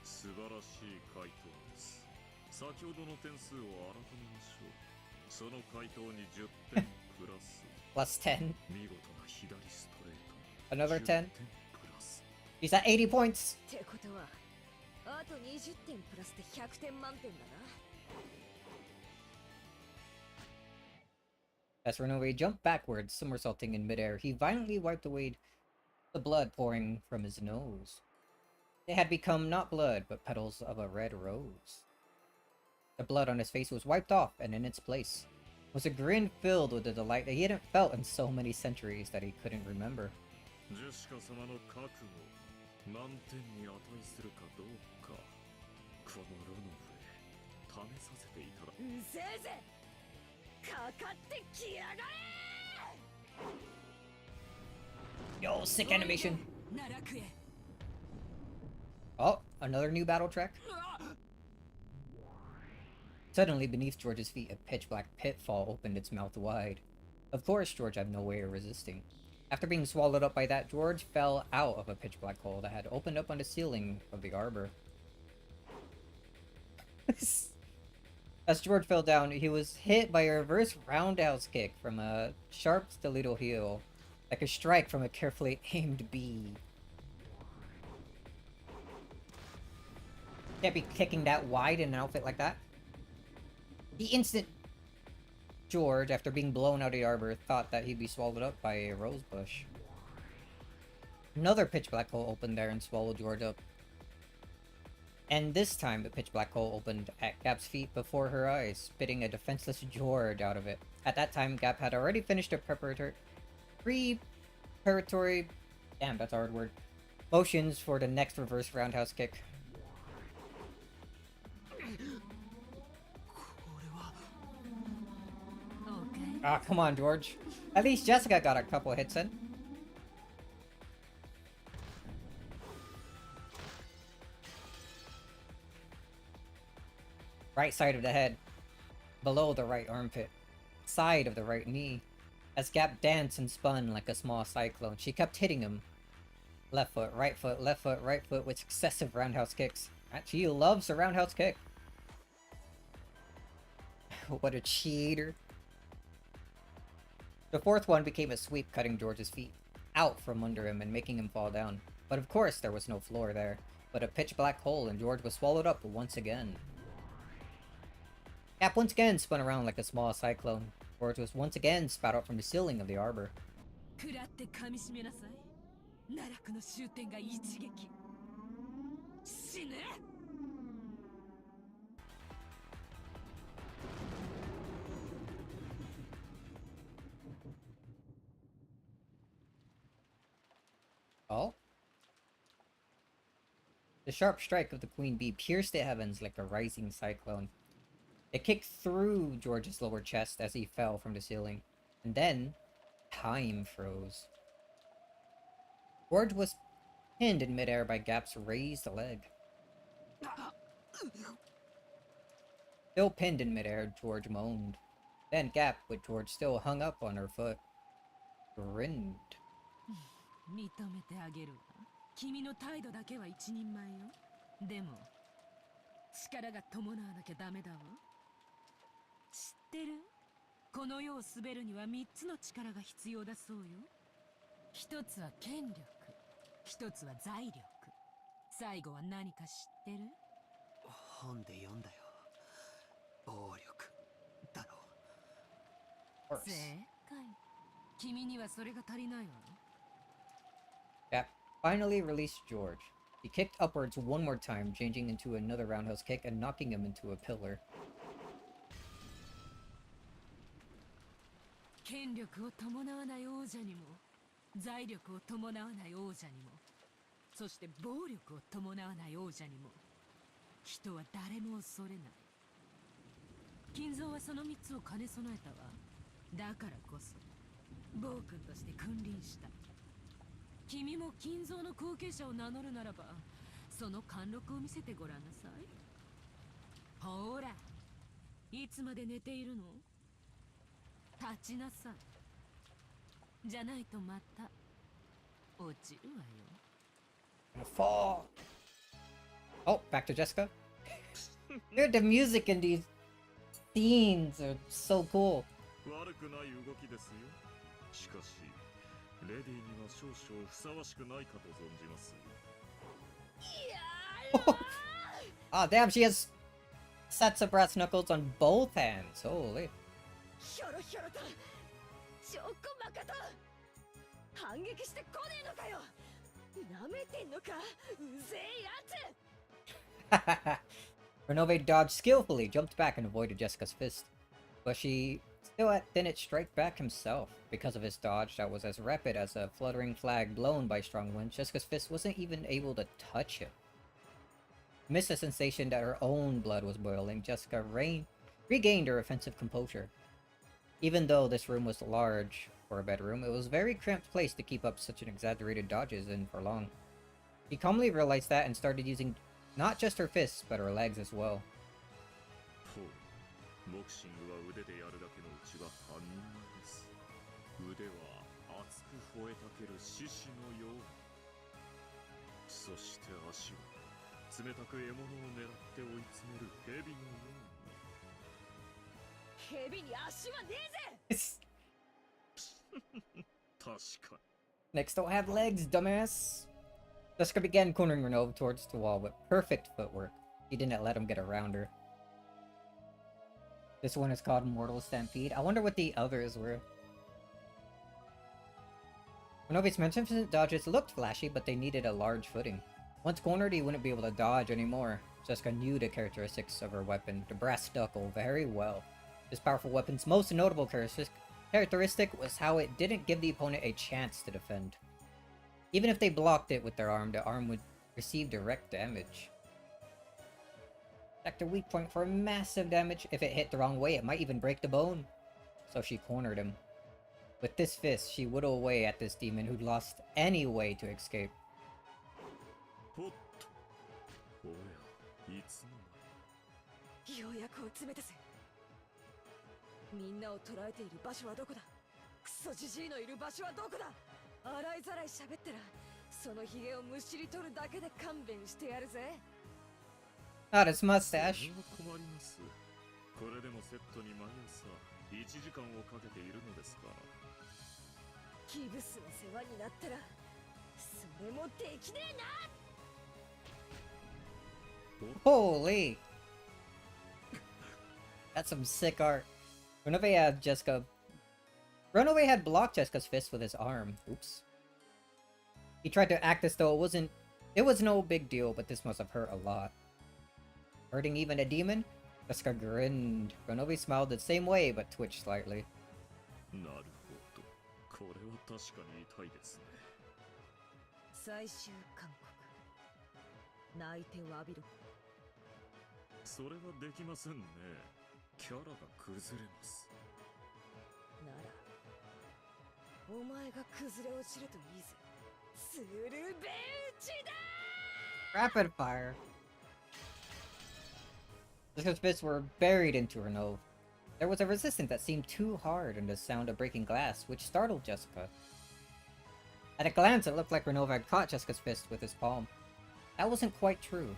素晴らしい回答です。先ほどの点数を改めましょう。その回答に10点プラス Plus 10. 見事な左ストレート。 Another 10. 10点プラス。 He's at 80 points. ってことはあと20点プラスで100点満点だな。As Renove jumped backwards, somersaulting in midair, he violently wiped away the blood pouring from his nose. It had become not blood, but petals of a red rose. The blood on his face was wiped off, and in its place was a grin filled with a delight that he hadn't felt in so many centuries that he couldn't remember. ジェシカ様の覚悟、何点に値するかどうか、このロノフへ試させていただく。うぜえぜ、かかってきやがれ。 Yo, sick animation. 奈落へ。 Oh, another new battle track? Suddenly, beneath George's feet, a pitch-black pitfall opened its mouth wide. Of course, George had no way of resisting. After being swallowed up by that, George fell out of a pitch-black hole that had opened up on the ceiling of the arbor. As George fell down, he was hit by a reverse roundhouse kick from a sharp stiletto heel, like a strike from a carefully aimed bee. Can't be kicking that wide in an outfit like that. The instant George, after being blown out of the arbor, thought that he'd be swallowed up by a rose bush. Another pitch black hole opened there and swallowed George up. And this time, the pitch black hole opened at Gap's feet before her eyes, spitting a defenseless George out of it. At that time, Gap had already finished a preparatory... Damn, that's a hard word. Motions for the next reverse roundhouse kick. Ah, come on, George. At least Jessica got a couple hits in. Right side of the head. Below the right armpit. Side of the right knee. As Gap danced and spun like a small cyclone, she kept hitting him. Left foot, right foot with successive roundhouse kicks. She loves a roundhouse kick. What a cheater. The fourth one became a sweep, cutting George's feet out from under him and making him fall down. But of course there was no floor there, but a pitch black hole, and George was swallowed up once again. Cap once again spun around like a small cyclone. George was once again spat out from the ceiling of the arbor. Oh? The sharp strike of the queen bee pierced the heavens like a rising cyclone. It kicked through George's lower chest as he fell from the ceiling. And then, time froze. George was pinned in midair by Gap's raised leg. Still pinned in midair, George moaned. Then Gap, with George still hung up on her foot, grinned. 認めてあげるわ。君の態度だけは一人前よ。でも、力が伴わなきゃダメだわ。知ってる？この世を滑るには3つの力が必要だそうよ。一つは権力、一つは財力、最後は何か知ってる？本で読んだよ。暴力だろ。正解。君にはそれが足りないわ。Gap finally released George. He kicked upwards one more time, changing into another roundhouse kick and knocking him into a pillar. 権力を伴わない王者にも、財力を伴わない王者にも、そして暴力を伴わない王者にも、人は誰も恐れない。金蔵はその3つを兼ね備えたわ。だからこそ暴君として君臨した。君も金蔵の後継者を名乗るならば、その貫禄を見せてごらんなさい。ほら、いつまで寝ているの？立ちなさい。じゃないとまた落ちるわよ。 Fall. Oh, back to Jessica. Dude, the music in these scenes are so cool. 悪くない動きですよ。しかしレディーには少々ふさわしくないかと存じます。Oh, damn, she has sets of brass knuckles on both hands. Holy. ひょろひょろとちょこまかと反撃してこねえのかよ。なめてんのか、うぜえやつ。 Renove dodged skillfully, jumped back, and avoided Jessica's fist. But she still didn't strike back himself. Because of his dodge that was as rapid as a fluttering flag blown by strong winds, Jessica's fist wasn't even able to touch him. Amidst the sensation that her own blood was boiling, Jessica regained her offensive composure. Even though this room was large for a bedroom, it was a very cramped place to keep up such an exaggerated dodges in for long. She calmly realized that and started using not just her fists, but her legs as well. ボクシングは腕でやるだけのうちは半人前です。腕は熱く吠えたける獅子のように。そして足は冷たく獲物を狙って追い詰める蛇のように。蛇に足はねえぜ。確かに。 Next don't have legs, dumbass! Jessica began cornering Renove towards the wall with perfect footwork. She didn't let him get around her. This one is called Mortal Stampede. I wonder what the others were. Renove's magnificent dodges looked flashy, but they needed a large footing. Once cornered, he wouldn't be able to dodge anymore. Jessica knew the characteristics of her weapon, the brass knuckle, very well. This powerful weapon's most notable characteristic was how it didn't give the opponent a chance to defend. Even if they blocked it with their arm, the arm would receive direct damage. Checked her weak point for massive damage. If it hit the wrong way, it might even break the bone. So she cornered him. With this fist, she whittled away at this demon who'd lost any way to escape. ようやく追い詰めたぜ。みんなを捕らえている場所はどこだ。クソジジイのいる場所はどこだ。洗いざらい喋ったらそのヒゲをむしり取るだけで勘弁してやるぜ。 Not his mustache. 困ります。これでもセットに毎朝1時間をかけているのですから。ギブスの世話になったらそれもできねえな。 Holy! That's some sick art. Renove had blocked Jessica's fist with his arm. Oops. He tried to act as though it was no big deal, but this must have hurt a lot. Hurting even a demon? Jessica grinned. Renove smiled the same way, but twitched slightly. なるほど。これは確かに痛いですね。最終勧告。泣いて詫びろ。それはできませんね。キャラが崩れます。なら、お前が崩れ落ちるといいぜ。スルベ打ちだ。 Rapid fire. Jessica's fists were buried into Renove. There was a resistance that seemed too hard and the sound of breaking glass, which startled Jessica. At a glance, it looked like Renove had caught Jessica's fist with his palm. That wasn't quite true.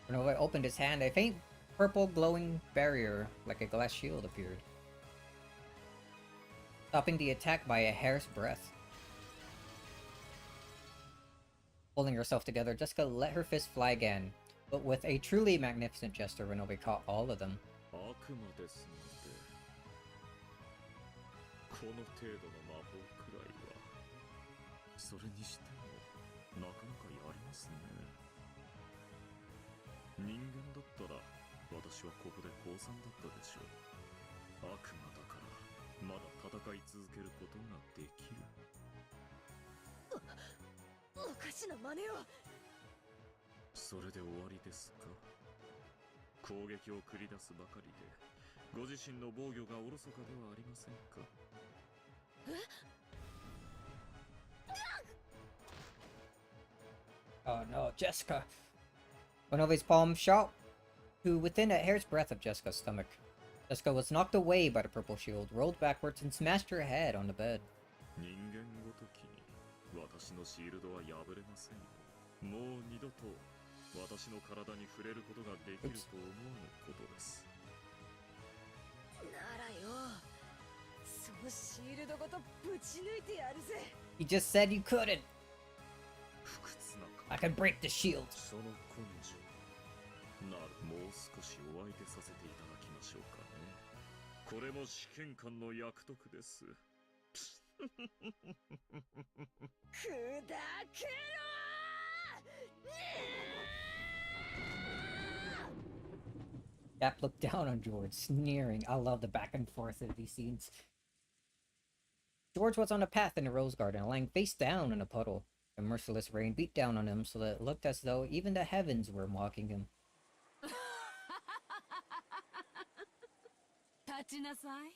Renove opened his hand, a faint purple glowing barrier like a glass shield appeared, stopping the attack by a hair's breadth. Pulling herself together, Jessica let her fist fly again, but with a truly magnificent gesture, Renove caught all of them. 悪魔ですので、この程度の魔法くらいは、それにしてもなかなかやりますね。人間だったら私はここで降参だったでしょう。悪魔だからまだ戦い続けることができる。おかしな真似を。それで終わりですか？攻撃を繰り出すばかりでご自身の防御がおろそかではありませんか？Oh no, Jessica! One of his palms shot to within a hair's breadth of Jessica's stomach. Jessica was knocked away by the purple shield, rolled backwards, and smashed her head on the bed. 人間ごときに私のシールドは破れませんよ。もう二度と私の体に触れることができると思わぬことです。ならよ、そのシールドごとぶち抜いてやるぜ。 He just said you couldn't! 不屈な I can break the shield! その根性なる、もう少しお相手させていただきましょうかね。これも試験官の役得です。砕けろー。 Gap looked down on George, sneering. I love the back and forth of these scenes. George was on a path in the rose garden, lying face down in a puddle. The merciless rain beat down on him so that it looked as though even the heavens were mocking him. 立ちなさい。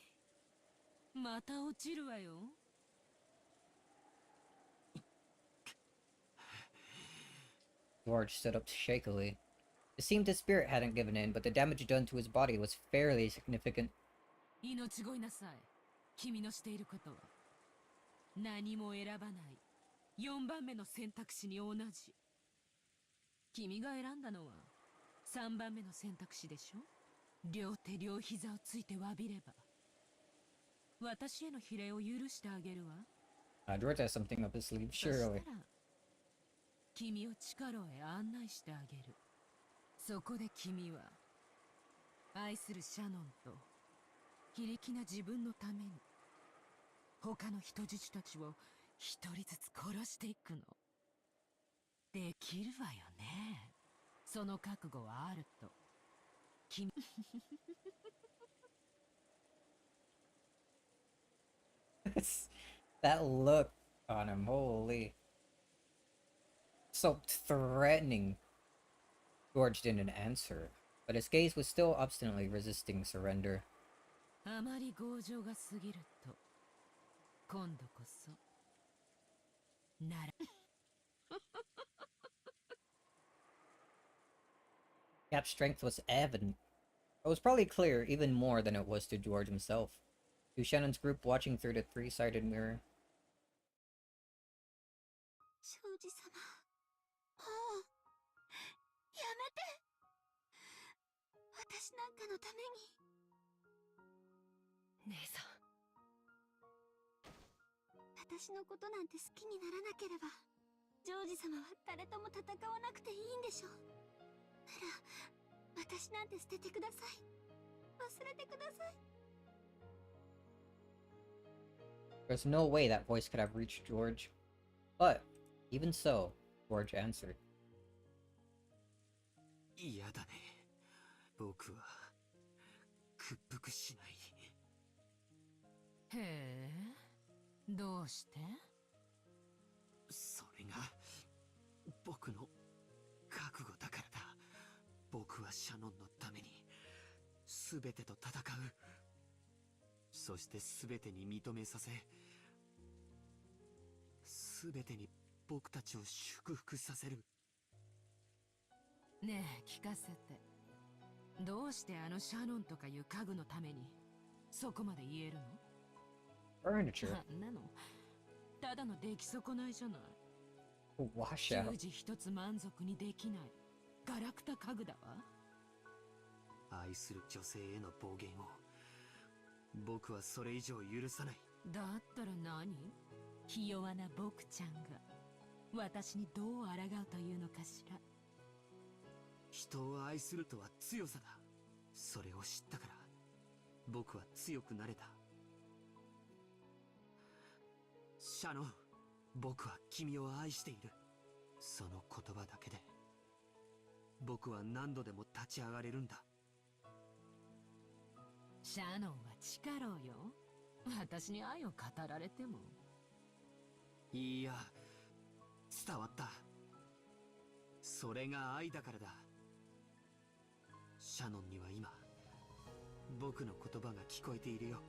また落ちるわよ。George stood up shakily. It seemed his spirit hadn't given in, but the damage done to his body was fairly significant. 命乞いなさい。君のしていることは何も選ばない4番目の選択肢に同じ。君が選んだのは3番目の選択肢でしょ。両手両膝をついて詫びれば私への比例を許してあげるわ。George has something up his sleeve, そした surely. ら君を地下牢へ案内してあげる。そこで君は愛するシャノンと非力な自分のために他の人質たちを一人ずつ殺していくの。できるわよね。その覚悟はあると君That look on him, holy. So threatening. George didn't answer, but his gaze was still obstinately resisting surrender. あまり強情が過ぎると今度こそならCap's strength was evident. It was probably clear even more than it was to George himself. To Shannon's group watching through the three-sided mirror. 庄司様、もうやめて。私なんかのために。姉さん、私のことなんて好きにならなければジョージ様は誰とも戦わなくていいんでしょ。なら私なんて捨ててください。忘れてください。 There's no way that voice could have reached George. But, even so, George answered. 嫌だね。僕は屈服しない。へえ、どうして？それが僕の覚悟だからだ。僕はシャノンのために全てと戦う。そして全てに認めさせ、全てに僕たちを祝福させる。ねえ、聞かせて。どうしてあのシャノンとかいう家具のためにそこまで言えるの？ Furniture. あんなのただの出来損ないじゃない。 Wash out. 十字一つ満足にできないガラクタ家具だわ。愛する女性への暴言を僕はそれ以上許さない。だったら何？ひ弱な僕ちゃんが私にどう抗うというのかしら。人を愛するとは強さだ。それを知ったから僕は強くなれた。シャノン、僕は君を愛している。その言葉だけで僕は何度でも立ち上がれるんだ。シャノンは地下牢よ。私に愛を語られても。いや、伝わった。それが愛だからだ。シャノンには今、僕の言葉が聞こえているよ。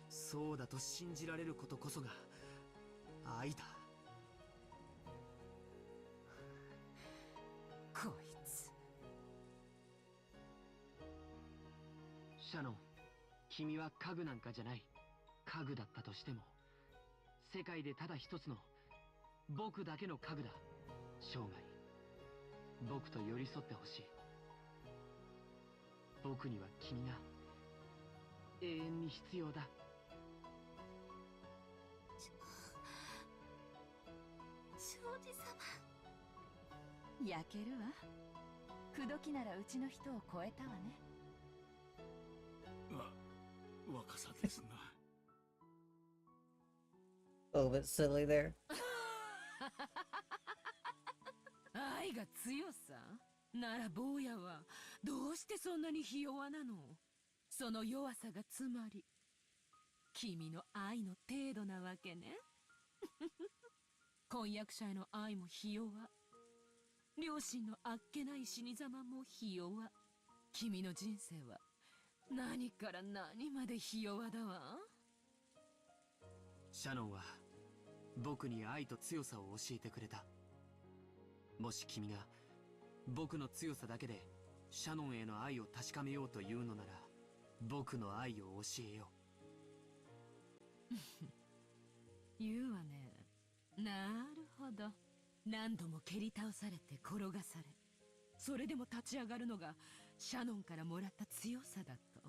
そうだと信じられることこそが愛だ。こいつ。シャノン、君は家具なんかじゃない。家具だったとしても、世界でただ一つの僕だけの家具だ。生涯僕と寄り添ってほしい。僕には君が永遠に必要だ。庄司様、焼けるわ。口説きならうちの人を超えたわね。若さですな。A little bit silly there. 愛が強さなら坊やはどうしてそんなにひ弱なの？その弱さがつまり君の愛の程度なわけね。婚約者への愛もひ弱、両親のあっけない死に様もひ弱。君の人生は何から何までひ弱だわ。シャノンは僕に愛と強さを教えてくれた。もし君が僕の強さだけでシャノンへの愛を確かめようというのなら、僕の愛を教えよう。言うわね。なるほど。何度も蹴り倒されて転がされ、それでも立ち上がるのがシャノンからもらった強さだと。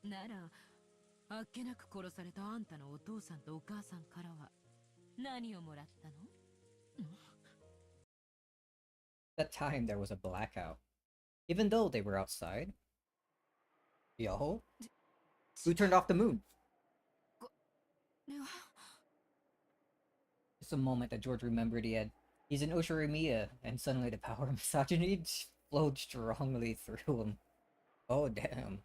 ならあっけなく殺されたあんたのお父さんとお母さんからは何をもらったの？ That time there was a blackout. Even though they were outside. Yo? Who turned off the moon? It's a moment that George remembered he's in Oshirimiya, and suddenly the power of misogyny flowed strongly through him. Oh damn.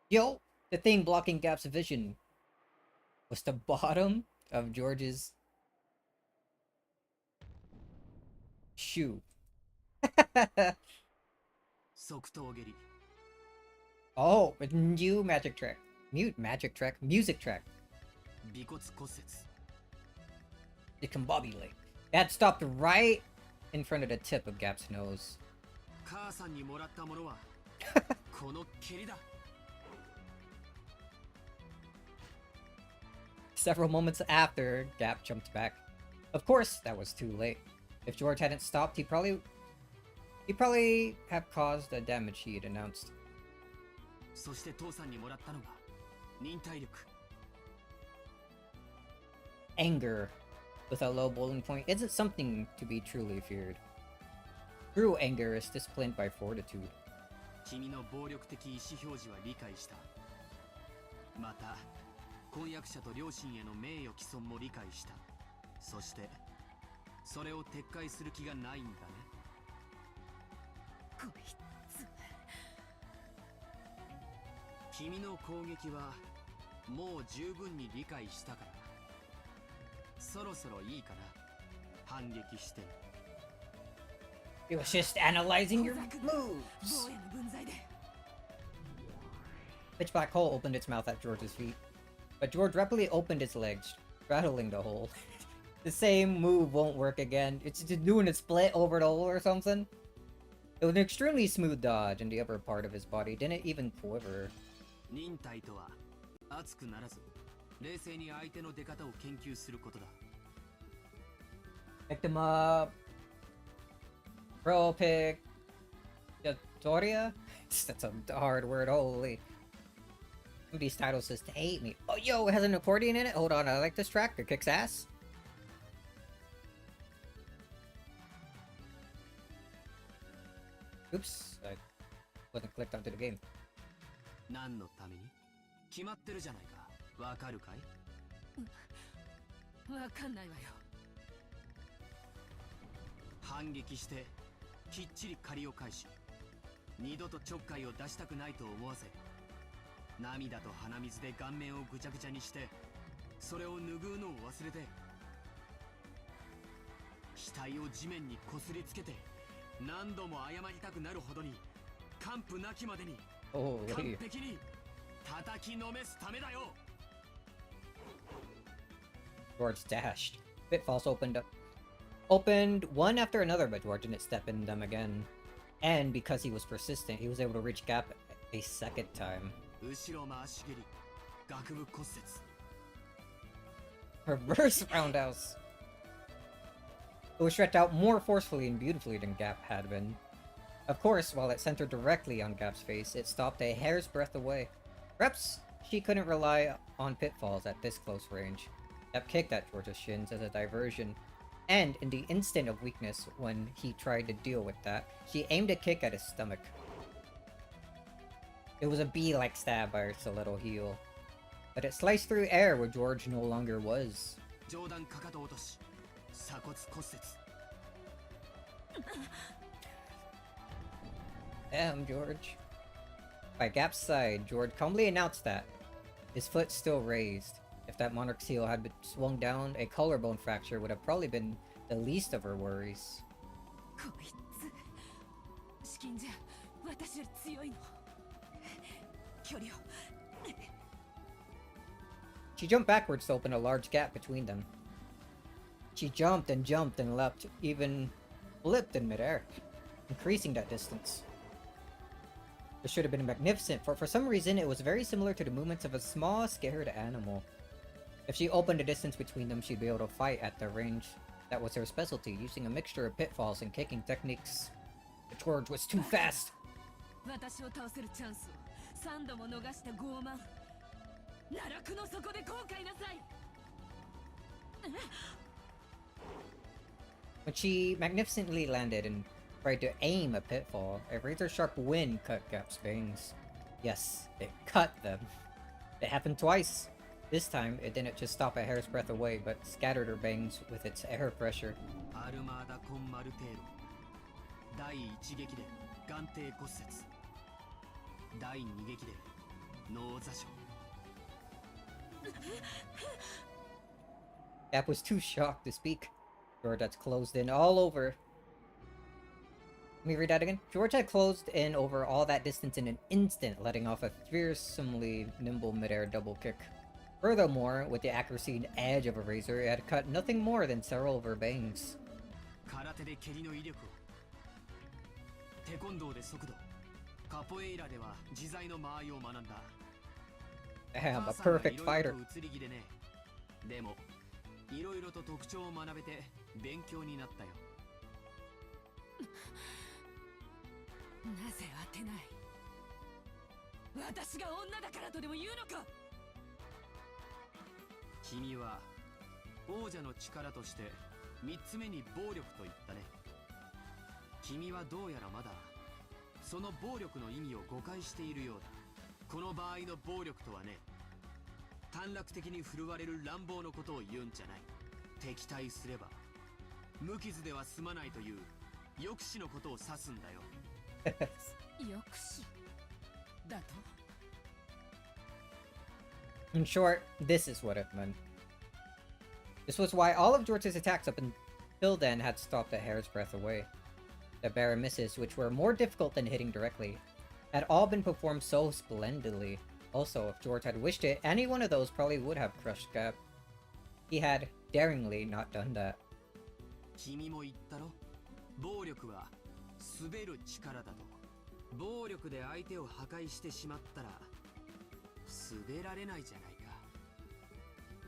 Yo! The thing blocking Gap's vision was the bottom of George's shoe. 即答蹴り。 Oh, a new magic track. Music track. 尾骨骨折。 The Kimbobby leg. That stopped right in front of the tip of Gap's nose. 母さんにもらったものはこの蹴りだ。 Several moments after, Gap jumped back. Of course, that was too late. If George hadn't stopped, he'd probably have caused the damage he had announced. そして父さんにもらったのが忍耐力。 Anger, with a low boiling point, isn't something to be truly feared. True anger is disciplined by fortitude. 君の暴力的意思表示は理解した。また婚約者と両親への名誉毀損も理解した。そしてそれを撤回する気がないんだね。こいつ。君の攻撃はもう十分に理解したから、そろそろいいかな。反撃して。 It was just analyzing your moves. 坊やの分際で。 Pitch black hole opened its mouth at George's feet, but George rapidly opened his legs, straddling the hole. The same move won't work again. It's just doing a split over the hole or something. It was an extremely smooth dodge, and the upper part of his body didn't even quiver. 忍耐とは熱くならず冷静に相手の出方を研究することだ。 Picked him up. Pro pick. Doria? That's a hard word, holy. Some of these titles just hate me. Oh, yo, it has an accordion in it? Hold on, I like this track. It kicks ass. Oops, I wasn't clicked onto the game. 何のために？決まってるじゃないか。わかるかい？わかんないわよ。反撃してきっちり借りを返し、二度とちょっかいを出したくないと思わせ涙と鼻水で顔面をぐちゃぐちゃにして、それを拭うのを忘れて、額を地面にこすりつけて、何度も謝りたくなるほどに完膚なきまでに完璧に叩きのめすためだよ。 George dashed. Pitfalls opened one after another, but George didn't step in them again. And because he was persistent, he was able to reach Gap a second time. 後ろ回し蹴り、顎部骨折。 Reverse roundhouse. It was stretched out more forcefully and beautifully than Gap had been. Of course, while it centered directly on Gap's face, it stopped a hair's breadth away. Perhaps she couldn't rely on pitfalls at this close range. Gap kicked at George's shins as a diversion, and in the instant of weakness when he tried to deal with that, she aimed a kick at his stomach. It was a bee-like stab by her stiletto heel, but it sliced through air where George no longer was. 上段かかと落とし、鎖骨骨折。 Damn, George. By Gap's side, George calmly announced that, his foot still raised. If that monarch's heel had been swung down, a collarbone fracture would have probably been the least of her worries. こいつ、資金じゃ私より強いの。距離を。 She jumped backwards to open a large gap between them. She jumped and leapt, even flipped in midair, increasing that distance. This should have been magnificent, for some reason it was very similar to the movements of a small, scared animal. If she opened the distance between them, she'd be able to fight at the range. That was her specialty, using a mixture of pitfalls and kicking techniques. But George was too fast! 私を倒せるチャンスを3度も逃した傲慢。奈落の底で後悔なさい。 When she magnificently landed and tried to aim a pitfall, a razor-sharp wind cut Gap's bangs. Yes, it cut them. It happened twice. This time, it didn't just stop a hair's breadth away, but scattered her bangs with its air pressure. アルマーダコンマルテーロ。第一撃で眼底骨折。第二撃で脳挫傷。 Gap was too shocked to speak. George had closed in all over. Let me read that again. George had closed in over all that distance in an instant, letting off a fearsomely nimble midair double kick. Furthermore, with the accuracy and edge of a razor, it had cut nothing more than several of her bangs. 空手で蹴りの威力を。テコンドーで速度。カポエイラでは自在の間合いを学んだ。 Damn, a perfect fighter. 移り気でね。でも、いろいろと特徴を学べて勉強になったよ。なぜ当てない。私が女だからとでも言うのか。君は王者の力として3つ目に暴力と言ったね。君はどうやらまだその暴力の意味を誤解しているようだ。この場合の暴力とはね、短絡的に振るわれる乱暴のことを言うんじゃない。敵対すれば無傷では済まないという抑止のことを指すんだよ。抑止だと。 In short, this is what it meant. This was why all of George's attacks up until then had stopped a hair's breadth away. The barren misses, which were more difficult than hitting directly, had all been performed so splendidly. Also, if George had wished it, any one of those probably would have crushed Gap. He had daringly not done that. 君も言ったろ。暴力は滑る力だと。暴力で相手を破壊してしまったら滑られないじゃないか。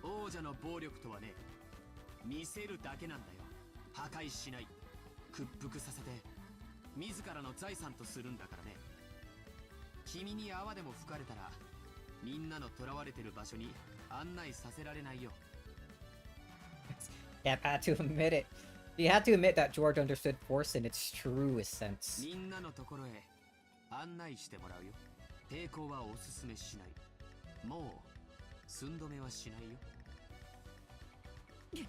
王者の暴力とはね、見せるだけなんだよ。破壊しない。屈服させて自らの財産とするんだからね。君に泡でも吹かれたらみんなの囚われてる場所に案内させられないよ。 Gap had to admit it. He had to admit that George understood force in its truest sense. みんなのところへ案内してもらうよ。抵抗はおすすめしない。もう寸止めはしないよ。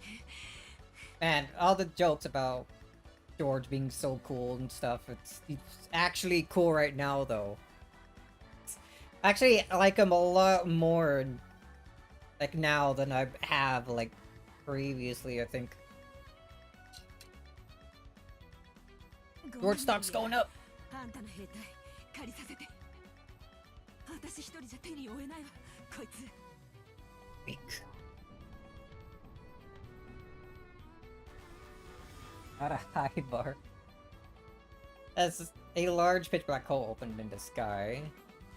Man, all the jokes about George being so cool and stuff, it's actually cool right now though. Actually, I like him a lot more, like, now than I have, like, previously, I think. George stock's going up. あんたの兵隊借りさせて。私一人じゃ手に負えないわ、こいつ。Weak. Not a high bar. As a large pitch black hole opened in the sky.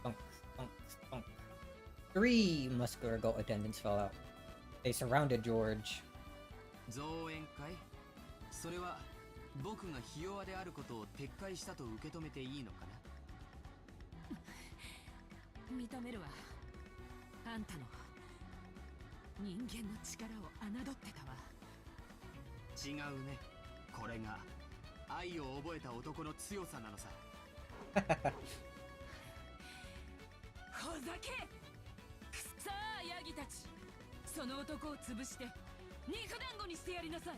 Thunk, thunk, thunk. 3 muscular goat attendants fell out. They surrounded George. 増援会？それは僕がひ弱であることを撤回したと受け止めていいのかな？認めるわ。あんたの人間の力を侮ってたわ。違うね。これが愛を覚えた男の強さなのさ。ほざけ！さあヤギたち、その男を潰して肉団子にしてやりなさい。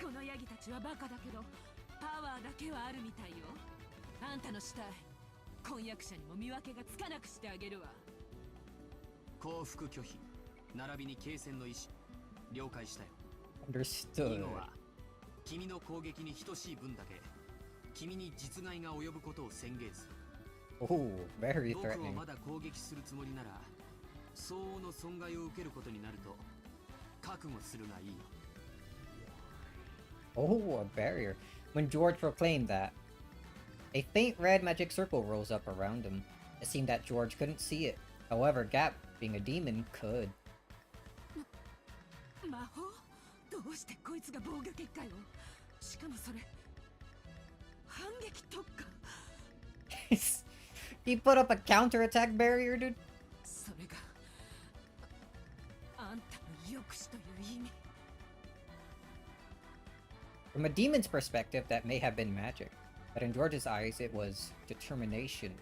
このヤギたちはバカだけどパワーだけはあるみたいよ。あんたの死体婚約者にも見分けがつかなくしてあげるわ。降伏拒否並びに継戦の意思了解したよ。Understood. 以後は君の攻撃に等しい分だけ君に実害が及ぶことを宣言する。 Oh, very 僕を threatening. まだ攻撃するつもりなら相応の損害を受けることになると覚悟するがいいよ。 Oh, a barrier. When George proclaimed that, a faint red magic circle rose up around him. It seemed that George couldn't see it. However, Gap, being a demon, could. 魔法？どうしてこいつが防御結界を？しかもそれ反撃特化。He put up a counterattack barrier, dude. それがあんたの抑止という意味。 From a demon's perspective, that may have been magic, but in George's eyes, it was determination.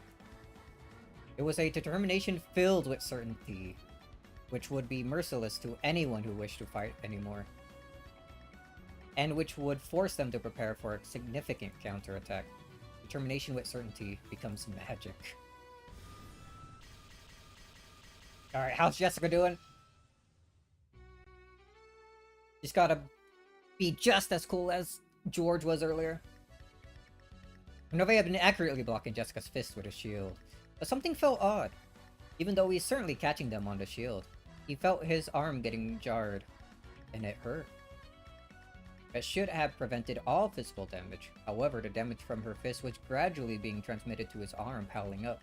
It was a determination filled with certainty, which would be merciless to anyone who wished to fight anymore, and which would force them to prepare for a significant counterattack. Determination with certainty becomes magic. Alright, how's Jessica doing? She's gotta be just as cool as George was earlier. Nove had been accurately blocking Jessica's fist with his shield, but something felt odd. Even though he's certainly catching them on the shield, he felt his arm getting jarred, and it hurt. It should have prevented all physical damage. However, the damage from her fist was gradually being transmitted to his arm, piling up.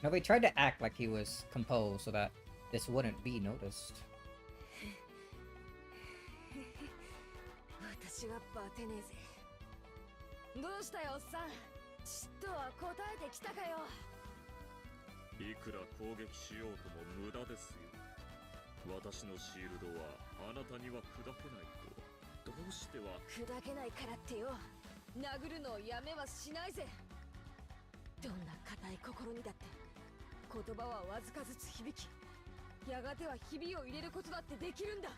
Nove tried to act like he was composed so that this wouldn't be noticed. 私はバテねえぜ。どうしたよおっさん、ちっとは答えてきたかよ。いくら攻撃しようとも無駄ですよ。私のシールドはあなたには砕けないと。どうしては砕けないからってよ、殴るのをやめはしないぜ。どんな固い心にだって言葉はわずかずつ響き、やがてはひびを入れることだってできるんだ。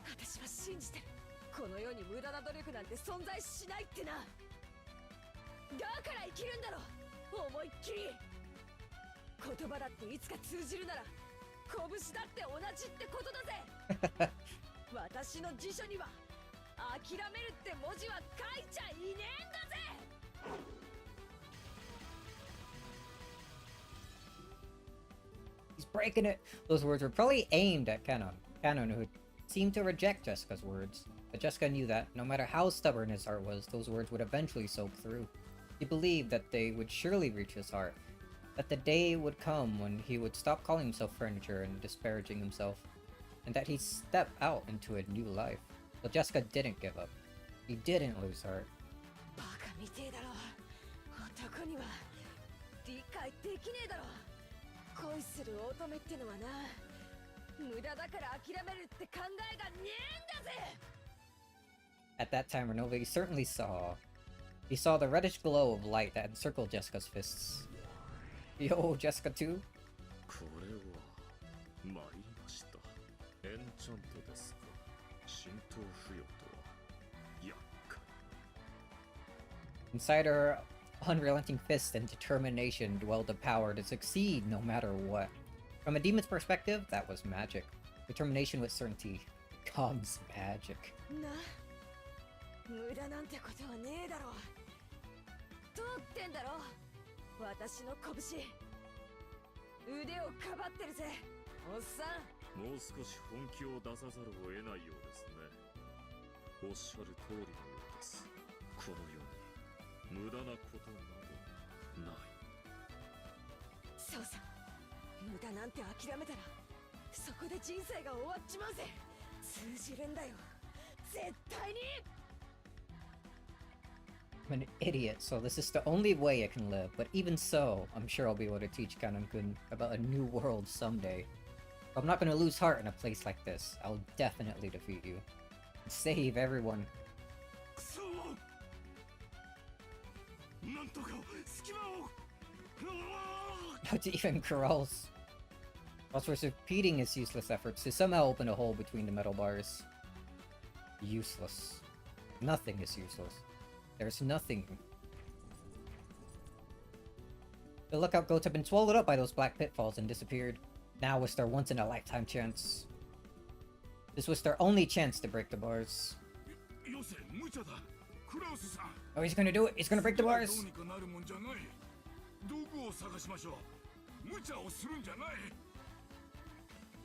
私は信じてる。この世に無駄な努力なんて存在しないってな。だから生きるんだろ、思いっきり。言葉だっていつか通じるなら拳だって同じってことだぜ。私の辞書には諦めるって文字は書いちゃいねえんだぜ。 He's breaking it! Those words were probably aimed at Canon, who seemed to reject Jessica's words. But Jessica knew that, no matter how stubborn his heart was, those words would eventually soak through. He believed that they would surely reach his heart, that the day would come when he would stop calling himself furniture and disparaging himself, and that he'd step out into a new life. But Jessica didn't give up. He didn't lose heart. バカみてえだろ。男には理解できねえだろ。恋する乙女ってのはな、無駄だから諦めるって考えがねえんだぜ。 At that time, Renove certainly saw. He saw the reddish glow of light that encircled Jessica's fists. Yo, Jessica too? これは参りました。エンチャントですか。浸透不要とは厄介。 Inside her unrelenting fist and determination dwelled the power to succeed no matter what. From a demon's perspective, that was magic. Determination with certainty becomes magic. な、無駄なんてことはねえだろう。通ってんだろ、私の拳。腕をかばってるぜ、おっさん。もう少し本気を出さざるを得ないようですね。おっしゃる通りのようです。この世に無駄なことなどない。そうさ、無駄なんて諦めたらそこで人生が終わっちまうぜ。通じるんだよ、絶対に。I'm an idiot, so this is the only way I can live, but even so, I'm sure I'll be able to teach Kanon-kun about a new world someday. I'm not gonna lose heart in a place like this. I'll definitely defeat you. Save everyone. くそー、なんとか隙間を。How to even Kurals. Whilst repeating his useless efforts to somehow open a hole between the metal bars. Useless. Nothing is useless. There's nothing. The lookout goats have been swallowed up by those black pitfalls and disappeared. Now was their once-in-a-lifetime chance. This was their only chance to break the bars. Oh, he's gonna do it! He's gonna break the bars! 道具を探しましょう。無茶をするんじゃない。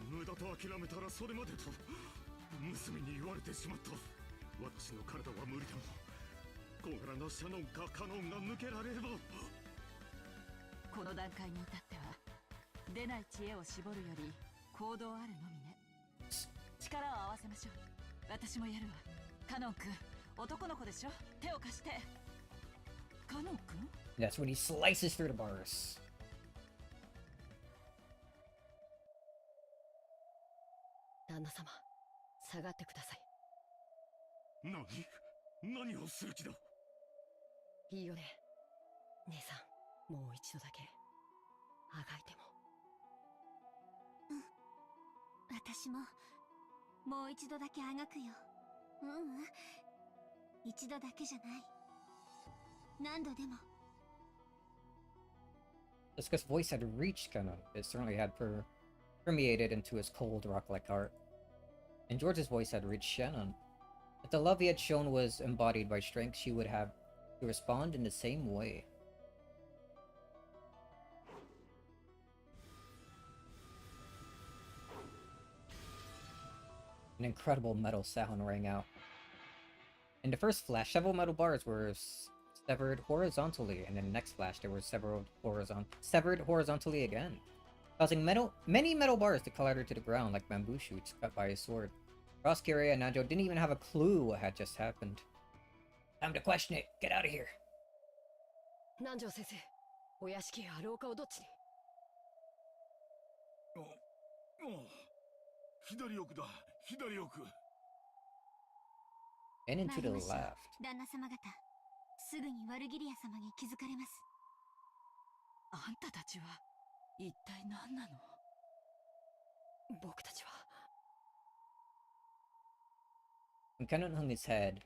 無駄と諦めたらそれまでと娘に言われてしまった。私の体は無理でも小柄なシャノンかカノンが抜けられれば。この段階に至っては出ない知恵を絞るより行動あるのみね。力を合わせましょう。私もやるわ。カノン君、男の子でしょ。手を貸して。カノン君？ That's when he slices through the bars. 旦那様、下がってください。何をする気だ。いいよね、姉さん。もう一度だけあがいても。私ももう一度だけあがくよ。一度だけじゃない。何度でも。Asuka's voice had reached Kanon. It certainly had permeated into his cold, rock-like heart. And George's voice had reached Shannon. If the love he had shown was embodied by strength, she would have to respond in the same way. An incredible metal sound rang out. In the first flash, several metal bars were severed horizontally, and in the next flash, there were severed horizontally again, causing many metal bars to clatter to the ground like bamboo shoots cut by a sword. Ross, Kiria, and Nanjo didn't even have a clue what had just happened. Time to question it. Get out of here. 南條先生、お屋敷や廊下をどっちに？左奥だ、左奥。And into the left. 旦那様方、すぐにワルギリア様に気づかれます。あんたたちは一体何なの？僕たちは。When Kanon hung his head,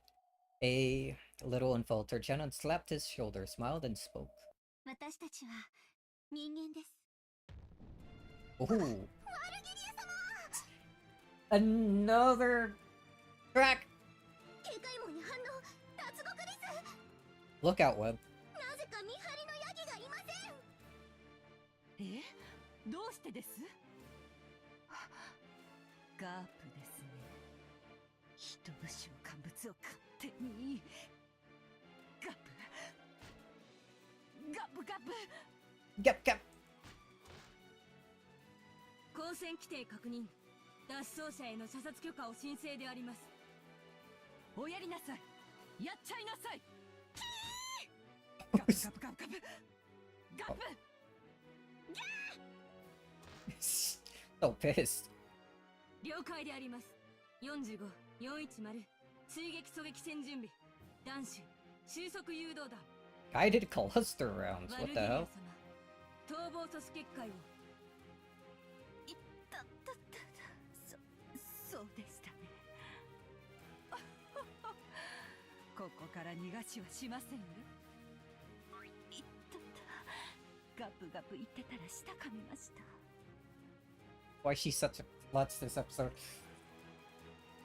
a little unfaltered, Shannon slapped his shoulder, smiled, and spoke. 私たちは人間です。Ooh. Another track! 警戒網に反応、脱獄です。 Look out, Web. なぜか見張りのヤギがいません。どうしてです？ガープですね。人の習慣物を勝手に。ガプ。Gap, gap! 交戦規定確認。脱走者への射殺許可を申請であります。おやりなさい。やっちゃいなさい。ガプガプガプガプガプ。So pissed. 了解であります。45、410追撃狙撃戦準備。弾手収束誘導弾。Guided cluster rounds. What the hell? 逃亡阻止結界を。そうでしたね。ここから逃がしはしませんよ。ガプガプ言ってたら舌噛みました。 Why she's such a klutz this episode.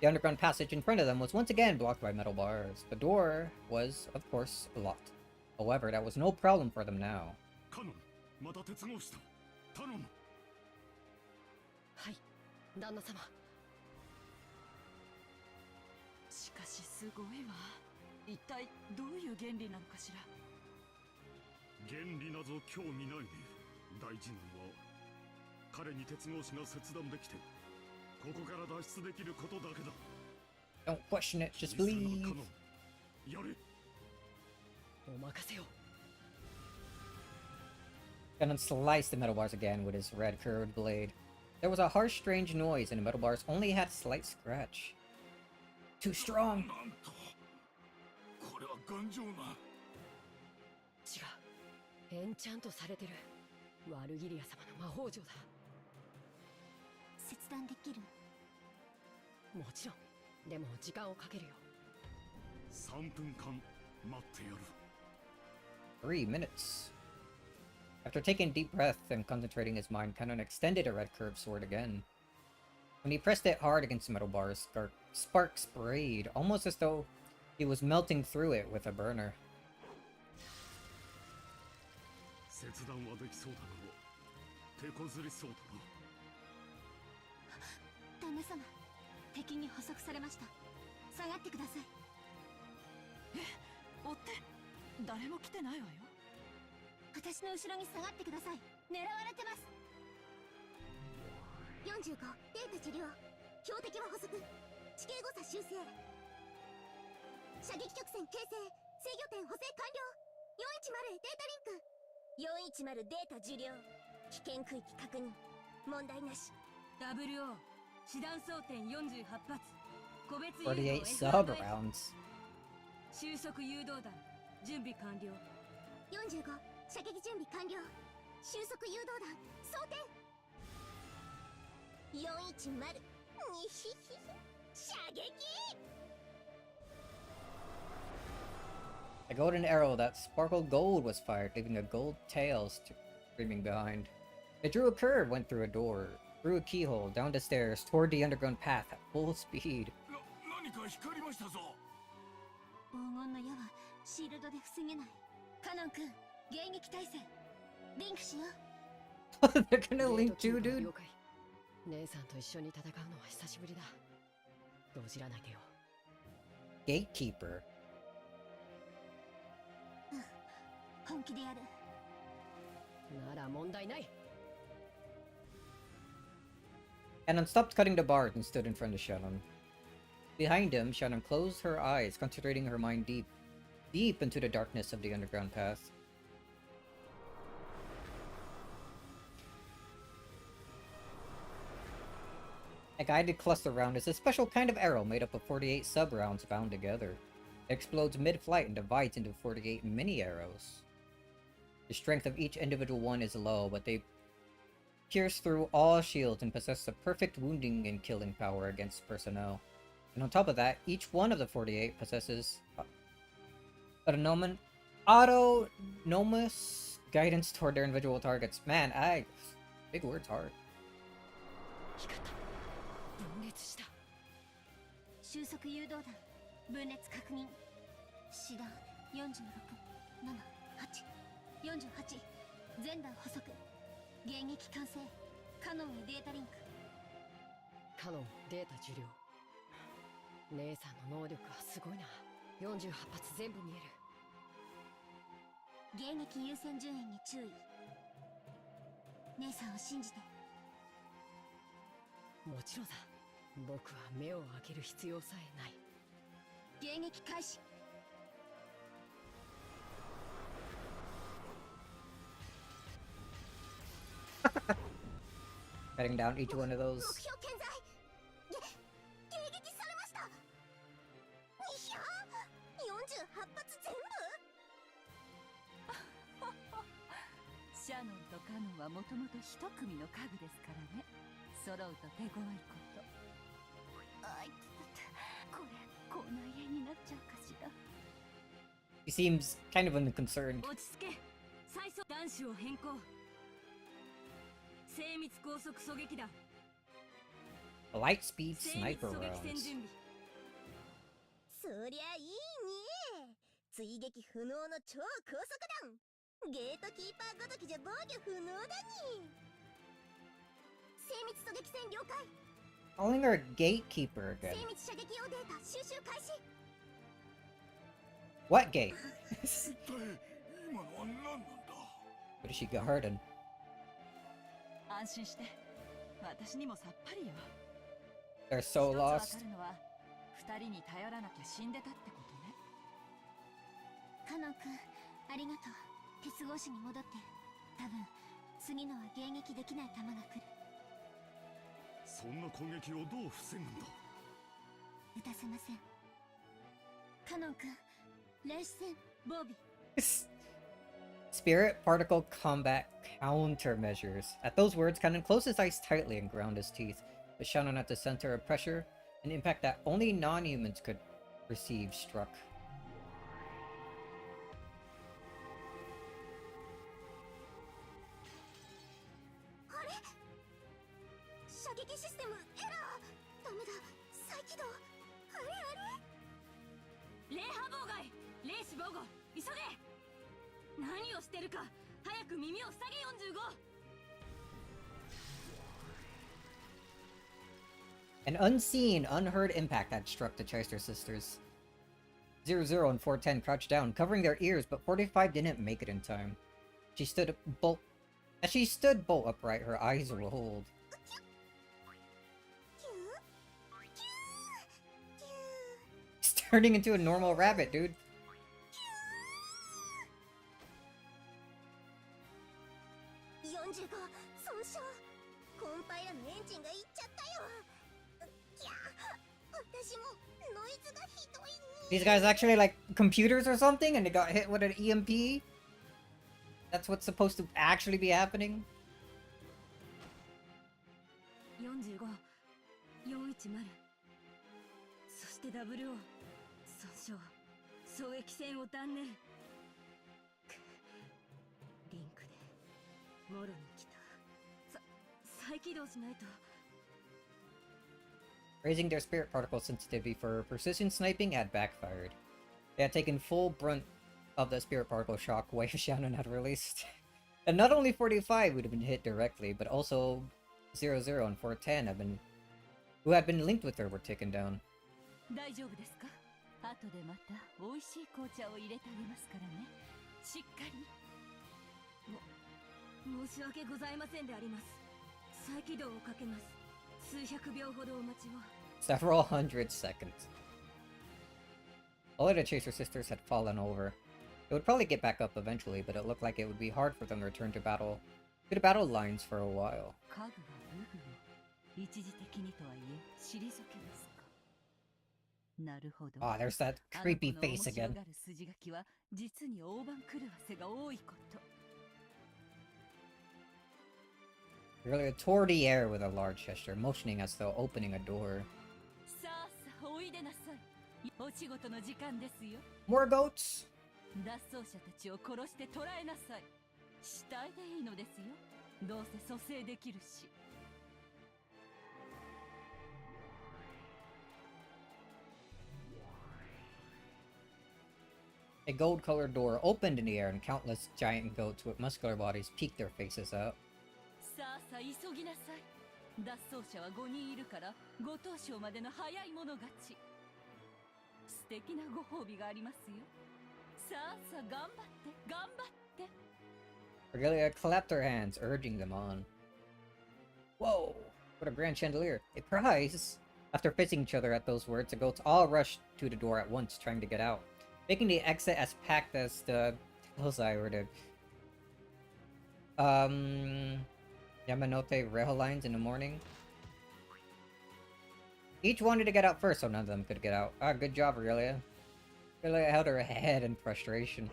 The underground passage in front of them was once again blocked by metal bars. The door was, of course, locked. However, that was no problem for them now. カノン、また鉄格子だ。頼む。はい、旦那様。しかしすごいわ。一体どういう原理なのかしら。原理なぞ興味ないで。大事なのは彼に鉄格子が切断できてここから脱出できることだけだ。 Don't question it, just believe. やれ。お任せを。Ganon sliced the metal bars again with his red curved blade. There was a harsh, strange noise, and the metal bars only had a slight scratch. Too strong! なんとこれは頑丈な。違う。エンチャントされてる。ワルギリア様の魔法杖だ。切断できる？もちろん。でも時間をかけるよ。3分間待ってやる。3 minutes. After taking a deep breath and concentrating his mind, Ganon extended a red curved sword again. When he pressed it hard against the metal bars, sparks sprayed, almost as though he was melting through it with a burner. 切断はできそうだが、手こずりそうだな。旦那様、敵に捕捉されました。下がってください。え、追って。誰も来てないわよ。私の後ろに下がってください。狙われてます。45データ治療。標的は捕捉。地形誤差修正。射撃曲線形成。制御点補正完了。410データリンク。410データ受領。危険区域確認。問題なし。 WO 師団装填48発。個別48 sub rounds. 収束誘導弾準備完了。45射撃準備完了。収束誘導弾装填。410にひひ射撃。 A golden arrow that sparkled gold was fired, leaving a gold tail streaming behind. It drew a curve, went through a door, through a keyhole, down the stairs, toward the underground path at full speed. 何か光りましたぞ。黄金の矢はシールドで防げない。カノン君、迎撃態勢。リンクしよう。They're gonna link you, dude. 了解。姉さんと一緒に戦うのは久しぶりだ。動じらないでよ。Gatekeeper. 本気でやる。なら問題ない。 Ganon stopped cutting the bars and stood in front of Shannon. Behind him, Shannon closed her eyes, concentrating her mind deep into the darkness of the underground path. A guided cluster round is a special kind of arrow made up of 48 sub-rounds bound together. It explodes mid-flight and divides into 48 mini-arrows. The strength of each individual one is low, but they pierce through all shields and possess a perfect wounding and killing power against personnel. And on top of that, each one of the 48 possesses autonomous guidance toward their individual targets. Man, big words hard. 分裂した。収束誘導弾分裂確認。師団46、7、8、48全弾捕捉。迎撃完成。カノンへデータリンク。カノンデータ受領。姉さんの能力はすごいな。48発全部見える。迎撃優先順位に注意。姉さんを信じて。もちろんさ。僕は目を開ける必要さえない。迎撃開始。 Cutting down each one of those. 目標健在。迎撃されました。いや、48発全部。シャノンとカノンはもともと一組の家具ですからね。揃うと手強いこと。あいつ、これこんな家になっちゃうかしら。 He seems kind of unconcerned. 落ち着け。最速弾種を変更。精密高速狙撃弾。 Light speed 精密 sniper 狙撃戦 rounds. 準備。そりゃいいね。追撃不能の超高速弾。ゲートキーパーごときじゃ防御不能だに。精密狙撃戦了解。 Calling her a gatekeeper 精 again. 密射撃用データ収集開始。 What gate? 一体今のは何なんだ。 What did she get hurt in? 安心して、私にもさっぱりよ。 They're so 一つわか lost. るのは、二人に頼らなきゃ死んでたってことね。カノン君、ありがとう。鉄格子に戻って。多分、次のは迎撃できない弾が来る。そんな攻撃をどう防ぐんだ。撃たせません。カノン君、霊視線、防備。 Spirit particle combat countermeasures. At those words, Cannon closed his eyes tightly and ground his teeth, but Shannon at the center of pressure, an impact that only non-humans could receive, struck. あれ射撃システムエラー。ダメだ、再起動。あれあれ。霊波妨害。霊視防護。急げ。何をしてるか。早く耳を塞げ。45。 An unseen, unheard impact had struck the Chester sisters. 00 and 410 crouched down, covering their ears, but 45 didn't make it in time. As she stood bolt upright, her eyes rolled. It's turning into a normal rabbit, dude. 45損傷。コンパイラのエンジンがいっちゃったよ。いや、私もノイズがひどいね。 These guys actually like computers or something, and they got hit with an EMP? That's what's supposed to actually be happening? 45、410。そして WO、損傷、狙撃戦を断念。リンクで、もろに来た。再起動しないと。 Raising their spirit particle sensitivity for precision sniping had backfired. They had taken full brunt of the spirit particle shockwave Shannon had released. And not only 45 would have been hit directly, but also 00 and 410 who had been linked with her were taken down. 大丈夫ですか？後でまた美味しい紅茶を入れてあげますからね。しっかり。申し訳ございませんであります。再起動をかけます。数百秒ほどお待ちを。 Several hundred seconds. All of the Chaser sisters had fallen over. They would probably get back up eventually, but it looked like it would be hard for them to return to the battle lines for a while. 家具が武具を一時的にとはいえ退けますか。なるほど。 Ah, there's that creepy face あの子の面白 again. がる筋書きは実に大番狂わせが多いこと。 Really toward the air with a large gesture, motioning as though opening a door. さあさあおいでなさい。お仕事の時間ですよ。 More goats! 脱走者たちを殺して捕らえなさい。死体でいいのですよ。どうせ蘇生できるし。 A gold-colored door opened in the air and countless giant goats with muscular bodies peeked their faces out. さあさあ急ぎなさい。脱走者は5人いるから5等賞までの早い者勝ち。素敵なご褒美がありますよ。さあさあ頑張って頑張って。 Regalia clapped her hands, urging them on. Whoa! What a grand chandelier. A prize! After facing each other at those words, the goats all rushed to the door at once, trying to get out, making the exit as packed as the Hillside or the Yamanote rail lines in the morning. Each wanted to get out first, so none of them could get out. Ah, good job, Regalia. Regalia held her head in frustration.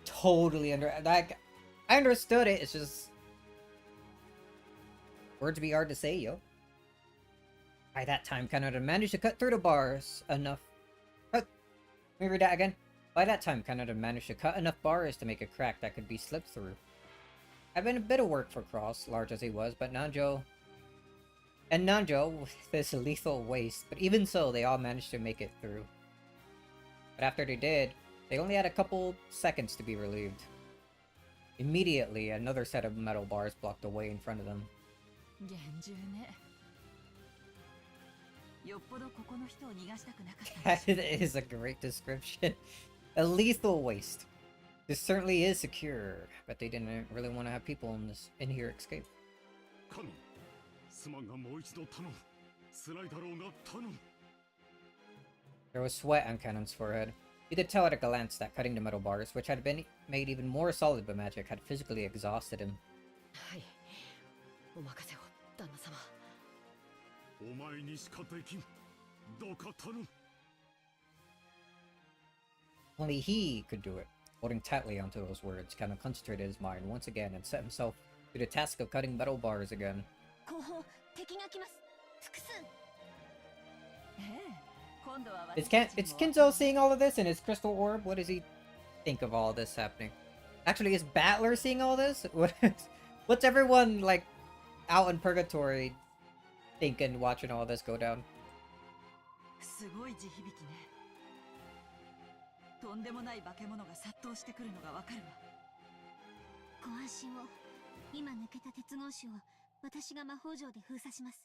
Totally like, I understood it, it's just words be hard to say, yo. By that time, Canada managed to cut through the bars enough Let me read that again. By that time, Canada managed to cut enough bars to make a crack that could be slipped through. Had been a bit of work for Cross, large as he was, but Nanjo with his lethal waste, but even so, they all managed to make it through. But after they did, they only had a couple seconds to be relieved. Immediately, another set of metal bars blocked the way in front of them. 厳重ね。よっぽどここの人を逃がしたくなかったんでしょ。 That is a great description. A lethal waste. This certainly is secure, but they didn't really want to have people in here escape. カノン、すまんがもう一度頼む。辛いだろうが頼む。 There was sweat on Cannon's forehead. You could tell at a glance that cutting the metal bars, which had been made even more solid by magic, had physically exhausted him. はい、お任せを、旦那様。お前にしかできん。どうか頼む。 Only he could do it. Holding tightly onto those words, Cannon concentrated his mind once again and set himself to the task of cutting metal bars again. 後方、敵が来ます。複数。ええ、今度は Is 私た Ken- ち is も Kinzo seeing all of this in his crystal orb? What does he think of all this happening? Actually, is Battler seeing all this? What's everyone, like, out in purgatory thinking, watching all this go down? すごい地響きね。とんでもない化け物が殺到してくるのがわかるわ。ご安心を。今抜けた鉄格子を私が魔法城で封鎖します。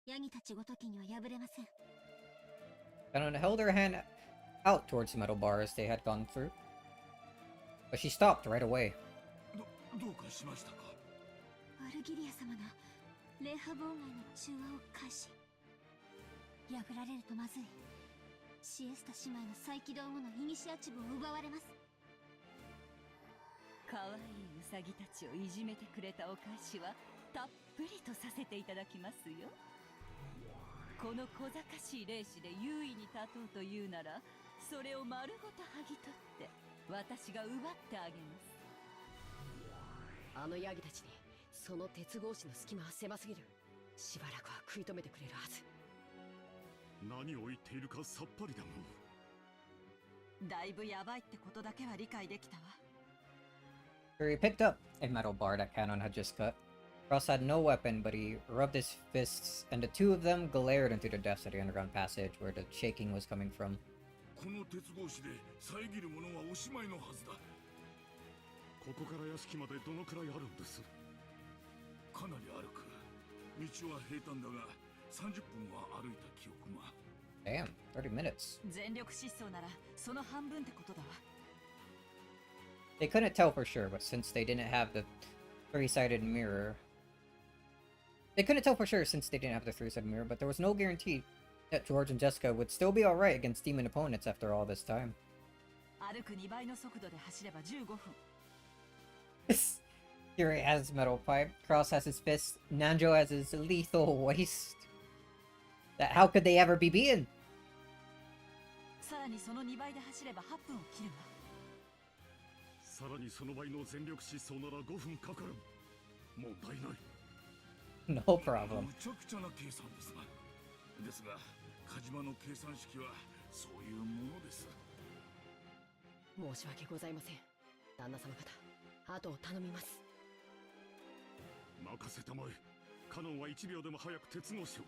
ヤギたちごときには破れません。Cannon held her hand out towards the metal bars they had gone through. But she stopped right away. どうかしましたか。ワルギリア様が霊波妨害の中和を開始。破られるとまずい。シエスタ姉妹の再起動後のイニシアチブを奪われます。可愛いウサギたちをいじめてくれたお返しはたっぷりとさせていただきますよ。この小賢しい霊視で優位に立とうというなら、それを丸ごと剥ぎ取って私が奪ってあげます。あのヤギたちにその鉄格子の隙間は狭すぎる。しばらくは食い止めてくれるはず。何を言っているかさっぱりだもん。だいぶやばいってことだけは理解できたわ。He picked up a metal bar that Cannon had just cut. Cross had no weapon, but he rubbed his fists, and the two of them glared into the depths of the underground passage where the shaking was coming from. この鉄格子で遮るものはおしまいのはずだ。ここから屋敷までどのくらいあるんです？かなり歩く。道は平坦だが30分は歩いた記憶が。Damn, 30 minutes. 全力疾走ならその半分ってことだわ。They couldn't tell for sure, but since they didn't have the three-sided mirror... They couldn't tell for sure since they didn't have the three-sided mirror, but there was no guarantee that George and Jessica would still be alright against demon opponents after all this time. 歩く2倍の速度で走れば15分。Fury has his metal pipe, Cross has his fist, Nanjo has his lethal waste. That how could they ever be beaten? さらにその2倍で走れば8分を切るわ。さらにその倍の全力疾走なら5分かかる。問題ない。No problem. むちゃくちゃな計算ですが。ですが、カジマの計算式はそういうものです。申し訳ございません。旦那様方、後を頼みます。任せたまえ。カノンは1秒でも早く鉄格子を。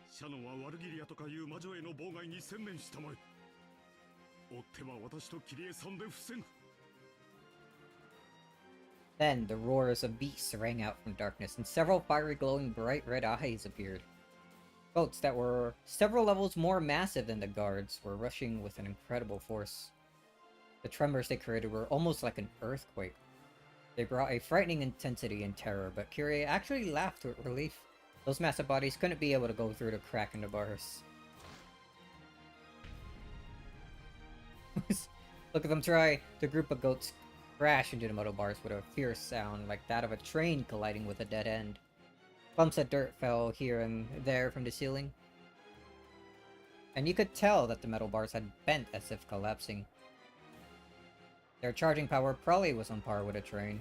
シャノンはワルギリアとかいう魔女への妨害に専念したまえ。追っては私とキリエさんで防ぐ。Then the roars of beasts rang out from darkness, and several fiery glowing bright red eyes appeared. Goats that were several levels more massive than the guards were rushing with an incredible force. The tremors they created were almost like an earthquake. They brought a frightening intensity and terror, but Kyrie actually laughed with relief. Those massive bodies couldn't be able to go through the crack in the bars. Look at them try! The group of goats crashed into the metal bars with a fierce sound like that of a train colliding with a dead end. Clumps of dirt fell here and there from the ceiling. And you could tell that the metal bars had bent as if collapsing. Their charging power probably was on par with a train.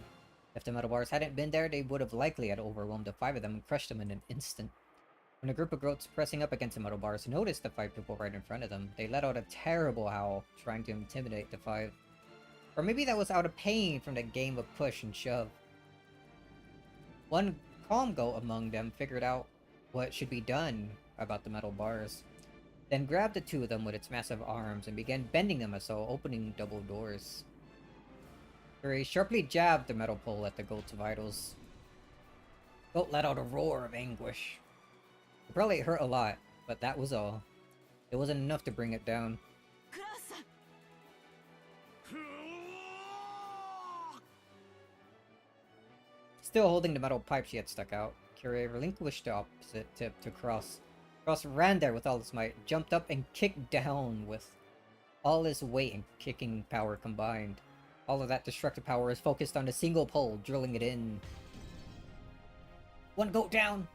If the metal bars hadn't been there, they would have likely had overwhelmed the 5 of them and crushed them in an instant. When a group of goats pressing up against the metal bars noticed the 5 people right in front of them, they let out a terrible howl, trying to intimidate the 5. Or maybe that was out of pain from the game of push and shove. One calm goat among them figured out what should be done about the metal bars, then grabbed the 2 of them with its massive arms and began bending them as though opening double doors. Fury sharply jabbed the metal pole at the goat's vitals. Goat let out a roar of anguish. It probably hurt a lot, but that was all. It wasn't enough to bring it down. Still holding the metal pipe she had stuck out, Kyrie relinquished the opposite tip to Cross. Cross ran there with all his might, jumped up and kicked down with all his weight and kicking power combined. All of that destructive power is focused on a single pole, drilling it in. One goat down!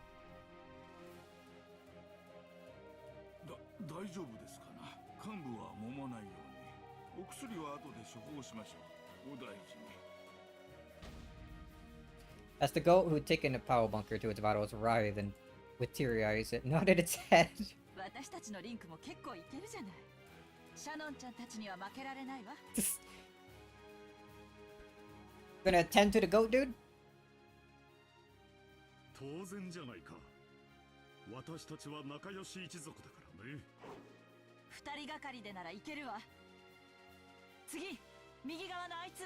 大丈夫ですかな。幹部は揉まないように。お薬は後で処方しましょう。お大事に。 As the goat who had taken a power bunker to its vitals writhed and with teary eyes, it nodded its head. 私たちのリンクも結構いけるじゃない。シャノンちゃんたちには負けられないわ。Gonna attend to the goat, dude? 当然じゃないか。私たちは仲良し一族だからね。二人がかりでならいけるわ。次、右側のあいつ。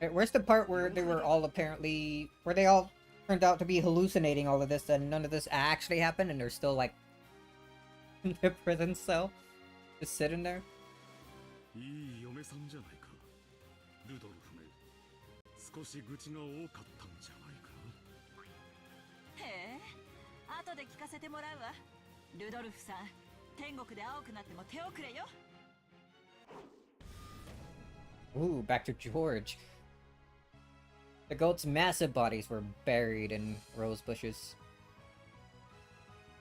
Wait, where's the part where they were all apparently... where they all turned out to be hallucinating all of this and none of this actually happened and they're still like... in their prison cell? Just sitting there? いい嫁さんじゃないか。ルドルフめ。少し愚痴が多かったんじゃないか。へえ、後で聞かせてもらうわ。ルドルフさん、天国で青くなっても手遅れよ。Ooh, back to George. The goats' massive bodies were buried in rose bushes.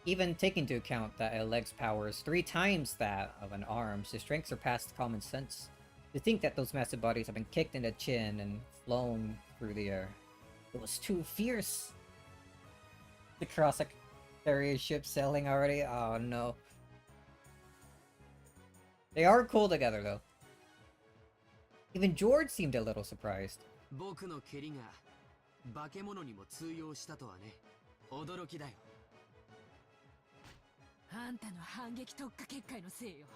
Even taking into account that a leg's power is 3 times that of an arm's, his strength surpassed common sense. To think that those massive bodies have been kicked in the chin and flown through the air. It was too fierce. The cross-carrier ship sailing already? Oh no. They are cool together though. Even George seemed a little surprised. 僕の蹴りが化け物にも通用したとはね。驚きだよ。あんたの反撃特化結界のせいよ。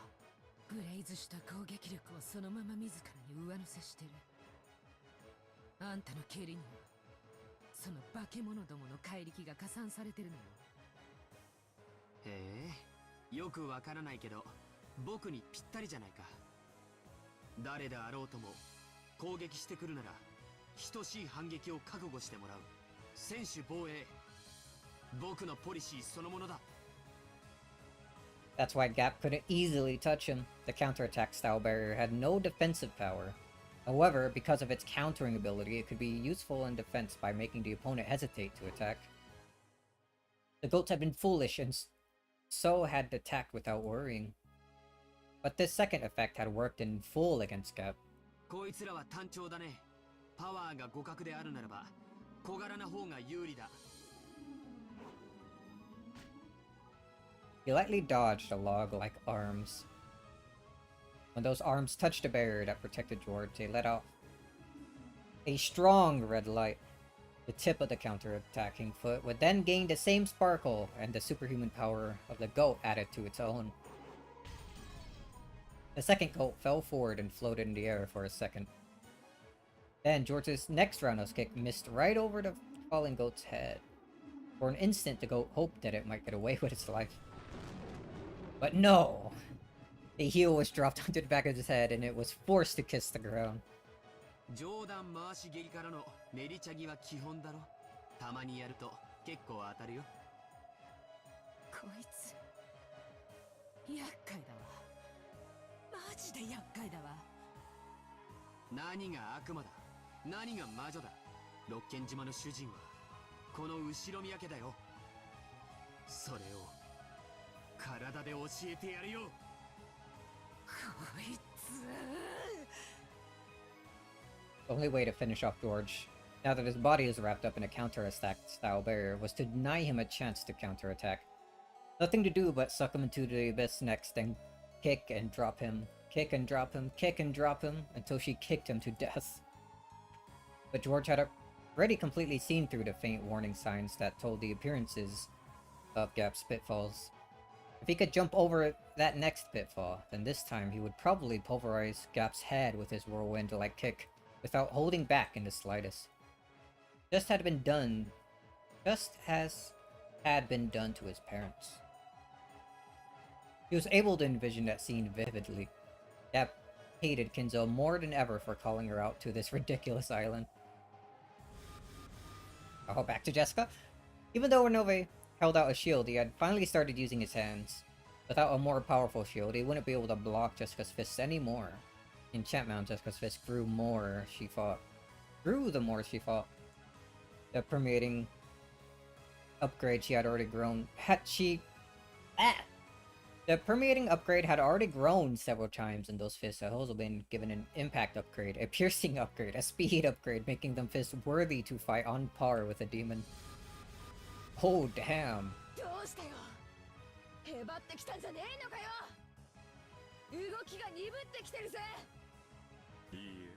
ブレイズした攻撃力をそのまま自らに上乗せしてる。あんたの蹴りにはその化け物どもの怪力が加算されてるのよ。へえ、よくわからないけど僕にぴったりじゃないか。誰であろうとも攻撃してくるなら等しい反撃を覚悟してもらう。専守防衛。僕のポリシーそのものだ。 That's why Gap couldn't easily touch him. The counterattack style barrier had no defensive power. However, because of its countering ability, it could be useful in defense by making the opponent hesitate to attack. The goats had been foolish and so had attacked without worrying. But this second effect had worked in full against Gap. こいつらは単調だね。パワーが互角であるならば小柄な方が有利だ。 He lightly dodged the log-like arms. When those arms touched the barrier that protected George, they let off a strong red light. The tip of the counter-attacking foot would then gain the same sparkle, and the superhuman power of the goat added to its own. The second goat fell forward and floated in the air for a second. Then George's next roundhouse kick missed right over the falling goat's head. For an instant, the goat hoped that it might get away with its life. But no! A heel was dropped onto the back of his head and it was forced to kiss the ground. 上段回し蹴りからの練りチャギは基本だろ。たまにやると結構当たるよ。こいつ厄介だわ。マジで厄介だわ。何が悪魔だ。何が魔女だ。六軒島の主人はこの後ろ宮家だよ。それを体で教えてやるよ。こいつ。 The only way to finish off George, now that his body is wrapped up in a counterattack style barrier, was to deny him a chance to counterattack. Nothing to do but suck him into the abyss next and kick and drop him. Kick and drop him, kick and drop him, until she kicked him to death. But George had already completely seen through the faint warning signs that told the appearances of Gap's pitfalls. If he could jump over that next pitfall, then this time he would probably pulverize Gap's head with his whirlwind-like kick without holding back in the slightest. Just as had been done to his parents. He was able to envision that scene vividly. Gap hated Kinzo more than ever for calling her out to this ridiculous island. Oh, back to Jessica. Even though Renove held out a shield, he had finally started using his hands. Without a more powerful shield, he wouldn't be able to block Jessica's fists anymore. In Enchantment, Jessica's fist grew the more she fought. The permeating upgrade she had already grown. The permeating upgrade had already grown several times, and those fists had also been given an impact upgrade, a piercing upgrade, a speed upgrade, making them fists worthy to fight on par with a demon. Oh, damn. へばってきたんじゃねえのかよ。動きが鈍ってきてるぜ。いい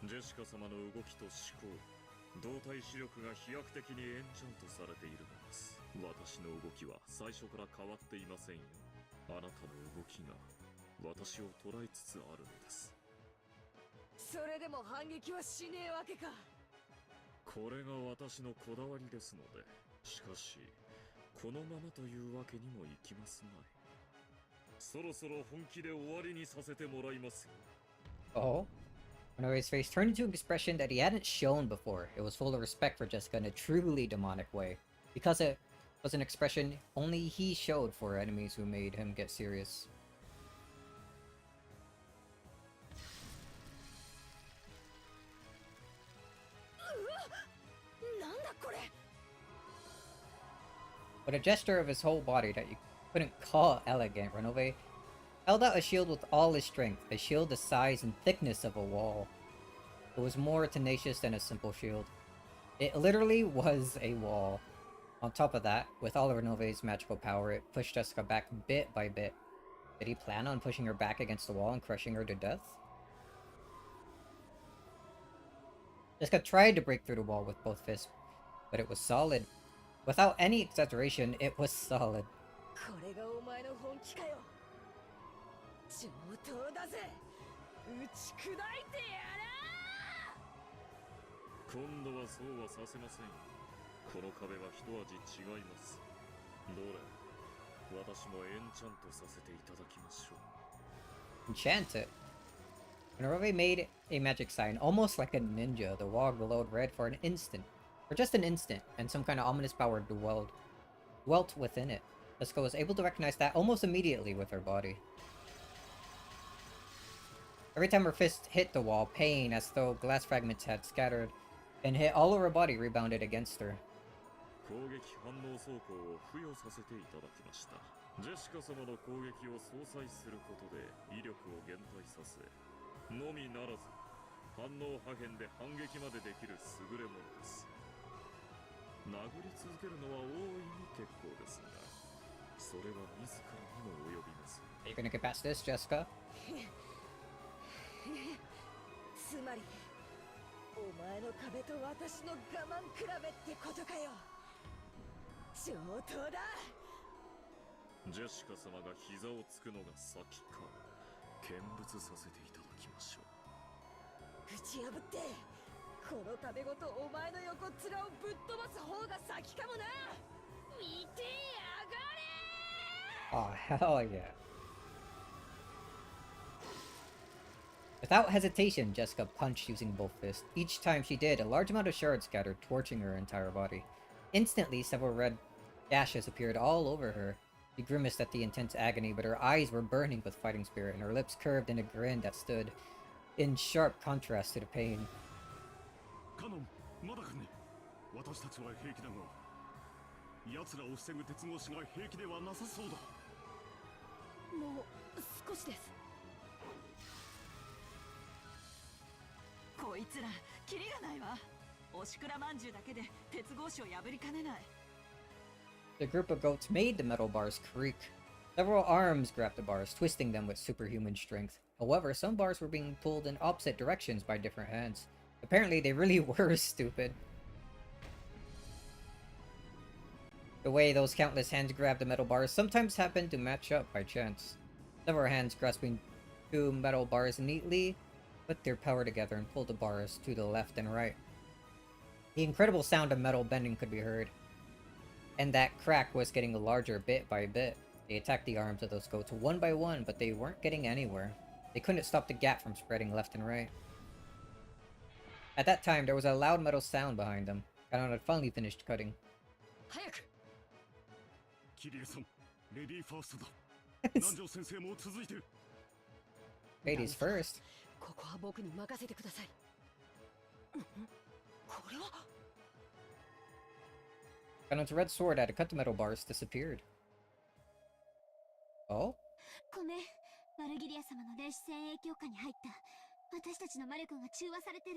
え、ジェシカ様の動きと思考、動体視力が飛躍的にエンチャントされているのです。私の動きは最初から変わっていませんよ。あなたの動きが私を捉えつつあるのです。それでも反撃はしねえわけか。これが私のこだわりですので。しかしこのままというわけにもいきますまい。そろそろ本気で終わりにさせてもらいますよ。Oh? Renove's face turned into an expression that he hadn't shown before. It was full of respect for Jessica in a truly demonic way. Because it was an expression only he showed for enemies who made him get serious. With a gesture of his whole body that you couldn't call elegant, Renove held out a shield with all his strength, a shield the size and thickness of a wall. It was more tenacious than a simple shield. It literally was a wall. On top of that, with all of Renove's magical power, it pushed Jessica back bit by bit. Did he plan on pushing her back against the wall and crushing her to death? Jessica tried to break through the wall with both fists, but it was solid. Without any exaggeration, it was solid. これがお前の本気かよ。上等だぜ。打ち砕いてやらー。今度はそうはさせませんよ。この壁は一味違います。どれ、私もエンチャントさせていただきましょう。Enchant it. When Renove made a magic sign, almost like a ninja, the wall glowed red for an instant. For just an instant, and some kind of ominous power dwelt within it. Jessica was able to recognize that almost immediately with her body. Every time her fist hit the wall, pain, as though glass fragments had scattered and hit all over her body, rebounded against her. 攻撃反応装甲を付与させていただきました。ジェシカ様の攻撃を相殺することで威力を減退させ、のみならず反応破片で反撃までできる優れものです。殴り続けるのは大いに結構ですが、それは自らにも及びます。Are you gonna get past this, Jessica? つまり、お前の壁と私の我慢比べってことかよ。上等だ。ジェシカ様が膝をつくのが先か、見物させていただきましょう。打ち破って、この壁ごとお前の横っ面をぶっ飛ばす方が先かもな。見てやがれ。 Oh, hell yeah. Without hesitation, Jessica punched using both fists. Each time she did, a large amount of shards scattered, torching her entire body. Instantly, several red gashes appeared all over her. She grimaced at the intense agony, but her eyes were burning with fighting spirit, and her lips curved in a grin that stood in sharp contrast to the pain. カノン、まだかね。私たちは平気だが、奴らを防ぐ鉄格子が平気ではなさそうだ。もう少しです。こいつらキリがないわ。おしくらまんじゅうだけで鉄格子を破りかねない。The group of goats made the metal bars creak. Several arms grabbed the bars, twisting them with superhuman strength. However, some bars were being pulled in opposite directions by different hands. Apparently, they really were stupid. The way those countless hands grabbed the metal bars sometimes happened to match up by chance. Several hands grasping two metal bars neatly put their power together and pulled the bars to the left and right. The incredible sound of metal bending could be heard, and that crack was getting larger bit by bit. They attacked the arms of those goats one by one, but they weren't getting anywhere. They couldn't stop the gap from spreading left and right. At that time, there was a loud metal sound behind them. Ganon had finally finished cutting. Ladies first. Ganon's red sword had to cut the metal bars disappeared. Oh? ごめん、ワルギリア様の霊視戦影響下に入った私たちの魔力が中和されてる。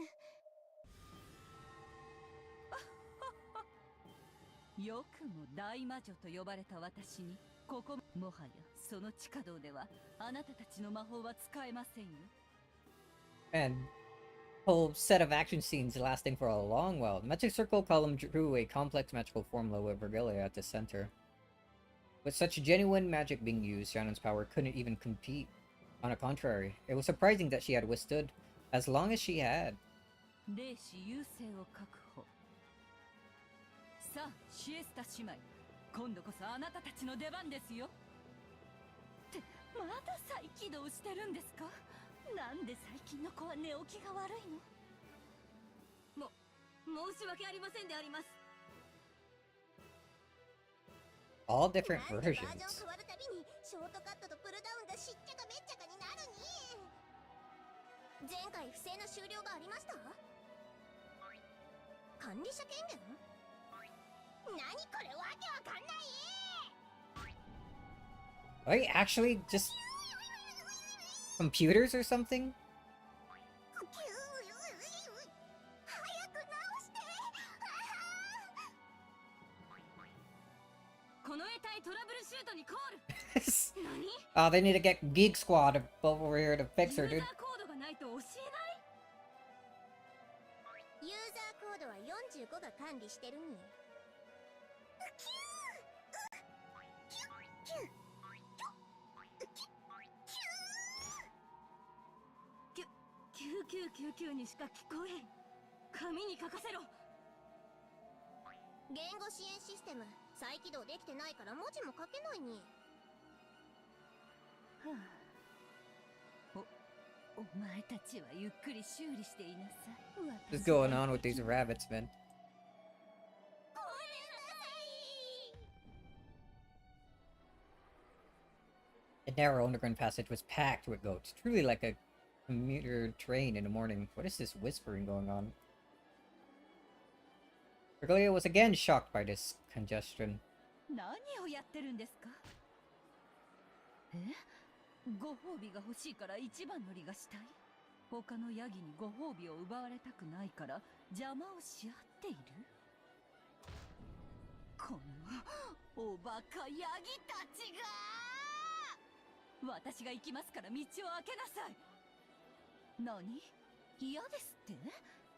よくも大魔女と呼ばれた私に、ここもはやその地下道ではあなたたちの魔法は使えませんよ。And whole set of action scenes lasting for a long while. The Magic Circle column drew a complex magical formula with Vergiliae at the center. With such genuine magic being used, Shannon's power couldn't even compete. On the contrary, it was surprising that she had withstood as long as she had. 霊視優勢を確保。さあ、シエスタ姉妹、今度こそあなたたちの出番ですよ。ってまだ再起動してるんですか？なんで最近の子は寝起きが悪いの？申し訳ありませんであります。All different versions. 変わるたびにショートカットとプルダウンがしっちゃかめっちゃかになるに。前回不正な終了がありました？管理者権限？何これわけわかんない。Are they actually just computers or something? この得体トラブルシュートにコール。Oh, they need to get Geek Squad over here to fix her, dude. ユーザーコードがないと教えない？ユーザーコードは45が管理してるに。9999にしか聞こえん。紙に書かせろ。言語支援システム再起動できてないから文字も書けないに。お前たちはゆっくり修理していなさい。 What's going on with these rabbits, man? The narrow underground passage was packed with goats, truly like a commuter train in the morning. What is this whispering going on? Vergiliae was again shocked by this congestion. 何をやってるんですか？ご褒美が欲しいから一番乗りがしたい？他のヤギにご褒美を奪われたくないから邪魔をし合っている？このおバカヤギたちが！私が行きますから道を開けなさい。何？嫌ですって？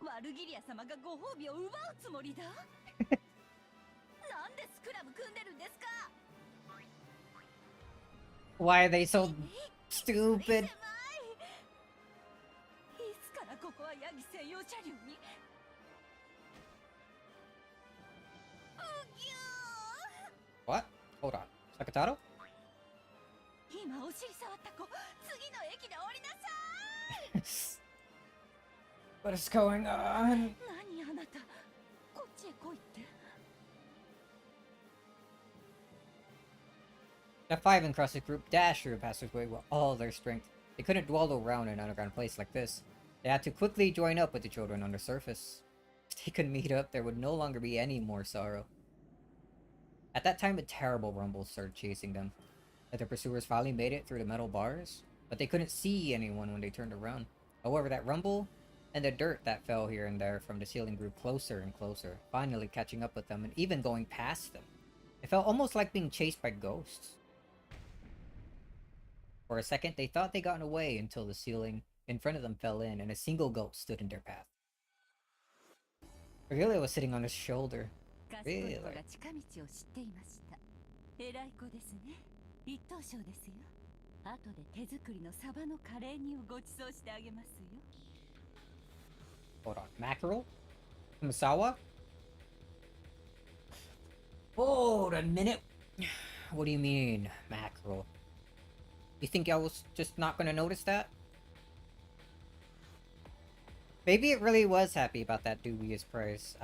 ワルギリア様がご褒美を奪うつもりだ？なんでスクラム組んでるんですか？ Why are they so stupid? いつからここはヤギ専用車両に？What? Hold on. Sakataro? 今お尻触った子、次の駅で降りなさい。What is going on? 何あなた、こっちへ来いって。The five encrusted group dashed through the passageway with all their strength. They couldn't dwell around in an underground place like this. They had to quickly join up with the children on the surface. If they could meet up, there would no longer be any more sorrow. At that time, a terrible rumble started chasing them. The pursuers finally made it through the metal bars, but they couldn't see anyone when they turned around. However, that rumble and the dirt that fell here and there from the ceiling grew closer and closer, finally catching up with them and even going past them. It It felt almost like being chased by ghosts. For a second, they thought they gotten away until the ceiling in front of them fell in and a single ghost stood in their path. Regalia was sitting on his shoulder. 賢い子が近道を知っていました。偉い子ですね。一等賞ですよ。後で手作りのサバのカレー煮をご馳走してあげますよ。Hold on, mackerel? Kumasawa? Hold a minute. What do you mean, mackerel? You think I was just not gonna notice that? Maybe it really was happy about that dubious price.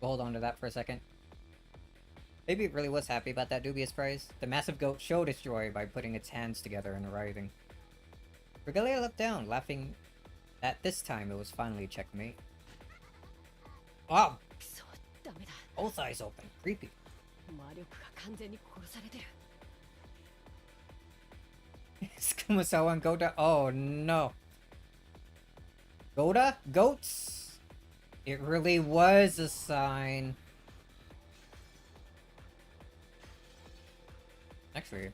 Hold on to that for a second. Maybe it really was happy about that dubious price. The massive goat showed its joy by putting its hands together and writhing. Regalia looked down, laughing that this time it was finally checkmate. Wow! Both eyes open. Creepy. It's Kumasawa and Goda. Oh no. Goda? Goats? It really was a sign. Actually.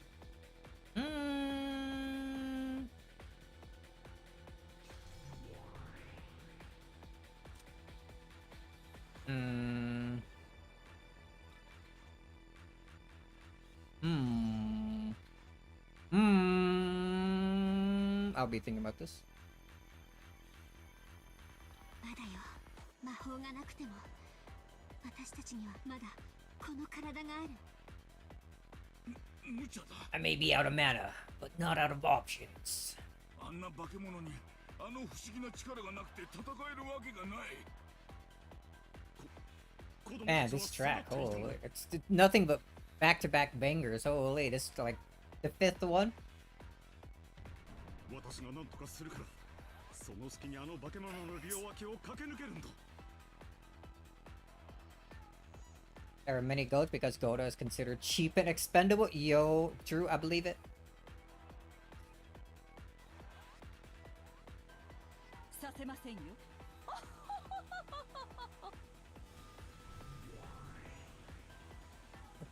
I'll be thinking about this. まだよ。魔法がなくても、私たちにはまだこの体がある。無茶だ。 I may be out of mana, but not out of options. あんな化け物にあの不思議な力がなくて戦えるわけがない。 Man, this track, holy, it's nothing but back-to-back bangers. Holy, this is like the 5th one. 私が何とかするから、その隙にあの化け物の両脇を駆け抜けるんだ。 There are many goats because Goda is considered cheap and expendable. Yo, true, I believe it. させませんよ。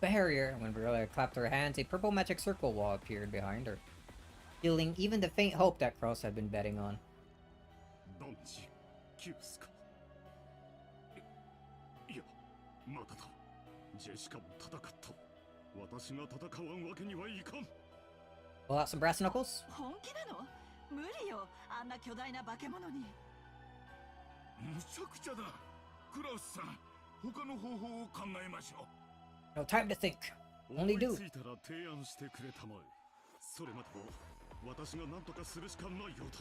Barrier. When Regalia clapped her hands, a purple magic circle wall appeared behind her, killing even the faint hope that Cross had been betting on. ドンジ、キュースか。いや、まだだ。ジェシカも戦った。私が戦わんわけにはいかん。 Pull out some brass knuckles. 本気なの？無理よ。あんな巨大な化け物に。むちゃくちゃだ。クラウスさん、他の方法を考えましょう。 No time to think. Only do. 思いついたら提案してくれたまえ。それまでも私が何とかするしかないようだ。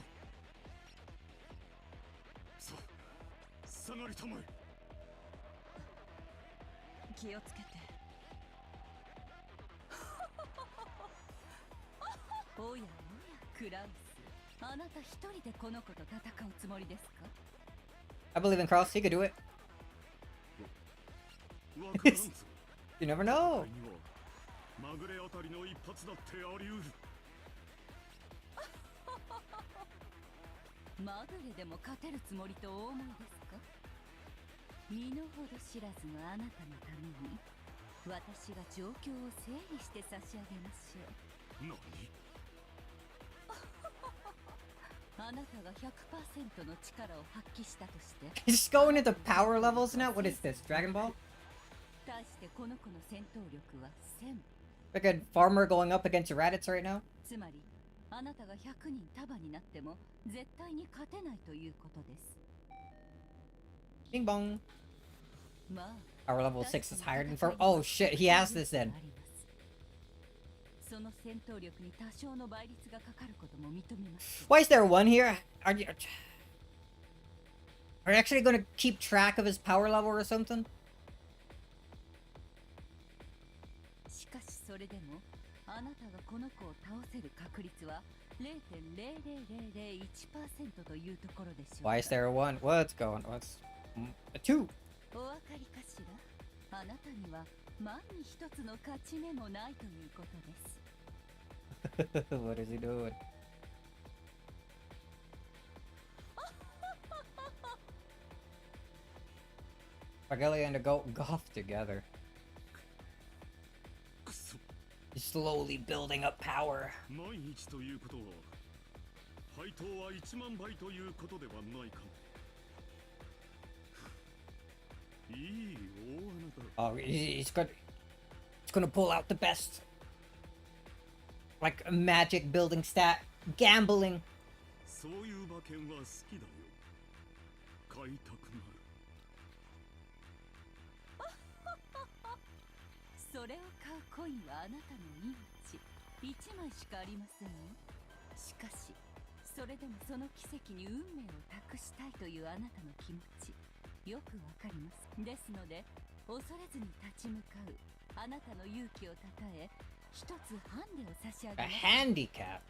さあ、下がりたまえ。気をつけて。おやおや、クラウス。あなた一人でこの子と戦うつもりですか？ I believe in Cross. He could do it. You never know. まぐれあたりの一発だってあり得る。まぐれでも勝てるつもりとお思いですか？身の程知らずのあなたのために私が状況を整理して差し上げましょう。何？あなたが 100% の力を発揮したとして。 He's going into power levels now? What is this, Dragon Ball? 対してこの子の戦闘力は1000。 Like a farmer going up against Raditz right now? つまりあなたが100人束になっても絶対に勝てないということです。 Bing bong. まあ Power level 6 is higher than 4. Oh shit, he has this then. その戦闘力に多少の倍率がかかることも認めます。 Why is there one here? Are you actually gonna keep track of his power level or something? しかしそれでもあなたがこの子を倒せる確率は 0.00001% というところでしょう。 Why is there a 1? What's going on? What's a 2? お分かりかしら？あなたには万に一つの勝ち目もないということです。What is he doing? Fragalia and the goat golf together. くそ Slowly building up power. 毎日ということは配当は1万倍ということではないかも。いい大穴だ。 Oh, it's gonna pull out the best. Like a magic building stat. Gambling. そういう馬券は好きだよ。買いたくなる。それを買うコインはあなたの命1枚しかありませんよ。しかしそれでもその奇跡に運命を託したいというあなたの気持ちよくわかります。ですので恐れずに立ち向かうあなたの勇気をたたえ一つハンデを差し上げ A ます。 handicap.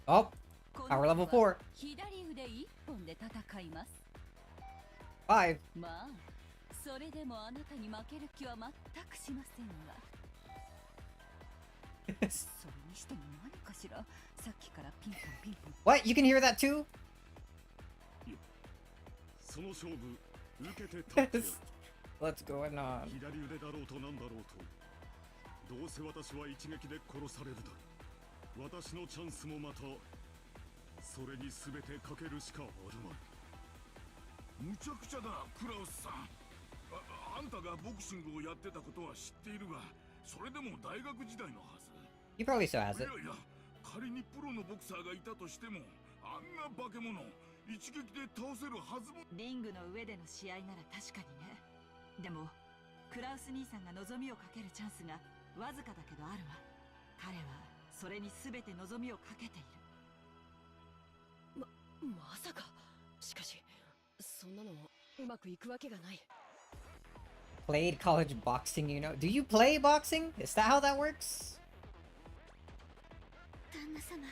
Oh, この power level 子は 4. 左腕一本で戦います。 5. まあそれでもあなたに負ける気は全くしませんがそれにしても何かしらさっきからピンポンピンポン What? You can hear that too? その勝負受けて立ってやる。 What's going on? 左腕だろうとなんだろうとどうせ私は一撃で殺されるだろう。私のチャンスもまたそれに全てかけるしかあるまい。むちゃくちゃだクラウスさん。あんたがボクシングをやってたことは知っているが、それでも大学時代のはず。 He probably still has い it. やいや、仮にプロのボクサーがいたとしても、あんな化け物一撃で倒せるはずも。リングの上での試合なら確かにね。でもクラウス兄さんが望みをかけるチャンスがわずかだけどあるわ。彼はそれに全て望みをかけている。まさか。しかしそんなのうまくいくわけがない。 Played college boxing, you know. Do you play boxing? Is that how that works? 旦那様。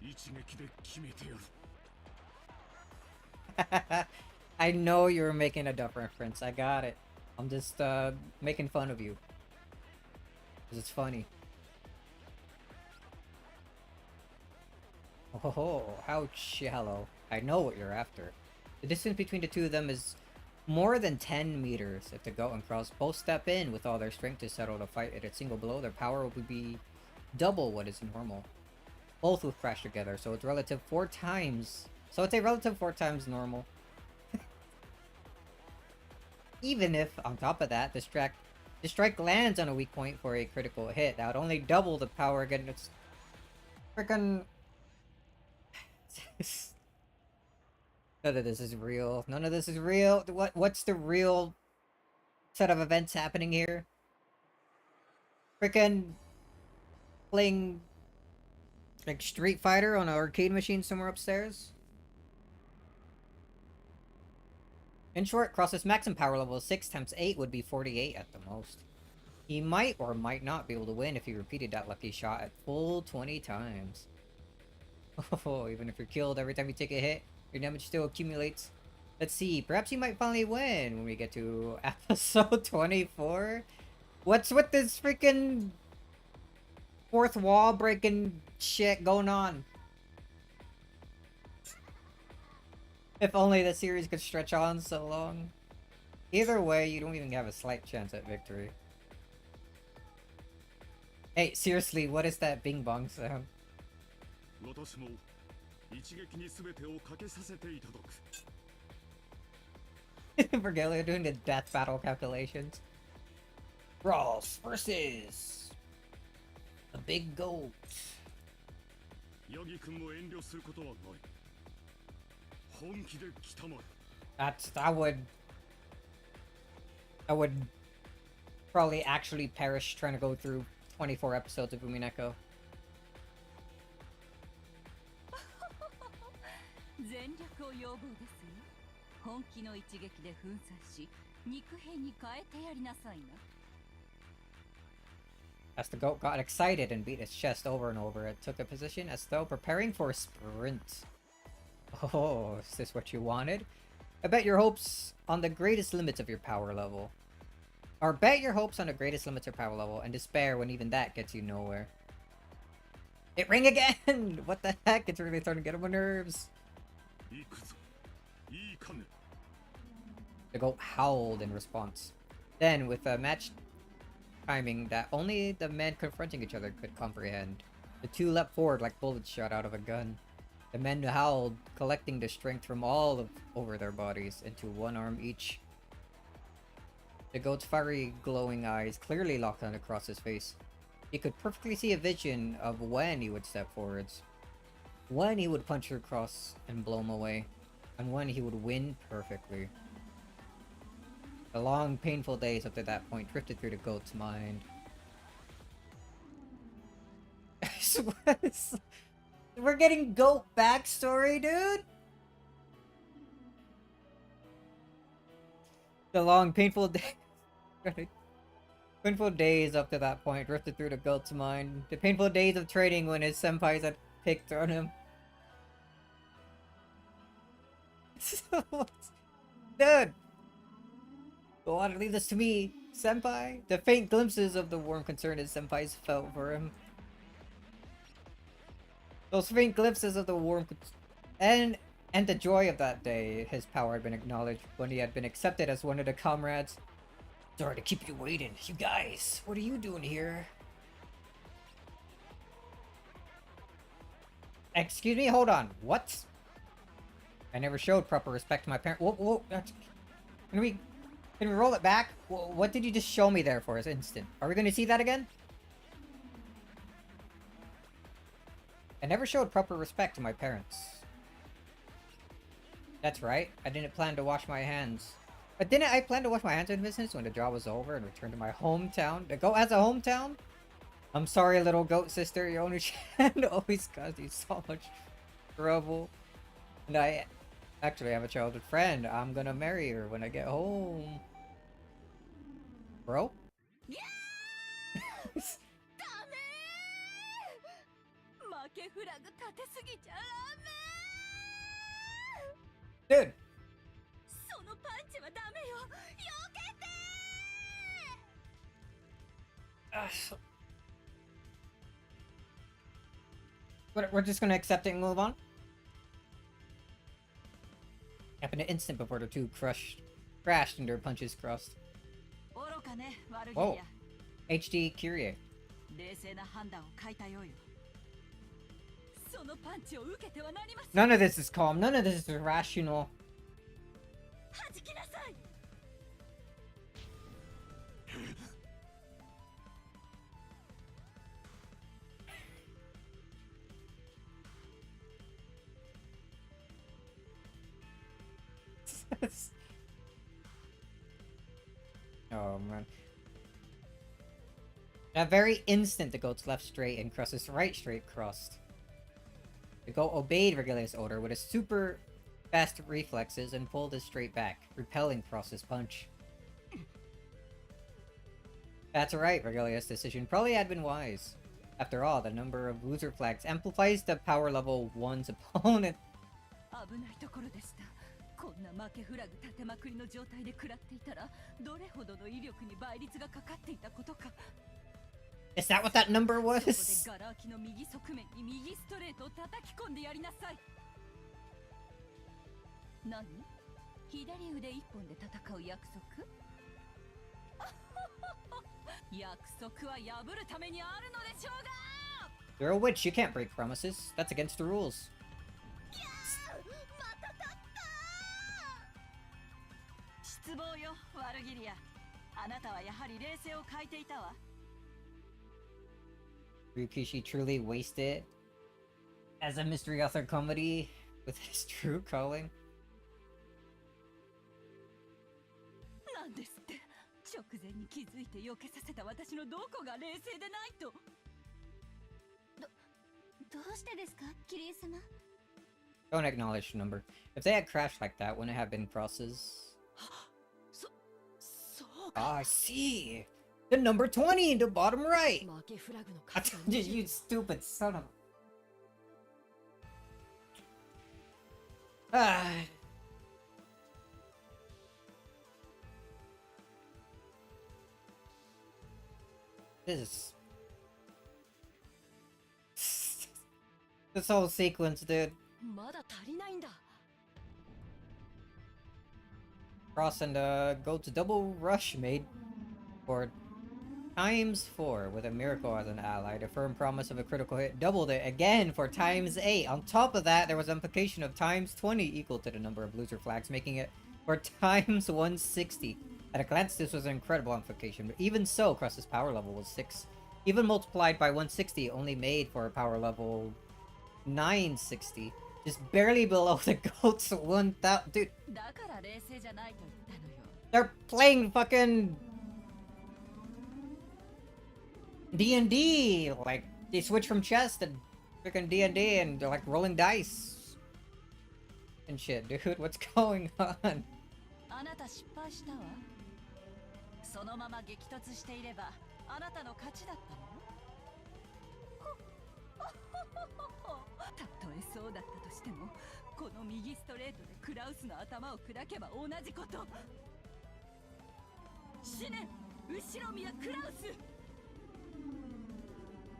一撃で決めてやる。 I know you were making a dumb reference. I got it. I'm just making fun of you. Because it's funny. Oh, how shallow. I know what you're after. The distance between the two of them is more than 10 meters. If the goat and Cross both step in with all their strength to settle the fight at a single blow, their power will be double what is normal. Both will crash together, so it's relative 4 times. So it's a relative 4 times normal. Even if, on top of that, the strike lands on a weak point for a critical hit, that would only double the power again. It's freaking... None of this is real. None of this is real. What's the real set of events happening here? Freaking playing like Street Fighter on an arcade machine somewhere upstairs? In short, Cross's maximum power level is 6 times 8 would be 48 at the most. He might or might not be able to win if he repeated that lucky shot at full 20 times. Oh, even if you're killed every time you take a hit, your damage still accumulates. Let's see, perhaps he might finally win when we get to episode 24? What's with this freaking fourth wall breaking shit going on? If only the series could stretch on so long. Either way, you don't even have a slight chance at victory. Hey, seriously, what is that bing bong sound? 私も一撃に全てをかけさせていただく。 Vergelia doing the death battle calculations. Ross versus a big goat. ヤギ君も遠慮することはない。本気で来たまえ。 I would probably actually perish trying to go through 24 episodes of Umineko. 全力を要望ですよ。本気の一撃で粉砕し、肉片に変えてやりなさいな。 As the goat got excited and beat its chest over and over, it took a position as though preparing for a sprint. Oh, is this what you wanted? I bet your hopes on the greatest limits of your power level. Or bet your hopes on the greatest limits of power level and despair when even that gets you nowhere. It rang again! What the heck? It's really starting to get on my nerves. 行くぞ。いいかね。 The goat howled in response. Then, with a match timing that only the men confronting each other could comprehend, the two leapt forward like bullets shot out of a gun. The men howled, collecting the strength from over their bodies into one arm each. The goat's fiery, glowing eyes clearly locked on across his face. He could perfectly see a vision of when he would step forwards, when he would punch across and blow him away, and when he would win perfectly. The long, painful days up to that point drifted through the goat's mind. I swear, we're getting goat backstory, dude! The long, painful days up to that point drifted through the goat's mind. The painful days of training when his senpais had picked on him. Dude! Go on, leave this to me, senpai. The faint glimpses of the warm concern his senpais felt for him. Those faint glimpses of the warm and the joy of that day, his power had been acknowledged when he had been accepted as one of the comrades. Sorry to keep you waiting. You guys, what are you doing here? Excuse me, hold on. What? I never showed proper respect to my parents. Whoa, can we roll it back? What did you just show me there for an instant? Are we going to see that again? I never showed proper respect to my parents. That's right. I didn't plan to wash my hands. But didn't I plan to wash my hands in business when the job was over and return to my hometown? The goat has a hometown? I'm sorry, little goat sister. Your owner always caused you so much trouble. And I actually have a childhood friend. I'm gonna marry her when I get home. Bro? Yeah! Dude! We're just gonna accept it and move on? Happened an instant before the two crashed and their punches crossed. Whoa. HD Kyrie. None of this is calm. None of this is rational. Oh man. That very instant, the goat's left straight and Cross's right straight crossed. The goat obeyed Regilia's order with his super fast reflexes and pulled his straight back, repelling Cross's punch. That's right, Regilia's decision probably had been wise. After all, the number of loser flags amplifies the power level one's opponent. Is that what that number was? You're a witch, you can't break promises. That's against the rules. Ryukishi truly wasted as a mystery author comedy with his true calling. Don't acknowledge the number. If they had crashed like that, wouldn't it have been crosses? Ah, I see! The number 20 in the bottom right! You stupid son of... Ah... This whole sequence, dude. Cross and Goat's double rush made for ×4 with a miracle as an ally. The firm promise of a critical hit doubled it again for ×8. On top of that, there was implication of ×20 equal to the number of loser flags, making it for ×160. At a glance, this was an incredible implication, but even so, Cross's power level was 6. Even multiplied by 160 only made for a power level 960. Just barely below the Goat's 1000. Dude, they're playing fucking D&D. Like, they switch from chess to freaking D&D and they're like rolling dice and shit, dude. What's going on? あなた失敗したわ。そのまま激突していればあなたの勝ちだったのよ。たとえそうだったとしても、この右ストレートでクラウスの頭を砕けば同じこと。死ね、後ろ宮クラウス。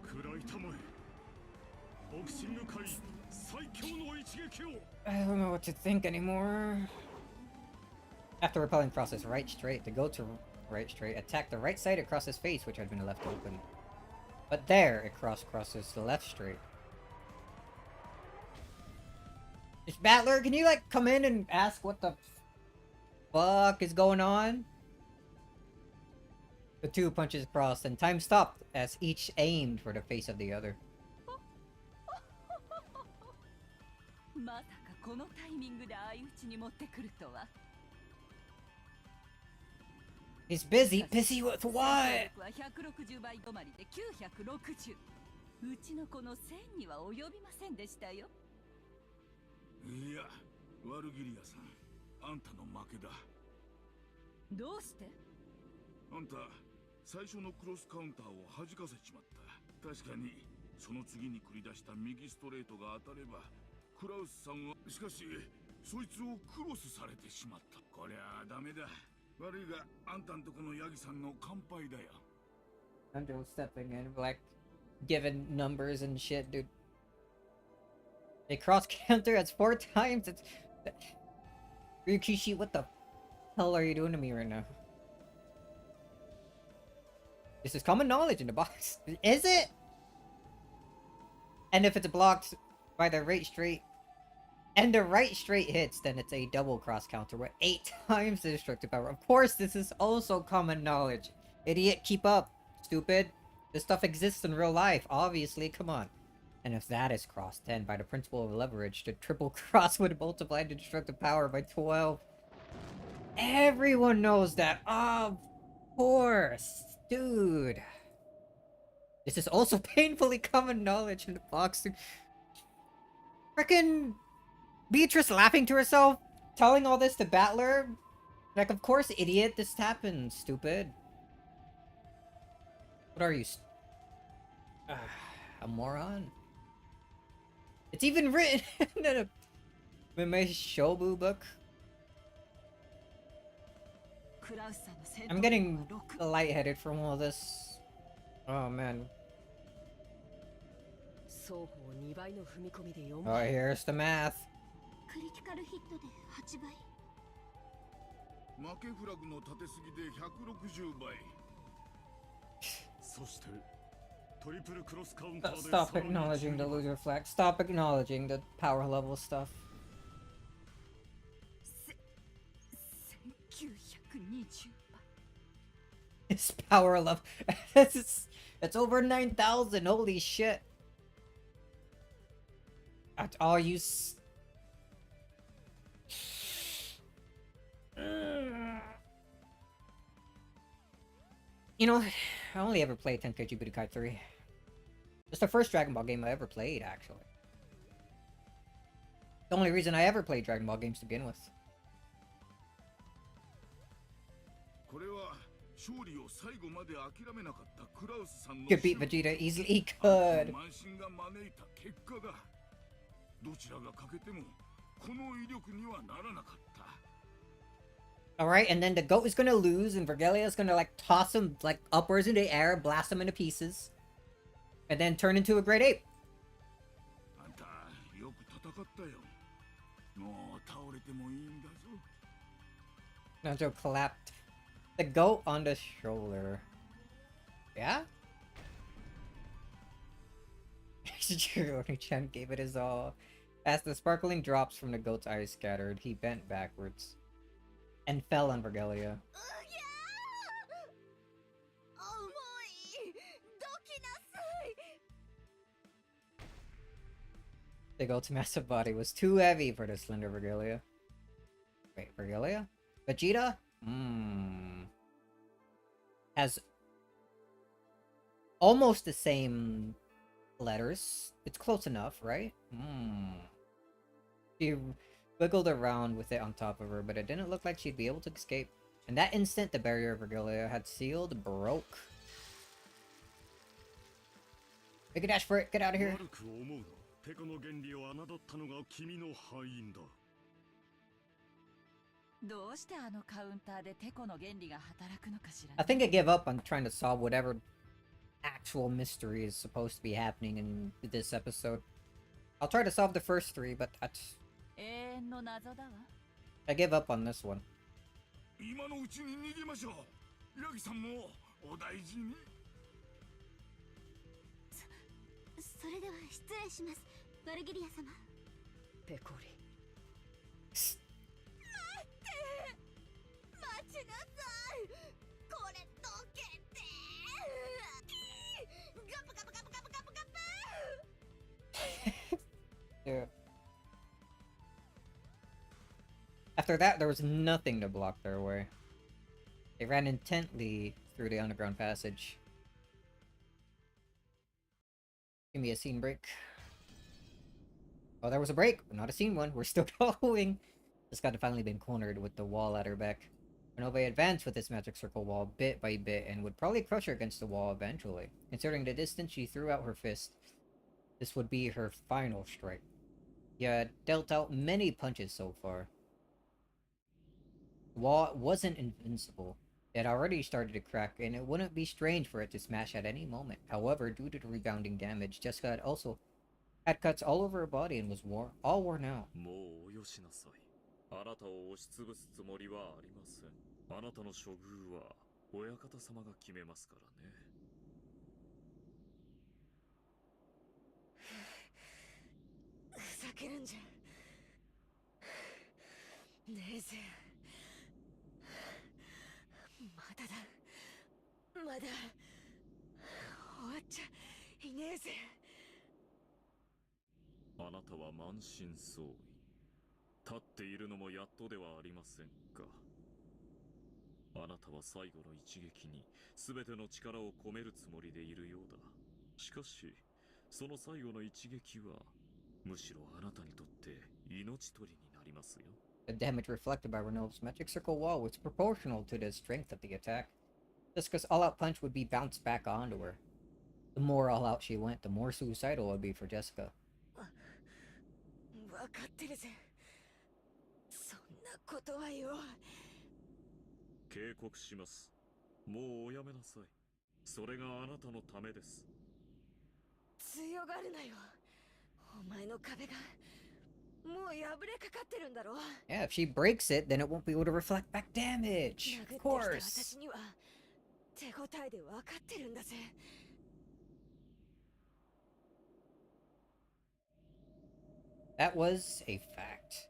食らいたまえ。ボクシング界最強の一撃を。 I don't know what to think anymore. After repelling Cross's right straight, the goat to right straight attacked the right side across his face, which had been left open. But there, it crossed Cross's left straight. It's Battler, can you like come in and ask what the fuck is going on? The two punches crossed and time stopped as each aimed for the face of the other. まさかこのタイミングで相打ちに持ってくるとは。 He's busy. Busy with what? 160倍止まりで960。うちのこの1000には及びませんでしたよ。いや、ワルギリアさん、あんたの負けだ。どうして？あんた、最初のクロスカウンターを弾かせちまった。確かに、その次に繰り出した右ストレートが当たれば、クラウスさんは、しかし、そいつをクロスされてしまった。こりゃダメだ。悪いが、あんたんとこのヤギさんの乾杯だよ。Angel stepping in, like, giving numbers and shit, dude. They cross counter as 4 times. It's Ryukishi, what the hell are you doing to me right now? This is common knowledge in the box. Is it? And if it's blocked by the right straight and the right straight hits, then it's a double cross counter with 8 times the destructive power. Of course, this is also common knowledge. Idiot, keep up. Stupid. This stuff exists in real life, obviously. Come on. And if that is cross 10 by the principle of leverage, the triple cross would multiply the destructive power by 12. Everyone knows that. Of course. Dude. This is also painfully common knowledge in the boxing. Frickin' Beatrice laughing to herself, telling all this to Battler. Like, of course, idiot, this happens, stupid. What are you? A moron? It's even written in a Mimei Shobu book. I'm getting lightheaded from all this. Oh man. Oh, here's the math. クリティカルヒットで8倍。負けフラグの立てすぎで160倍。そしてトリプルクロスカウンターで Stop acknowledging the loser flag. Stop acknowledging the power level stuff. 1920 It's power level. It's over 9,000. Holy shit. That's all you. You know, I only ever played Tenkaichi Budokai 3. It's the first Dragon Ball game I ever played, actually. The only reason I ever played Dragon Ball games to begin with. Could beat Vegeta easily. He could. Alright, and then the goat is gonna lose, and Vergelia is gonna, like, toss him, like, upwards in the air, blast him into pieces, and then turn into a great ape. Nacho clapped the goat on the shoulder. Yeah? Oni-chan gave it his all. As the sparkling drops from the goat's eyes scattered, he bent backwards and fell on Vergelia. The goat's massive body was too heavy for the slender Vergelia. Wait, Vergelia? Vegeta? Has almost the same letters. It's close enough, right? She wiggled around with it on top of her, but it didn't look like she'd be able to escape. In that instant, the barrier Vergelia had sealed broke. Make a dash for it. Get out of here. テコの原理を侮ったのが君の敗因だ。どうしてあのカウンターでテコの原理が働くのかしら。I think I give up on trying to solve whatever actual mystery is supposed to be happening in this episode. I'll try to solve the first three, but that's... 永遠の謎だわ。I give up on this one. 今のうちに逃げましょう。ラギさんもお大事に。それでは失礼します、バルギリア様。ペコリ。待ちなさい。これどけて。ガブガブガブガブガブガブ。Yeah. After that, there was nothing to block their way. They ran intently through the underground passage. Give me a scene break. Oh, there was a break, but not a scene one. We're still going. This guy had finally been cornered with the wall at her back. Renove advanced with this magic circle wall bit by bit and would probably crush her against the wall eventually. Considering the distance, she threw out her fist. This would be her final strike. He had dealt out many punches so far. The wall wasn't invincible. It had already started to crack, and it wouldn't be strange for it to smash at any moment. However, due to the rebounding damage, Jessica had also had cuts all over her body and was all worn out. もうよしなさい。あなたを押しつぶすつもりはありません。あなたの処遇は親方様が決めますからね。ふざけるんじゃねえぜ。まだだ。まだ終わっちゃいねえぜ。あなたは満身創痍。立っているのもやっとではありませんか。あなたは最後の一撃に全ての力を込めるつもりでいるようだ。しかし、その最後の一撃はむしろあなたにとって命取りになりますよ。The damage reflected by Renault's magic circle wall was proportional to the strength of the attack. Jessica's all-out punch would be bounced back onto her. The more all-out she went, the more suicidal it would be for Jessica. わかってるぜ。そんなことはよ。警告します。もうおやめなさい。それがあなたのためです。強がるなよ。お前の壁がもう破れかかってるんだろ。 Yeah, if she breaks it, then it won't be able to reflect back damage. Of course. 私には手応えで分かってるんだぜ。That was a fact.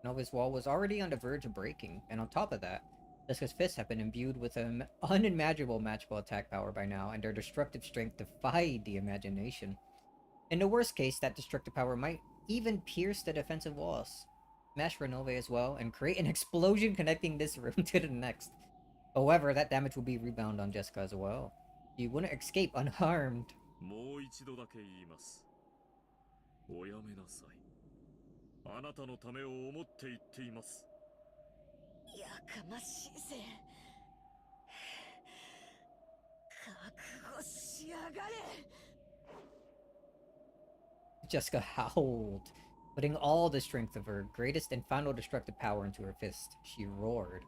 Nova's wall was already on the verge of breaking, and on top of that, Jessica's fists have been imbued with an unimaginable magical attack power by now, and their destructive strength defied the imagination. In the worst case, that destructive power might even pierce the defensive walls, smash Renove as well, and create an explosion connecting this room to the next. However, that damage will be rebound on Jessica as well. She wouldn't escape unharmed. もう一度だけ言います。おやめなさい。あなたのためを思って言っています。やかましいぜ。覚悟しやがれ。 Jessica howled, putting all the strength of her greatest and final destructive power into her fist. She roared.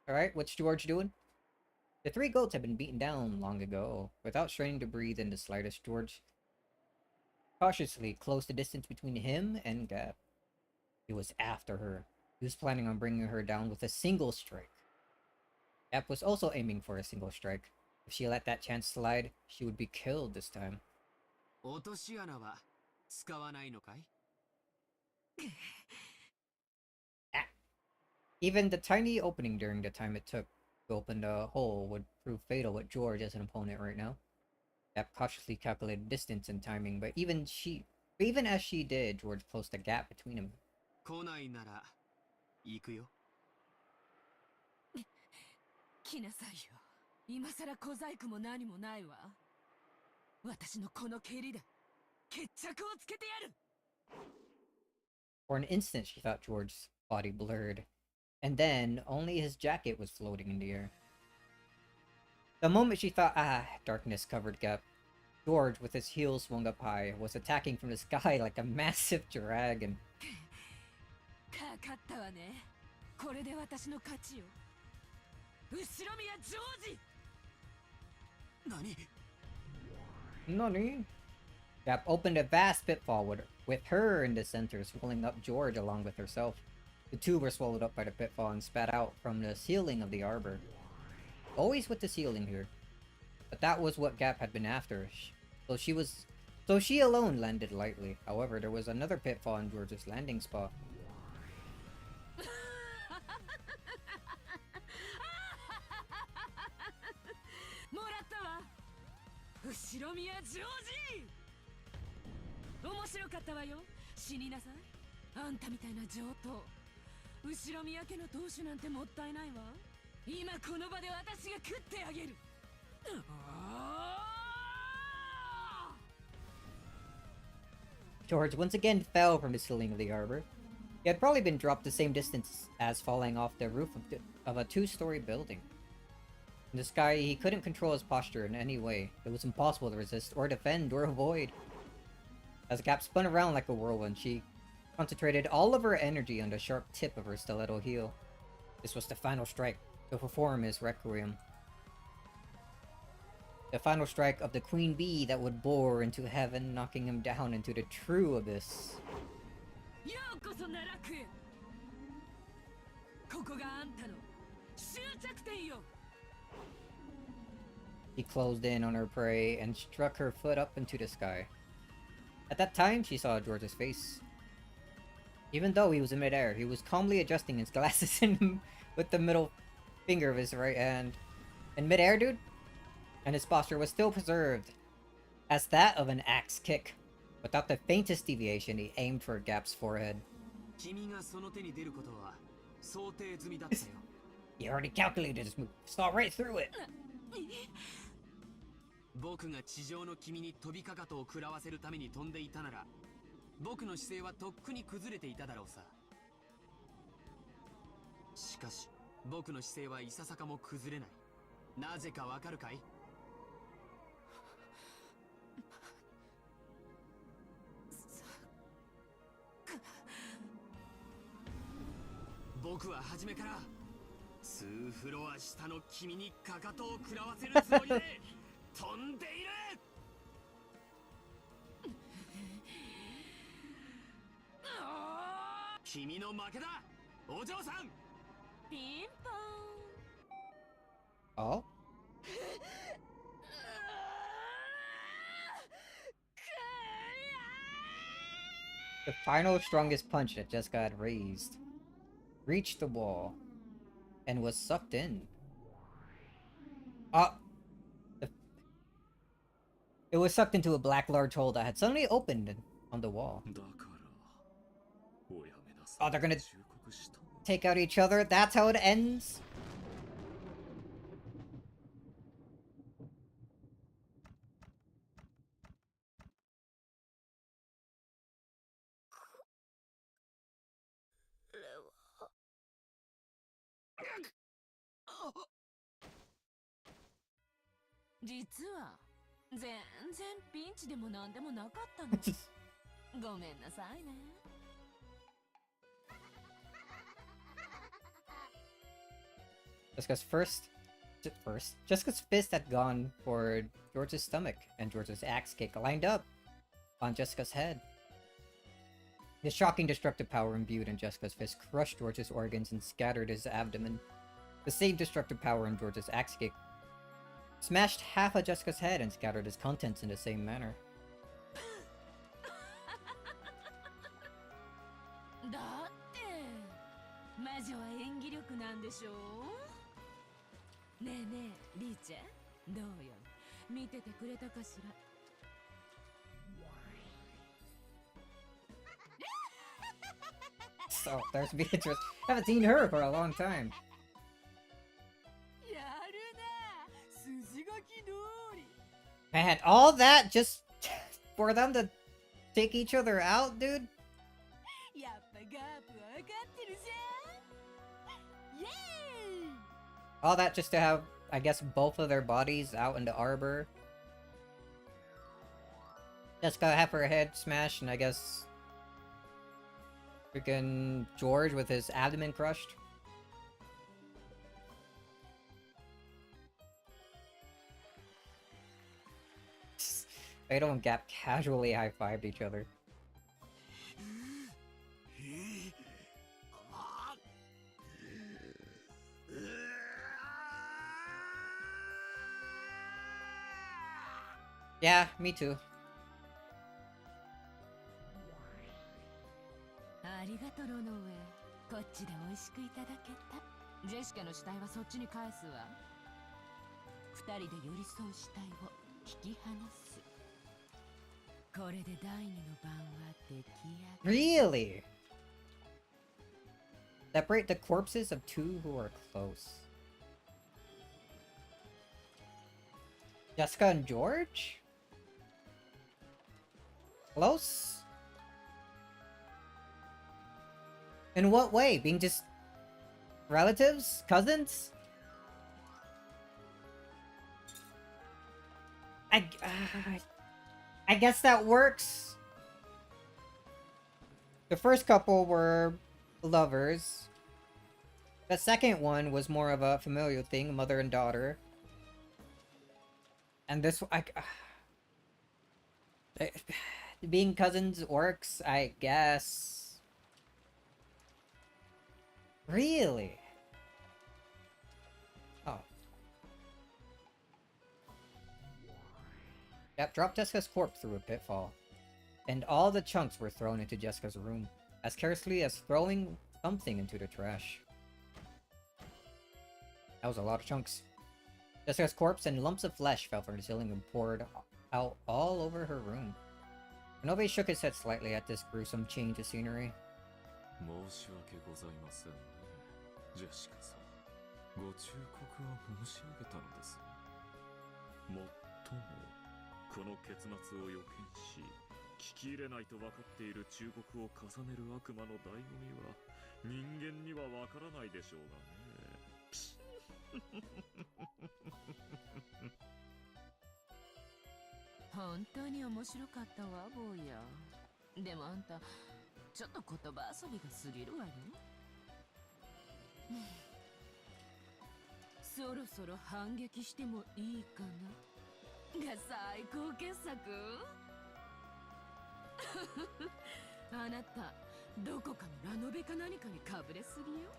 Alright, what's George doing? The three goats had been beaten down long ago. Without straining to breathe in the slightest, George cautiously closed the distance between him and Gap. He was after her. He was planning on bringing her down with a single strike. Gap was also aiming for a single strike. If she let that chance slide, she would be killed this time. 落とし穴は使わないのかい？ Even the tiny opening during the time it took to open the hole would prove fatal with George as an opponent right now. Gap cautiously calculated distance and timing, but even as she did, George closed a gap between them. 来ないなら行くよ。来なさいよ。今さら小細工も何もないわ。私のこの蹴りで決着をつけてやる。 For an instant, she thought George's body blurred, and then only his jacket was floating in the air. The moment she thought, darkness covered Gap, George, with his heels swung up high, was attacking from the sky like a massive dragon. かかったわね。これで私の勝ちよ。後ろ宮ジョージ。何？ Nani? Gap opened a vast pitfall with her in the center, swallowing up George along with herself. The two were swallowed up by the pitfall and spat out from the ceiling of the arbor. Always with the ceiling here. But that was what Gap had been after. So she alone landed lightly. However, there was another pitfall in George's landing spot. もらったわ。後ろ宮ジョージ。面白かったわよ。死になさい。あんたみたいな上等。後ろ宮家の当主なんてもったいないわ。今この場で私が食ってあげる。George once again fell from the ceiling of the arbor. He had probably been dropped the same distance as falling off the roof of a two-story building. In the sky, he couldn't control his posture in any way. It was impossible to resist or defend or avoid. As Gap spun around like a whirlwind, she concentrated all of her energy on the sharp tip of her stiletto heel. This was the final strike to perform his requiem. The final strike of the Queen Bee that would bore into heaven, knocking him down into the true abyss. ようこそ奈落へ。ここがあんたの終着点よ。 He closed in on her prey and struck her foot up into the sky. At that time, she saw George's face. Even though he was in midair, he was calmly adjusting his glasses with the middle finger of his right hand. In midair, dude? And his posture was still preserved, as that of an axe kick. Without the faintest deviation, he aimed for Gap's forehead. He already calculated his move. Saw right through it. 僕が地上の君に飛びかかとを食らわせるために飛んでいたなら、僕の姿勢はとっくに崩れていただろうさ。しかし、僕の姿勢はいささかも崩れない。なぜかわかるかい？僕は初めから2フロア下の君にかかとを食らわせるつもりで飛んでいる。君の負けだ、お嬢さん。ピンポン。 Oh? The final strongest punch that just got raised reached the wall and was sucked in. It was sucked into a black large hole that had suddenly opened on the wall. Oh, they're gonna take out each other? That's how it ends? Let's go first. At first, Jessica's fist had gone for George's stomach, and George's axe kick lined up on Jessica's head. The shocking destructive power imbued in Jessica's fist crushed George's organs and scattered his abdomen. The same destructive power in George's axe kick smashed half of Jessica's head and scattered its contents in the same manner. だって魔女は演技力なんでしょう。ねえねえリーチェどうよ見ててくれたかしら。 So, there's Beatrice. Haven't seen her for a long time. やるな筋書き通り。 Man, all that just for them to take each other out, dude? やっぱガープは分かってるじゃん。イエーイ。 All that just to have, I guess, both of their bodies out in the arbor. Jessica have her head smashed, and I guess freaking George with his abdomen crushed. Fatal and Gap casually high-fived each other. Yeah, me too. ありがとうロノウェイ。こっちで美味しくいただけた。ジェシカの死体はそっちに返すわ。二人で寄り添う死体を引き離す。これで第二の晩は出来上がる。 Really? Separate the corpses of two who are close. Jessica and George? Close? In what way? Being just relatives? Cousins? I guess that works. The first couple were lovers. The second one was more of a familial thing, mother and daughter. And this, being cousins works, I guess. Really? Oh. Yep, dropped Jessica's corpse through a pitfall. And all the chunks were thrown into Jessica's room, as carelessly as throwing something into the trash. That was a lot of chunks. Jessica's corpse and lumps of flesh fell from the ceiling and poured out all over her room. Renobe shook his head slightly at this gruesome change of scenery. 申し訳ございませんね、ジェシカさん。ご忠告は申し上げたのです。もっとも、この結末を予見し、聞き入れないと分かっている忠告を重ねる悪魔の醍醐味は、人間には分からないでしょうがね。本当に面白かったわ、坊や。でもあんた、ちょっと言葉遊びが過ぎるわよ。そろそろ反撃してもいいかなが最高傑作あなた、どこかのラノベか何かにかぶれすぎよ。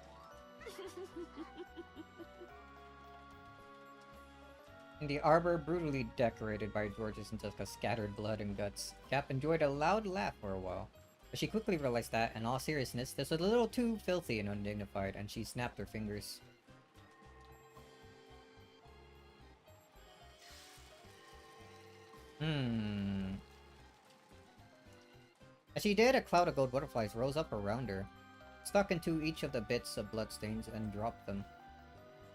In the arbor brutally decorated by George's and Jessica's scattered blood and guts, Cap enjoyed a loud laugh for a while. But she quickly realized that, in all seriousness, this was a little too filthy and undignified, and she snapped her fingers. As she did, a cloud of gold butterflies rose up around her, stuck into each of the bits of bloodstains, and dropped them.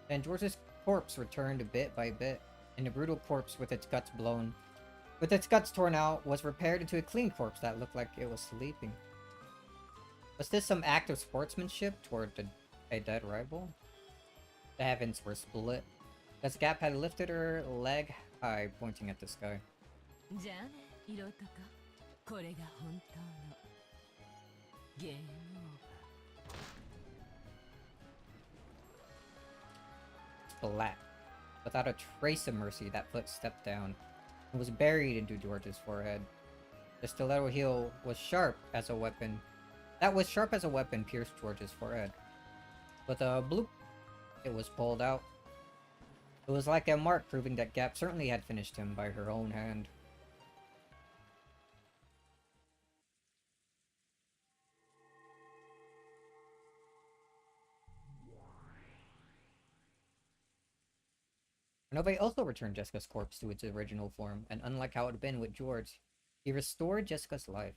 Then George's corpse returned bit by bit, and the brutal corpse with its guts torn out, was repaired into a clean corpse that looked like it was sleeping. Was this some act of sportsmanship toward a dead rival? The heavens were split, as Gap had lifted her leg high, pointing at the sky. じゃあね、色とか。これが本当のゲームオーバー。Splat. Without a trace of mercy, that foot stepped down and was buried into George's forehead. The stiletto heel was sharp as a weapon. That was sharp as a weapon pierced George's forehead. With a bloop, it was pulled out. It was like a mark proving that Gap certainly had finished him by her own hand. Renove also returned Jessica's corpse to its original form, and unlike how it had been with George, he restored Jessica's life.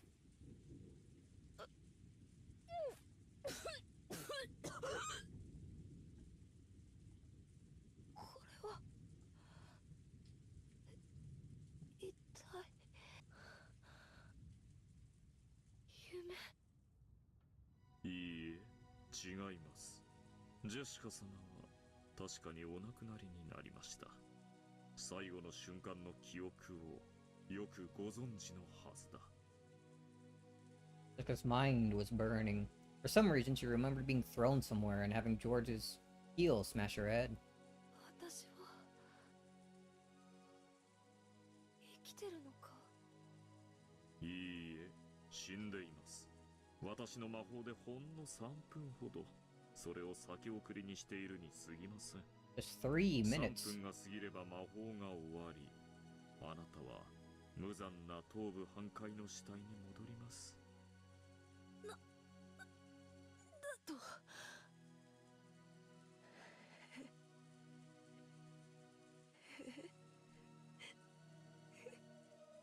いいえ、違います。ジェシカ様は確かにお亡くなりになりました。最後の瞬間の記憶をよくご存知のはずだ。Jessica's mind was burning. For some reason, she remembered being thrown somewhere and having George's heel smash her head. 私は生きてるのか。いいえ、死んでいます。私の魔法でほんの3分ほどそれを先送りにしているに過ぎません。Just 3 minutes. 3分が過ぎれば魔法が終わり、あなたは無残な頭部半壊の死体に戻ります。だと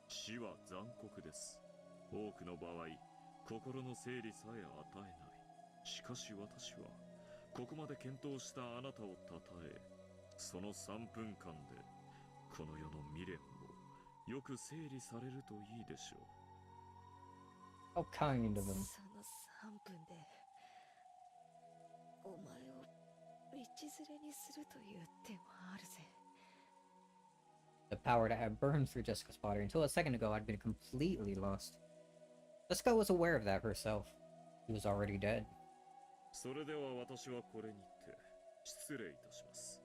死は残酷です。多くの場合、心の整理さえ与えない。しかし私はここまで検討したあなたをたたえ、その3分間でこの世の未練をよく整理されるといいでしょう。How kind of him. その3分でお前を道連れにするという手もあるぜ。The power that had burned through Jessica's body until a second ago had been completely lost. Jessica was aware of that herself. He was already dead. それでは私はこれにて失礼いたします。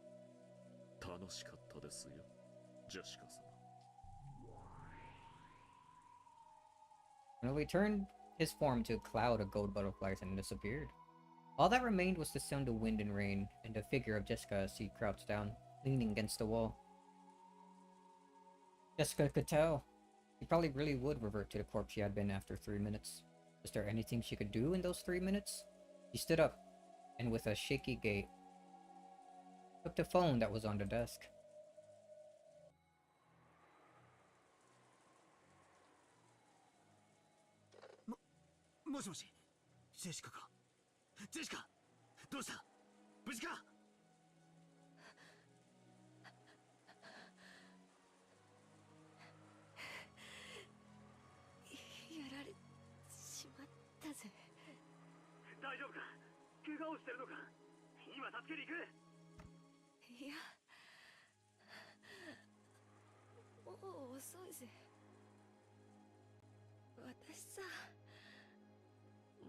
楽しかったですよ、ジェシカ様。When he turned his form to a cloud of gold butterflies and disappeared. All that remained was the sound of wind and rain, and the figure of Jessica as she crouched down, leaning against the wall. Jessica could tell. She probably really would revert to the corpse she had been after 3 minutes. Was there anything she could do in those 3 minutes? She stood up, and with a shaky gait, took the phone that was on the desk. もしもし、ジェシカか。ジェシカ、どうした？無事か？やられしまったぜ。大丈夫か？怪我をしてるのか？今助けに行く。いや、もう遅いぜ。私さ、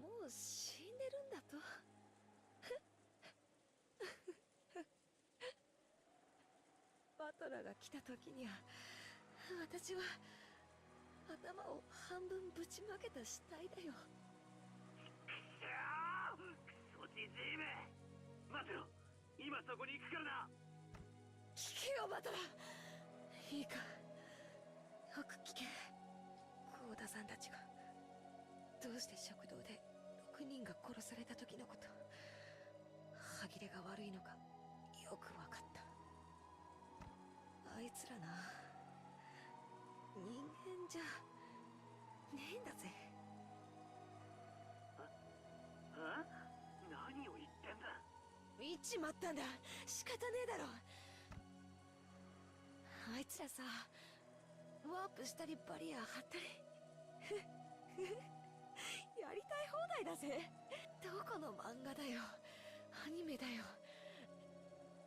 もう死んでるんだと。バトラーが来た時には、私は頭を半分ぶちまけた死体だよ。クソじじいめ！待てろ、今そこに行くからな。聞けよバトラー。いいか、よく聞け。幸田さんたちがどうして食堂で6人が殺された時のこと、歯切れが悪いのかよくわかった。あいつらな、人間じゃねえんだぜ。何を言ってんだ。言っちまったんだ。仕方ねえだろ。あいつらさ、ワープしたりバリア張ったりやりたい放題だぜ。どこの漫画だよ、アニメだよ。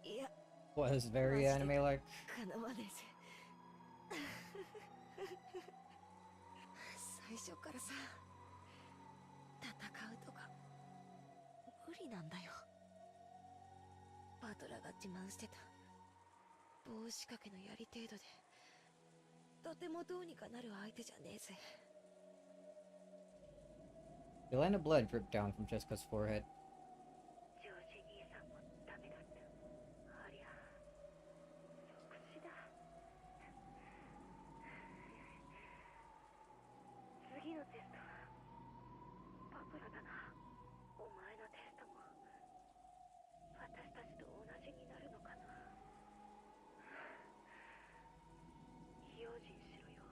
いや、Was very anime-like. かなわねえぜ。最初からさ、戦うとか無理なんだよ。バトラーが自慢してた棒仕掛けの槍程度でとてもどうにかなる相手じゃねえぜ。 A line of blood dripped down from Jessica's forehead. ジョージ兄さんもダメだった。ありゃ即死だ。次のテストはパトラだな。お前のテストも私たちと同じになるのかな。用心しろよ。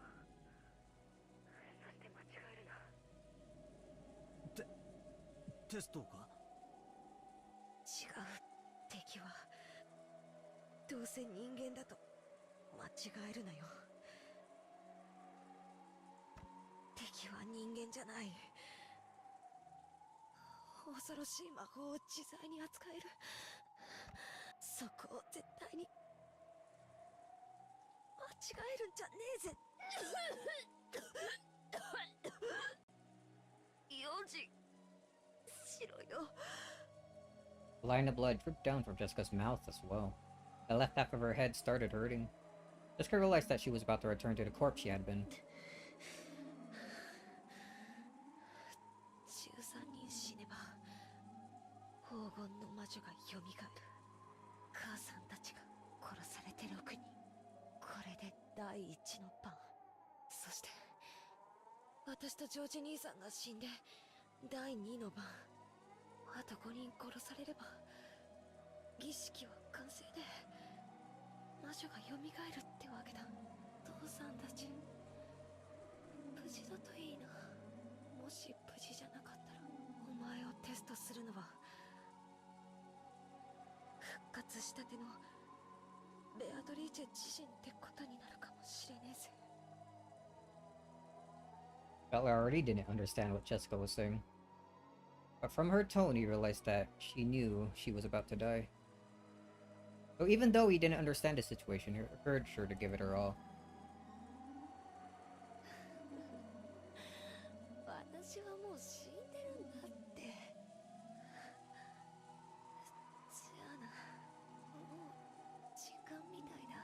そして間違えるな。テストか？違う。敵はどうせ人間だと間違えるなよ。敵は人間じゃない。恐ろしい魔法を自在に扱える。そこを絶対に間違えるんじゃねえぜ。用心しろよ。 A line of blood dripped down from Jessica's mouth as well. The left half of her head started hurting. Jessica realized that she was about to return to the corpse she had been. 13人死ねば黄金の魔女が蘇る。母さんたちが殺されて6人。これで第1の番。そして私とジョージ兄さんが死んで第2の番。あと5人殺されれば儀式は完成で魔女が蘇るってわけだ。父さんたち無事だといいな。もし無事じゃなかったらお前をテストするのは復活したてのベアトリーチェ自身ってことになるかもしれねえぜ。 Butler already didn't understand what Jessica was saying. But from her tone, he realized that she knew she was about to die. So even though he didn't understand the situation, he urged her to give it her all. 私はもう死んでるんだって。じゃあな、もう時間みたいだ。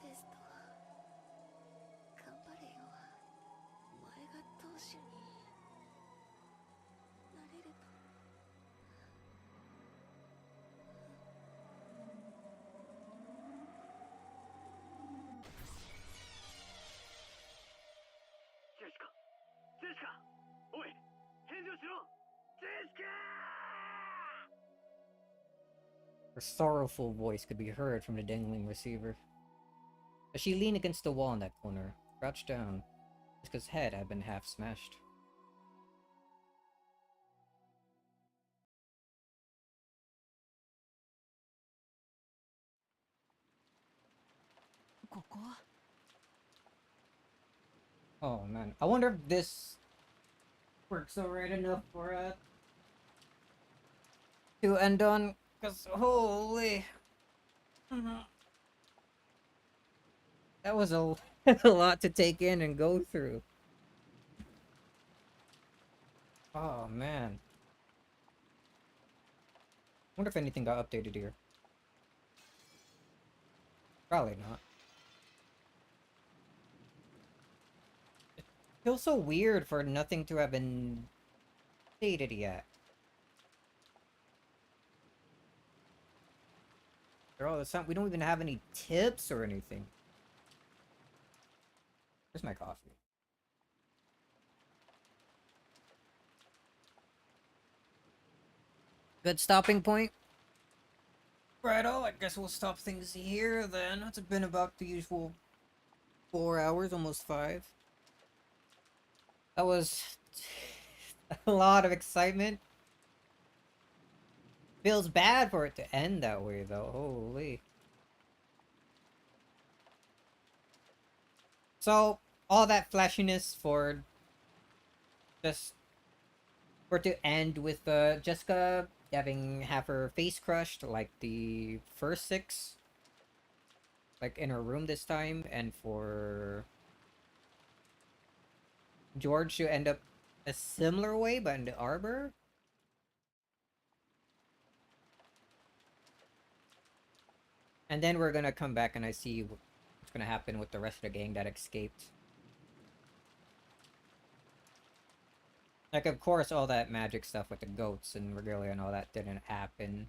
テスト頑張れよ。お前が当主になれれば。ジェシカ、ジェシカ、おい、返事をしろ。ジェシカ。 Her sorrowful voice could be heard from the dangling receiver. As she leaned against the wall in that corner, crouched down, Jessica's head had been half smashed. ここは Oh man, I wonder if this works alright enough for to end on, cause holy, that was a a lot to take in and go through. Oh man, wonder if anything got updated here. Probably not. It feels so weird for nothing to have been updated yet. We don't even have any tips or anything. Where's my coffee? Good stopping point. Righto, I guess we'll stop things here then. It's been about the usual 4 hours, almost 5. That was a lot of excitement. Feels bad for it to end that way though, holy. So, all that flashiness for just for it to end with Jessica having half her face crushed like the first 6, like in her room this time, and for George to end up a similar way but in the arbor. And then we're gonna come back and I see what's gonna happen with the rest of the gang that escaped. Like, of course, all that magic stuff with the goats and regalia and all that didn't happen.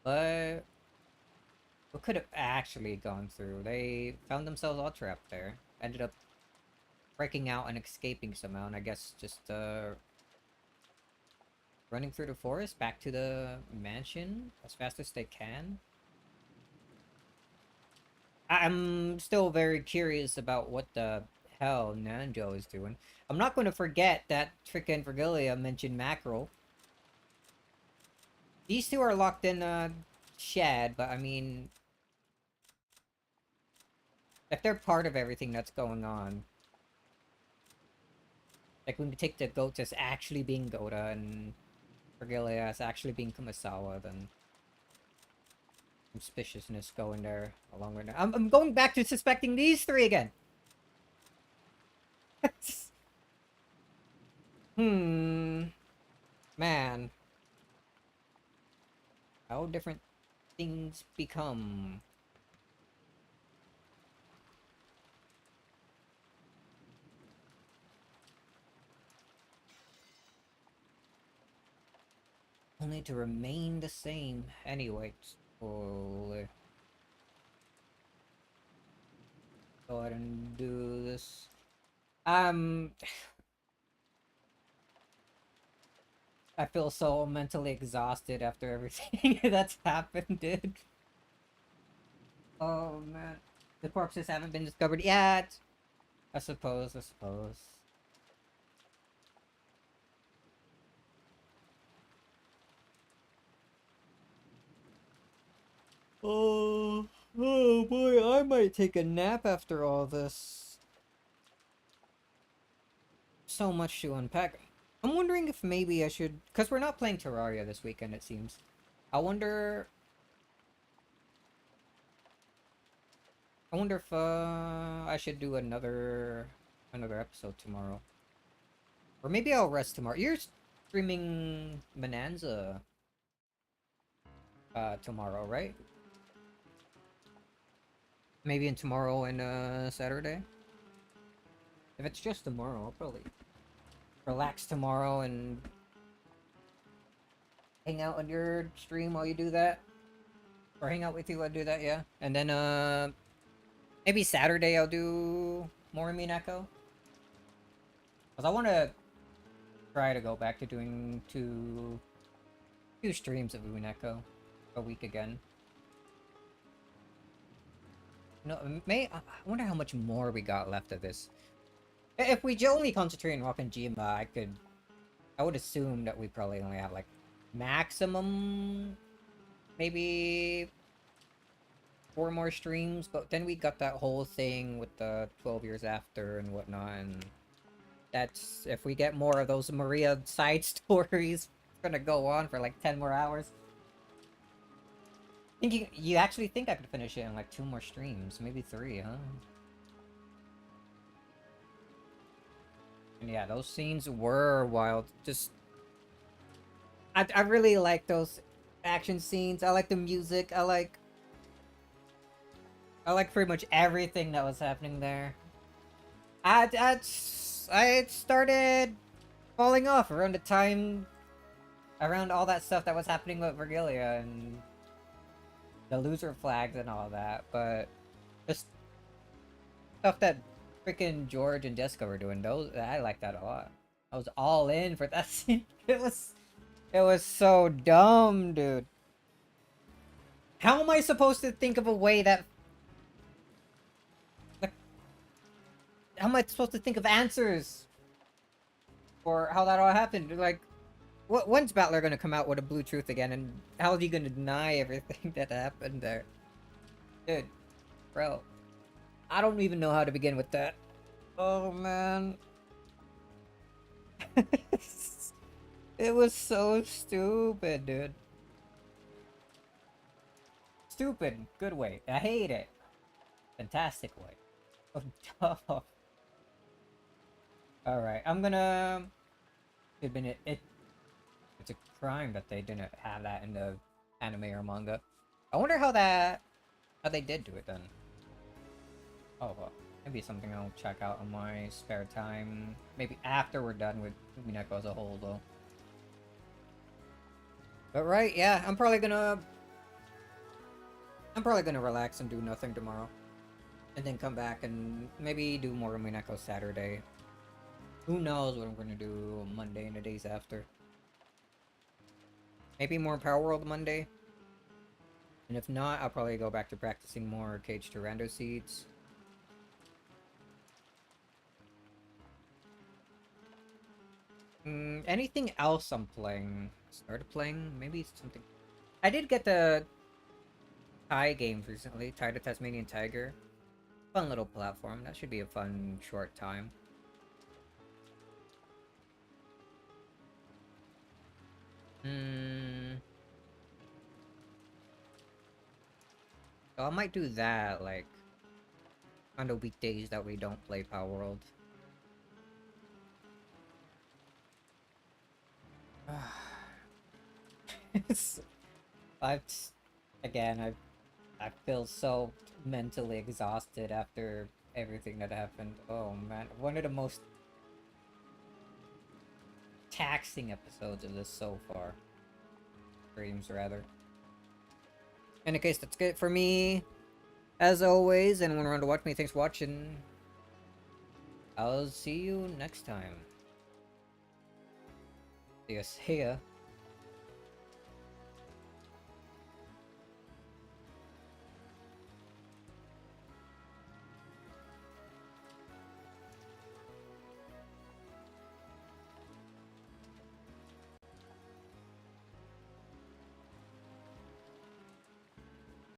But what could have actually gone through? They found themselves all trapped there. Ended up breaking out and escaping somehow, and I guess just running through the forest back to the mansion as fast as they can. I'm still very curious about what the hell Nanjo is doing. I'm not going to forget that frickin' Virgilia mentioned mackerel. These two are locked in a shed, but I mean, if they're part of everything that's going on, like when we take the goats as actually being Goda and Virgilia as actually being Kumasawa, then suspiciousness going there along with that. I'm going back to suspecting these three again. Man. How different things become. Only to remain the same. Anyway, holy. Go ahead and do this. I feel so mentally exhausted after everything that's happened, dude. Oh, man. The corpses haven't been discovered yet. I suppose. Oh boy, I might take a nap after all this. So much to unpack. I'm wondering if maybe I should... Because we're not playing Terraria this weekend, it seems. I wonder if I should do another episode tomorrow. Or maybe I'll rest tomorrow. You're streaming Bonanza tomorrow, right? Maybe in tomorrow and Saturday? If it's just tomorrow, I'll probably relax tomorrow and hang out on your stream while you do that. Or hang out with you while I do that, yeah. And then maybe Saturday I'll do more Umineko. Because I want to try to go back to doing two streams of Umineko a week again. No, I wonder how much more we got left of this. If we only concentrate on Rock and Jima, I would assume that we probably only have like maximum maybe 4 more streams, but then we got that whole thing with the 12 years after and whatnot, and that's, if we get more of those Maria side stories, it's gonna go on for like 10 more hours. You actually think I could finish it in like 2 more streams, maybe 3, huh? And yeah, those scenes were wild. Just, I really like those action scenes. I like the music. I like pretty much everything that was happening there. I started falling off around the time, around all that stuff that was happening with Virgilia and the loser flags and all that, but just stuff that freaking George and Jessica were doing, I like that a lot. I was all in for that scene. It was so dumb, dude. How am I supposed to think of a way that... Like, how am I supposed to think of answers for how that all happened? Like, when's Battler gonna come out with a blue truth again, and how is he gonna deny everything that happened there? Dude, bro. I don't even know how to begin with that. Oh, man. It was so stupid, dude. Stupid. Good way. I hate it. Fantastic way. Oh, dumb. Alright, I'm gonna... admit it's a crime that they didn't have that in the anime or manga. I wonder how that Oh, they did do it then. Oh, well. Maybe something I'll check out on my spare time. Maybe after we're done with Umineko as a whole, though. But right, yeah, I'm probably gonna relax and do nothing tomorrow. And then come back and maybe do more Umineko Saturday. Who knows what I'm gonna do Monday and the days after. Maybe more Power World Monday. And if not, I'll probably go back to practicing more Cage to Rando Seeds. Anything else I'm playing? Started playing? Maybe something... I did get the Thai games recently. Thai the Tasmanian Tiger. Fun little platform. That should be a fun, short time. So I might do that, like, on the weekdays that we don't play Power World. Again, I feel so mentally exhausted after everything that happened. Oh man, one of the most taxing episodes of this so far. Streams, rather. In any case, that's good for me. As always, anyone around to watch me, thanks for watching. I'll see you next time. See ya.